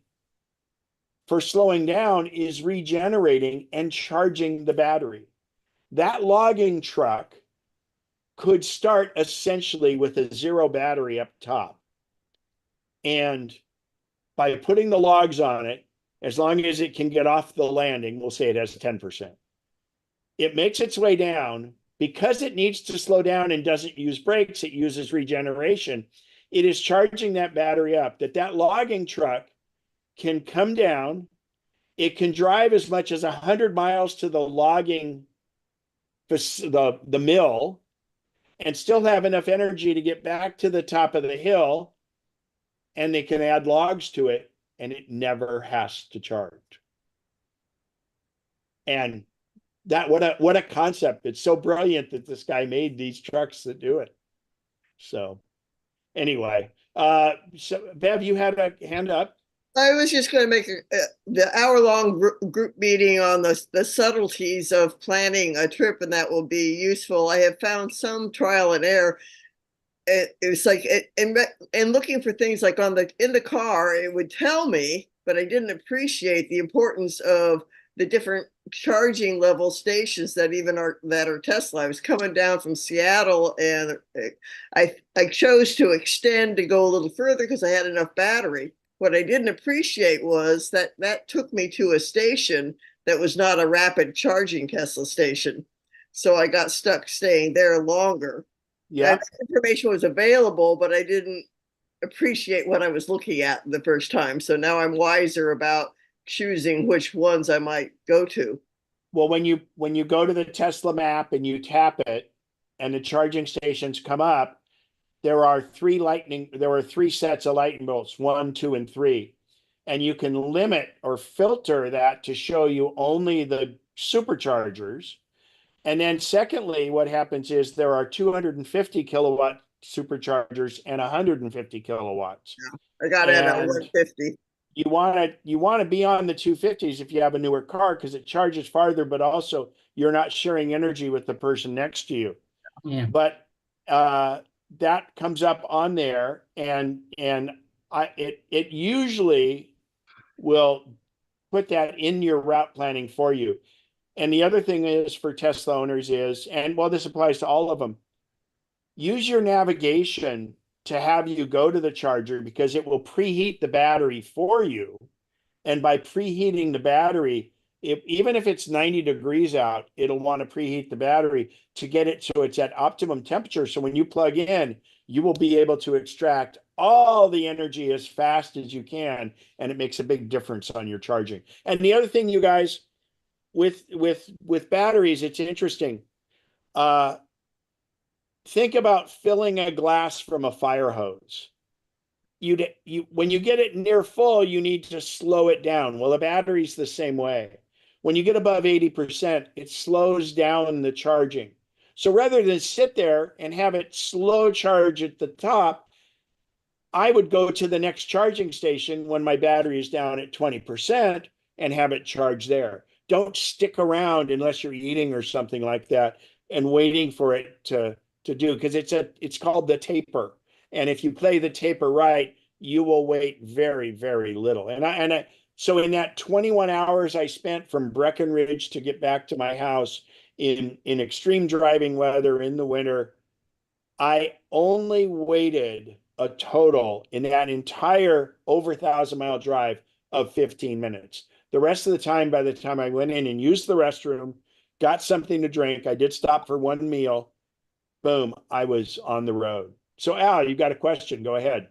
Speaker 1: for slowing down is regenerating and charging the battery. That logging truck could start essentially with a zero battery up top. And by putting the logs on it, as long as it can get off the landing, we'll say it has 10%. It makes its way down. Because it needs to slow down and doesn't use brakes, it uses regeneration. It is charging that battery up, that logging truck can come down it can drive as much as 100 miles to the logging, the mill, and still have enough energy to get back to the top of the hill, and they can add logs to it, and it never has to charge. And that what a concept. It's so brilliant that this guy made these trucks that do it. So anyway, so Bev, you had a hand up.
Speaker 8: I was just going to make the hour-long group meeting on the subtleties of planning a trip, and that will be useful. I have found some trial and error. It was like and looking for things like in the car, it would tell me, but I didn't appreciate the importance of the different charging level stations that are Tesla. I was coming down from Seattle, and I chose to extend to go a little further because I had enough battery. What I didn't appreciate was that took me to a station that was not a rapid charging Tesla station. So I got stuck staying there longer.
Speaker 1: Yeah.
Speaker 8: And information was available, but I didn't appreciate what I was looking at the first time. So now I'm wiser about choosing which ones I might go to.
Speaker 1: Well, when you go to the Tesla map and you tap it and the charging stations come up, there are three sets of lightning bolts, 1, 2, and 3. And you can limit or filter that to show you only the superchargers. And then secondly, what happens is there are 250 kilowatt superchargers and 150 kilowatts.
Speaker 8: I got it at 150.
Speaker 1: You want to be on the 250s if you have a newer car, because it charges farther, but also you're not sharing energy with the person next to you.
Speaker 5: Yeah.
Speaker 1: But that comes up on there, and it usually will put that in your route planning for you. And the other thing is for Tesla owners is, and well, this applies to all of them, use your navigation to have you go to the charger, because it will preheat the battery for you. And by preheating the battery, even if it's 90 degrees out, it'll want to preheat the battery to get it so it's at optimum temperature. So when you plug in, you will be able to extract all the energy as fast as you can, and it makes a big difference on your charging. And the other thing, you guys, with batteries, it's interesting. Think about filling a glass from a fire hose. When you get it near full, you need to slow it down. Well, a battery's the same way. When you get above 80%, it slows down the charging. So rather than sit there and have it slow charge at the top, I would go to the next charging station when my battery is down at 20% and have it charge there. Don't stick around unless you're eating or something like that and waiting for it to do, because it's called the taper. And if you play the taper right, you will wait very, very little. So in that 21 hours I spent from Breckenridge to get back to my house in extreme driving weather in the winter, I only waited a total in that entire over 1,000-mile drive of 15 minutes. The rest of the time, by the time I went in and used the restroom, got something to drink, I did stop for one meal, boom, I was on the road. So Al, you got a question? Go ahead.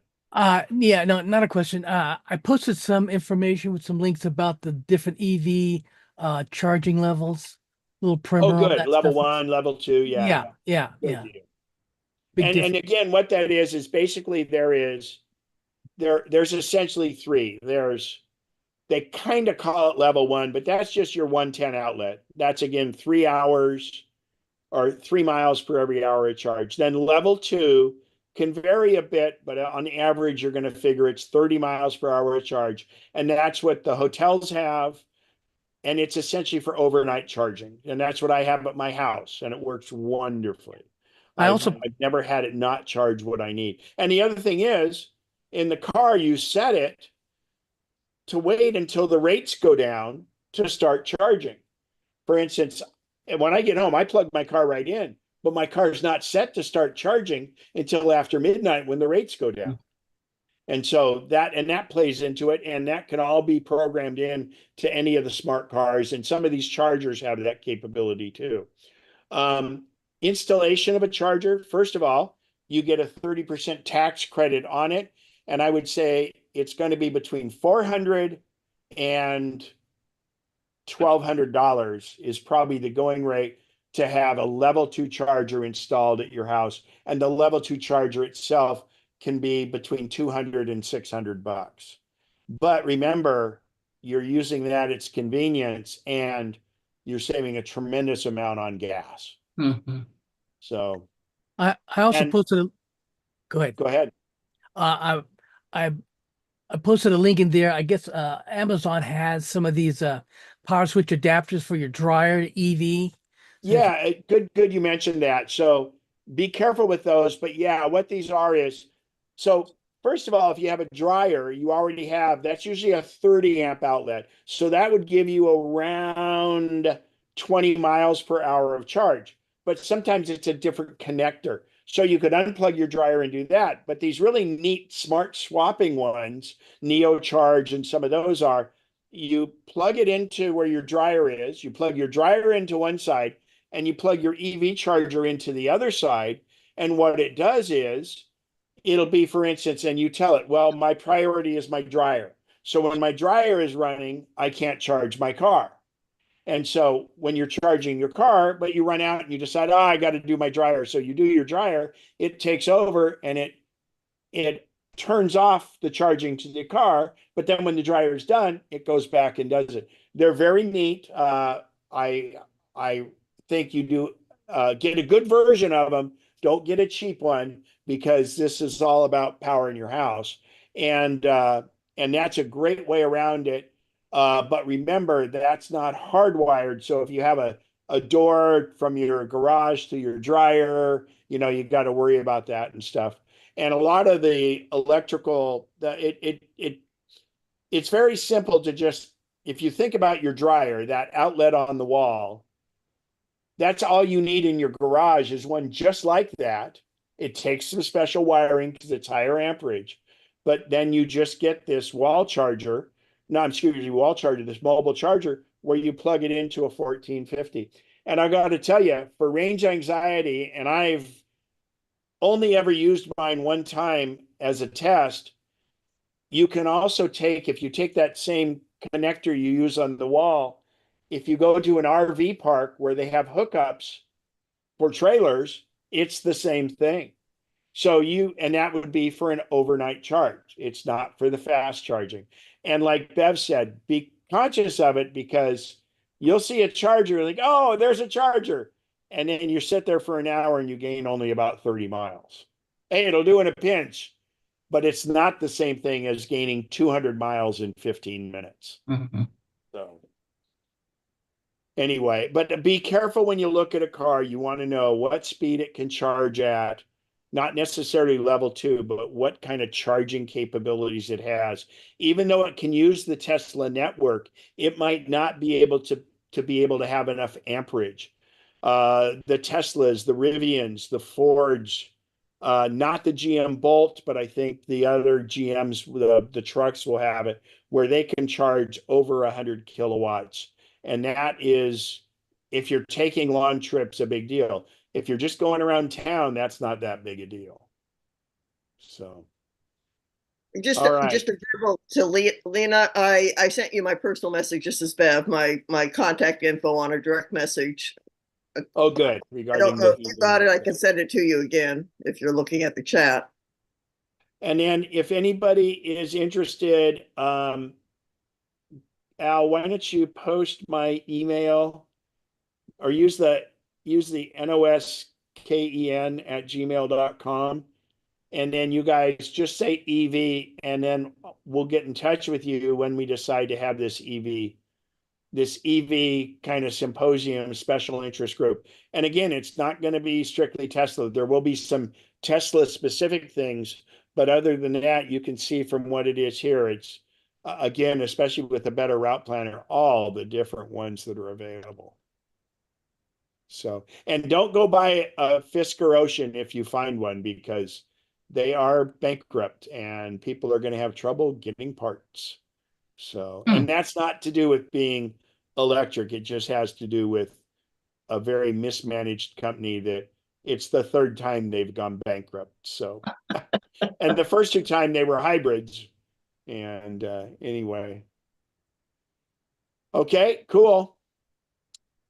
Speaker 2: Yeah, no, not a question. I posted some information with some links about the different EV charging levels. Little primer.
Speaker 1: Oh, good.
Speaker 2: On that
Speaker 1: Level
Speaker 2: stuff.
Speaker 1: 1, level 2. Yeah.
Speaker 2: Yeah.
Speaker 1: And again, what that is basically there's essentially 3. They kind of call it level 1, but that's just your 110 outlet. That's again 3 hours or 3 miles per every hour of charge. Then level 2 can vary a bit, but on average, you're going to figure it's 30 miles per hour of charge. And that's what the hotels have. And it's essentially for overnight charging. And that's what I have at my house. And it works wonderfully. I've never had it not charge what I need. And the other thing is, in the car, you set it to wait until the rates go down to start charging. For instance, when I get home, I plug my car right in, but my car's not set to start charging until after midnight when the rates go down. And so that plays into it, and that can all be programmed in to any of the smart cars. And some of these chargers have that capability too. Installation of a charger, first of all, you get a 30% tax credit on it. And I would say it's going to be between $400 and $1,200 is probably the going rate to have a level 2 charger installed at your house. And the level 2 charger itself can be between 200 and $600. But remember, you're using that, it's convenience, and you're saving a tremendous amount on gas.
Speaker 2: Mhm.
Speaker 1: So
Speaker 2: I also
Speaker 1: And-
Speaker 2: posted go ahead.
Speaker 1: go ahead.
Speaker 2: I posted a link in there. I guess Amazon has some of these power switch adapters for your dryer EV.
Speaker 1: Yeah, good you mentioned that. So be careful with those. But yeah, what these are is, so first of all, if you have a dryer, you already have, that's usually a 30 amp outlet. So that would give you around 20 miles per hour of charge. But sometimes it's a different connector. So you could unplug your dryer and do that. But these really neat smart swapping ones, Neo Charge and some of those are, you plug it into where your dryer is, you plug your dryer into one side, and you plug your EV charger into the other side. And what it does is it'll be, for instance, and you tell it, well, my priority is my dryer. So when my dryer is running, I can't charge my car. And so when you're charging your car, but you run out and you decide, oh, I got to do my dryer. So you do your dryer, it takes over and it turns off the charging to the car. But then when the dryer is done, it goes back and does it. They're very neat. I think you do get a good version of them. Don't get a cheap one, because this is all about powering your house, and that's a great way around it. But remember, that's not hardwired. So if you have a door from your garage to your dryer, you got to worry about that and stuff. And a lot of the electrical, it's very simple to just, if you think about your dryer, that outlet on the wall, that's all you need in your garage is one just like that. It takes some special wiring because it's higher amperage, but then you just get this wall charger, no, excuse me, wall charger, this mobile charger where you plug it into a 1450. And I got to tell you, for range anxiety, and I've only ever used mine one time as a test, you can also take, if you take that same connector you use on the wall, if you go to an RV park where they have hookups for trailers, it's the same thing. So and that would be for an overnight charge. It's not for the fast charging. And like Bev said, be conscious of it, because you'll see a charger like, oh, there's a charger. And then you sit there for an hour and you gain only about 30 miles. Hey, it'll do in a pinch, but it's not the same thing as gaining 200 miles in 15 minutes.
Speaker 2: Mm-hmm.
Speaker 1: So anyway, but be careful when you look at a car. You want to know what speed it can charge at, not necessarily level 2, but what kind of charging capabilities it has. Even though it can use the Tesla network, it might not be able to be able to have enough amperage. The Teslas, the Rivians, the Fords, not the GM Bolt, but I think the other GMs, the trucks will have it, where they can charge over 100 kilowatts. And that is, if you're taking long trips, a big deal. If you're just going around town, that's not that big a deal. So.
Speaker 8: Just
Speaker 1: All right.
Speaker 8: just a verbal to Lena, I sent you my personal message, just as Bev, my contact info on a direct message.
Speaker 1: Oh, good.
Speaker 8: I
Speaker 1: Regarding
Speaker 8: don't know if
Speaker 1: the
Speaker 8: you got it. I can send it to you again if you're looking at the chat.
Speaker 1: And then if anybody is interested, Al, why don't you post my email or use the nosken@gmail.com. And then you guys just say EV, and then we'll get in touch with you when we decide to have this EV kind of symposium, special interest group. And again, it's not going to be strictly Tesla. There will be some Tesla specific things, but other than that, you can see from what it is here, it's again, especially with a better route planner, all the different ones that are available. So, and don't go buy a Fisker Ocean if you find one, because they are bankrupt and people are going to have trouble getting parts. So, and that's not to do with being electric. It just has to do with a very mismanaged company that it's the third time they've gone bankrupt. So, and the first 2 times they were hybrids. And anyway. Okay, cool.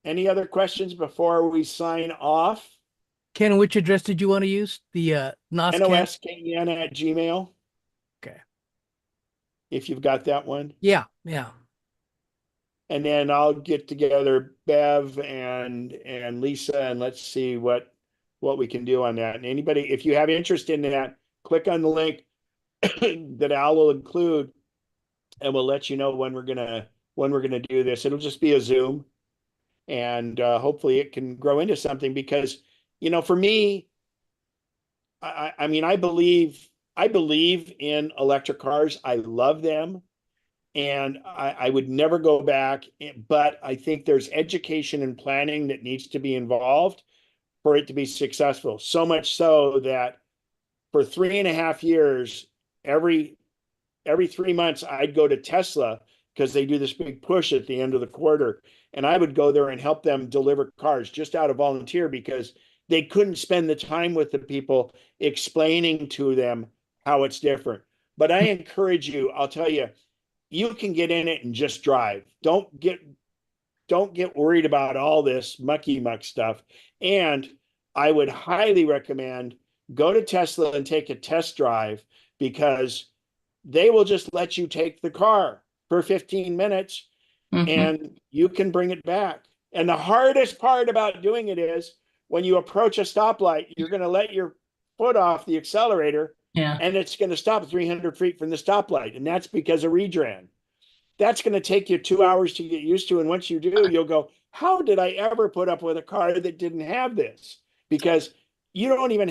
Speaker 1: Any other questions before we sign off?
Speaker 2: Ken, which address did you want to use? The NOSCAN?
Speaker 1: NOSKN@gmail,
Speaker 2: Okay.
Speaker 1: if you've got that one.
Speaker 2: Yeah, yeah.
Speaker 1: And then I'll get together Bev and Lisa, and let's see what we can do on that. And anybody, if you have interest in that, click on the link that Al will include, and we'll let you know when we're gonna do this. It'll just be a Zoom, and hopefully it can grow into something, because for me, I mean, I believe in electric cars. I love them, and I would never go back. But I think there's education and planning that needs to be involved for it to be successful. So much so that for 3.5 years, every 3 months, I'd go to Tesla, because they do this big push at the end of the quarter. And I would go there and help them deliver cars just out of volunteer, because they couldn't spend the time with the people explaining to them how it's different. But I encourage you, I'll tell you, you can get in it and just drive. Don't get worried about all this mucky muck stuff. And I would highly recommend go to Tesla and take a test drive, because they will just let you take the car for 15 minutes and you can bring it back. And the hardest part about doing it is when you approach a stoplight, you're going to let your foot off the accelerator, and it's going to stop 300 feet from the stoplight. And that's because of redran. That's going to take you 2 hours to get used to. And once you do, you'll go, how did I ever put up with a car that didn't have this? Because I don't even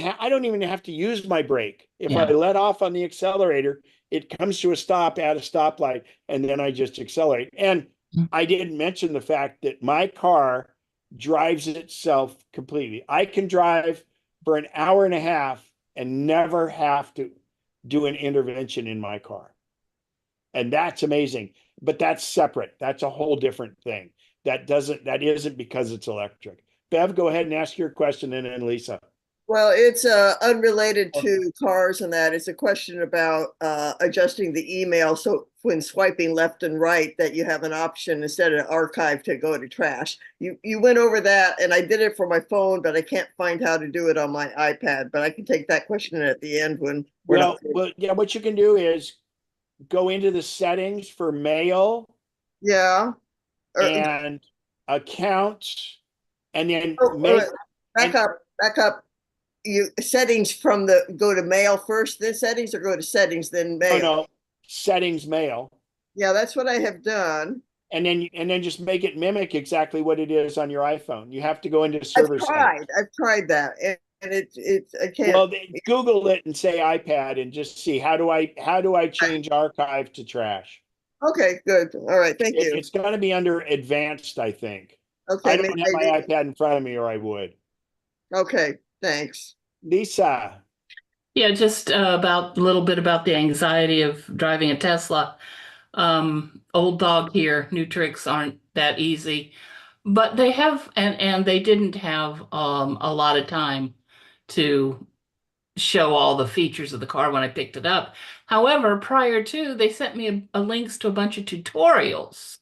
Speaker 1: have to use my brake. If I let off on the accelerator, it comes to a stop at a stoplight, and then I just accelerate. And I didn't mention the fact that my car drives itself completely. I can drive for an hour and a half and never have to do an intervention in my car. And that's amazing. But that's separate. That's a whole different thing. That isn't because it's electric. Bev, go ahead and ask your question, and then Lisa.
Speaker 8: Well, it's unrelated to cars and that. It's a question about adjusting the email so when swiping left and right that you have an option instead of archive to go to trash. You went over that, and I did it for my phone, but I can't find how to do it on my iPad. But I can take that question at the end when we're not.
Speaker 1: Well, yeah, what you can do is go into the settings for mail.
Speaker 8: Yeah.
Speaker 1: And accounts, and then
Speaker 8: back up. You settings from go to mail first, then settings, or go to settings, then mail?
Speaker 1: No, settings, mail.
Speaker 8: Yeah, that's what I have done.
Speaker 1: And then just make it mimic exactly what it is on your iPhone. You have to go into server settings.
Speaker 8: I've tried that, and it's I can't.
Speaker 1: Well, Google it and say iPad and just see how do I change archive to trash.
Speaker 8: Okay, good. All right, thank you.
Speaker 1: It's going to be under advanced, I think.
Speaker 8: Okay,
Speaker 1: I don't have my iPad in front of me, or I would.
Speaker 8: Okay, thanks.
Speaker 1: Lisa.
Speaker 10: Yeah, just a little bit about the anxiety of driving a Tesla. Old dog here, new tricks aren't that easy, but they have, and they didn't have a lot of time to show all the features of the car when I picked it up. However, prior to, they sent me a links to a bunch of tutorials,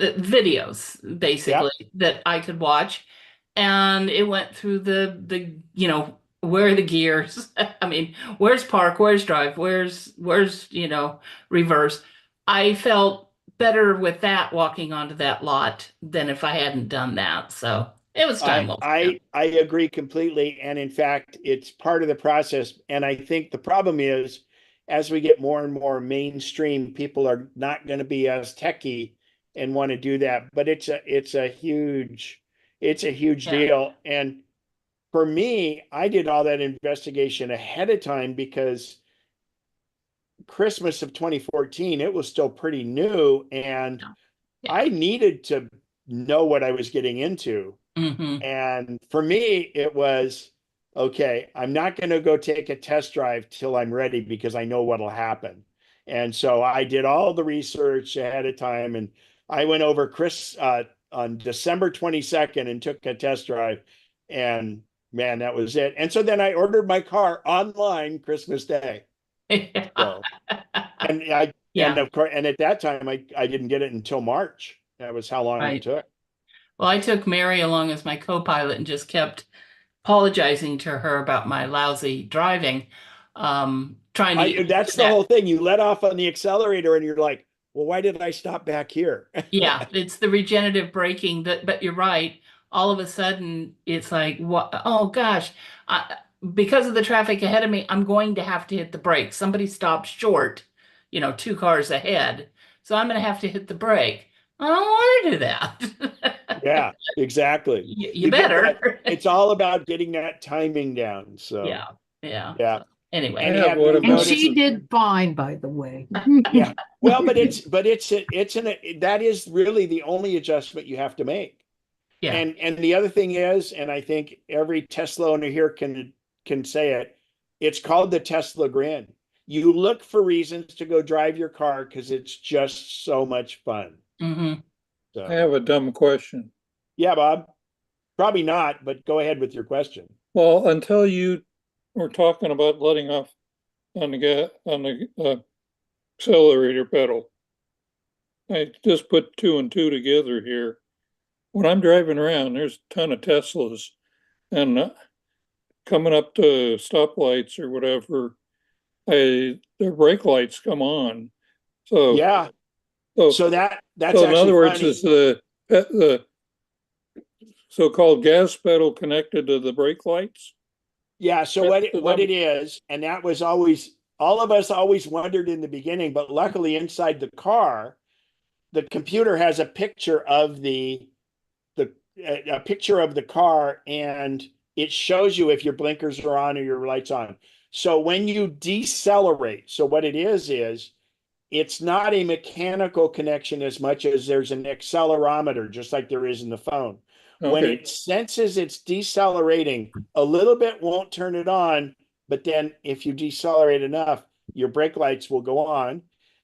Speaker 10: videos basically, that I could watch, and it went through the where are the gears? I mean, where's park, where's drive, where's reverse. I felt better with that walking onto that lot than if I hadn't done that. So it was time well spent.
Speaker 1: I agree completely. And in fact, it's part of the process. And I think the problem is, as we get more and more mainstream, people are not going to be as techie and want to do that. But it's a huge deal. And for me, I did all that investigation ahead of time, because Christmas of 2014, it was still pretty new, and I needed to know what I was getting into. And for me, it was, okay, I'm not going to go take a test drive till I'm ready, because I know what'll happen. And so I did all the research ahead of time, and I went over on December 22nd and took a test drive, and man, that was it. And so then I ordered my car online Christmas Day. So, and And
Speaker 10: Yeah,
Speaker 1: of course, and at that time, I didn't get it until March. That was how long it
Speaker 10: right.
Speaker 1: took.
Speaker 10: Well, I took Mary along as my co-pilot and just kept apologizing to her about my lousy driving, trying to get
Speaker 1: That's the
Speaker 10: that.
Speaker 1: whole thing. You let off on the accelerator and you're like, well, why did I stop back here?
Speaker 10: Yeah, it's the regenerative braking that, but you're right. All of a sudden, it's like, what? Oh gosh, because of the traffic ahead of me, I'm going to have to hit the brakes. Somebody stopped short, 2 cars ahead. So I'm going to have to hit the brake. I don't want to do that.
Speaker 1: Yeah, exactly.
Speaker 10: You
Speaker 1: You get that.
Speaker 10: better.
Speaker 1: It's all about getting that timing down. So,
Speaker 10: Yeah, yeah.
Speaker 1: yeah.
Speaker 10: So, anyway,
Speaker 1: And
Speaker 3: Yeah,
Speaker 1: have
Speaker 3: what
Speaker 1: you
Speaker 4: And
Speaker 3: about-
Speaker 1: noticed?
Speaker 4: she did fine, by the way.
Speaker 1: Yeah. Well, but that is really the only adjustment you have to make.
Speaker 10: yeah.
Speaker 1: And the other thing is, and I think every Tesla owner here can say it, it's called the Tesla grin. You look for reasons to go drive your car because it's just so much fun.
Speaker 10: Hmm.
Speaker 1: So,
Speaker 3: I have a dumb question.
Speaker 1: yeah, Bob. Probably not, but go ahead with your question.
Speaker 3: Well, until you were talking about letting off on the accelerator pedal, I just put two and two together here. When I'm driving around, there's a ton of Teslas, and coming up to stoplights or whatever, their brake lights come on. So
Speaker 1: Yeah.
Speaker 3: so,
Speaker 1: So that's
Speaker 3: so in
Speaker 1: actually
Speaker 3: other words,
Speaker 1: funny.
Speaker 3: is the so-called gas pedal connected to the brake lights?
Speaker 1: Yeah. So what it is, and that was always all of us always wondered in the beginning, but luckily inside the car, the computer has a picture of a picture of the car, and it shows you if your blinkers are on or your lights on. So when you decelerate, so what it is it's not a mechanical connection as much as there's an accelerometer, just like there is in the phone. When
Speaker 3: Okay.
Speaker 1: it senses it's decelerating, a little bit won't turn it on, but then if you decelerate enough, your brake lights will go on.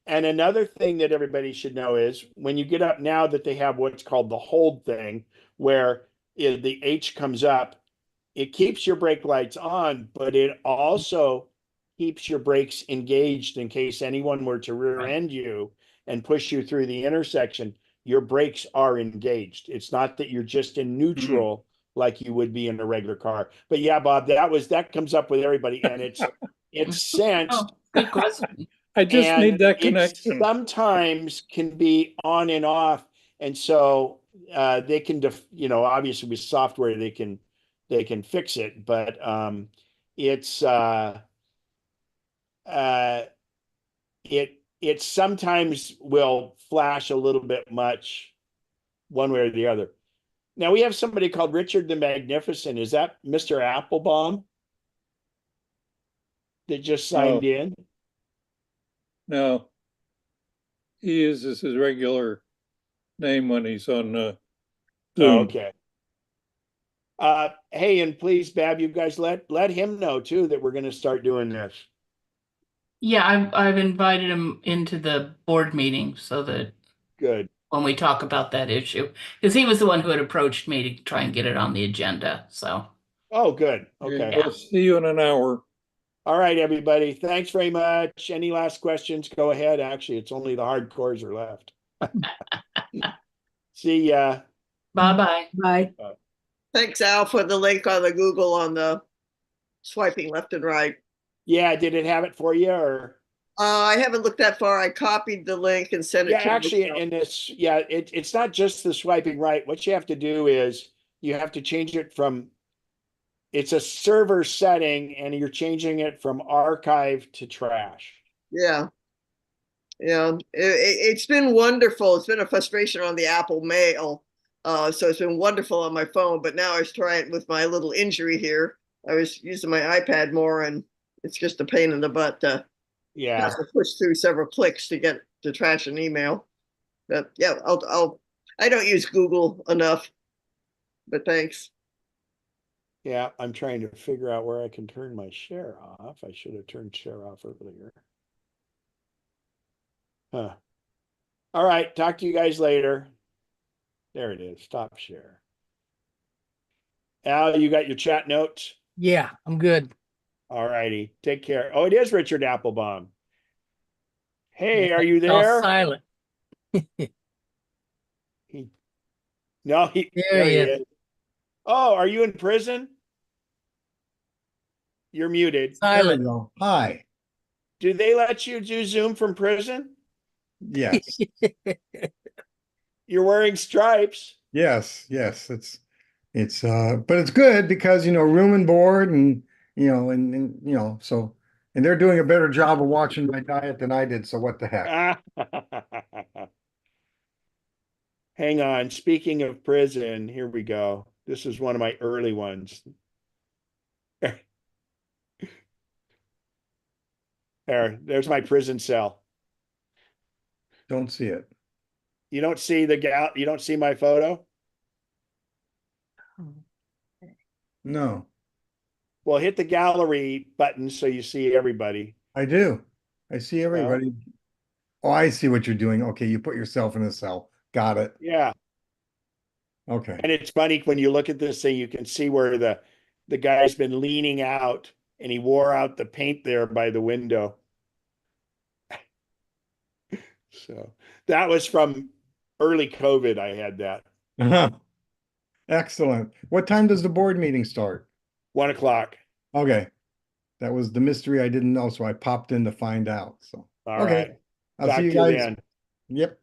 Speaker 1: And another thing that everybody should know is when you get up now that they have what's called the hold thing, where the H comes up, it keeps your brake lights on, but it also keeps your brakes engaged in case anyone were to rear end you and push you through the intersection. Your brakes are engaged. It's not that you're just in neutral like you would be in a regular car. But yeah, Bob, that comes up with everybody, and it's sensed.
Speaker 10: Oh, good question.
Speaker 3: I just
Speaker 1: And
Speaker 3: made that
Speaker 1: it
Speaker 3: connection.
Speaker 1: sometimes can be on and off, and so they can obviously with software they can fix it, but it's uh, it sometimes will flash a little bit much one way or the other. Now we have somebody called Richard the Magnificent. Is that Mr. Applebaum that just signed in?
Speaker 3: No, he uses his regular name when he's on Zoom.
Speaker 1: Okay. Hey, and please, Bab, you guys let him know too that we're going to start doing this.
Speaker 10: Yeah, I've invited him into the board meeting so that
Speaker 1: Good.
Speaker 10: when we talk about that issue, because he was the one who had approached me to try and get it on the agenda. So,
Speaker 1: Oh, good.
Speaker 3: Okay,
Speaker 1: Okay.
Speaker 3: we'll see you in an hour.
Speaker 1: All right, everybody. Thanks very much. Any last questions? Go ahead. Actually, it's only the hardcores are left. See ya.
Speaker 10: bye-bye.
Speaker 4: Bye.
Speaker 8: Thanks, Al, for the link on the Google on the swiping left and right.
Speaker 1: Yeah, did it have it for you or?
Speaker 8: I haven't looked that far. I copied the link and sent it
Speaker 1: Yeah,
Speaker 8: to
Speaker 1: actually,
Speaker 8: Michelle.
Speaker 1: in this, yeah, it's not just the swiping right. What you have to do is you have to change it from, it's a server setting and you're changing it from archive to trash.
Speaker 8: Yeah. Yeah, it's been wonderful. It's been a frustration on the Apple Mail. So it's been wonderful on my phone, but now I was trying it with my little injury here. I was using my iPad more, and it's just a pain in the butt to
Speaker 1: Yeah.
Speaker 8: have to push through several clicks to get to trash an email. But yeah, I don't use Google enough, but thanks.
Speaker 1: Yeah, I'm trying to figure out where I can turn my share off. I should have turned share off earlier. Huh. All right, talk to you guys later. There it is, stop share. Al, you got your chat notes?
Speaker 2: Yeah, I'm good.
Speaker 1: All righty, take care. Oh, it is Richard Applebaum. Hey, are you
Speaker 2: It's all
Speaker 1: there?
Speaker 2: silent.
Speaker 1: No,
Speaker 2: There
Speaker 1: there
Speaker 2: he
Speaker 1: he
Speaker 2: is.
Speaker 1: is. Oh, are you in prison? You're muted.
Speaker 11: There we
Speaker 2: Silent.
Speaker 11: go. Hi.
Speaker 1: Do they let you do Zoom from prison?
Speaker 11: Yes.
Speaker 1: You're wearing stripes.
Speaker 11: Yes. Yes. But it's good because, room and board and, so, and they're doing a better job of watching my diet than I did. So what the heck?
Speaker 1: Hang on. Speaking of prison, here we go. This is one of my early ones. There's my prison cell.
Speaker 11: Don't see it.
Speaker 1: You don't see you don't see my photo?
Speaker 11: No,
Speaker 1: Well, hit the gallery button so you see everybody.
Speaker 11: I do. I see everybody. Oh, I see what you're doing. Okay. You put yourself in a cell. Got it.
Speaker 1: Yeah.
Speaker 11: Okay.
Speaker 1: And it's funny when you look at this thing, you can see where the guy's been leaning out and he wore out the paint there by the window. So that was from early COVID. I had that.
Speaker 11: Excellent. What time does the board meeting start?
Speaker 1: 1 o'clock.
Speaker 11: Okay. That was the mystery I didn't know, so I popped in to find out. So,
Speaker 1: All
Speaker 11: okay.
Speaker 1: right.
Speaker 11: I'll
Speaker 1: Talk
Speaker 11: see you
Speaker 1: to you
Speaker 11: guys.
Speaker 1: then.
Speaker 11: Yep.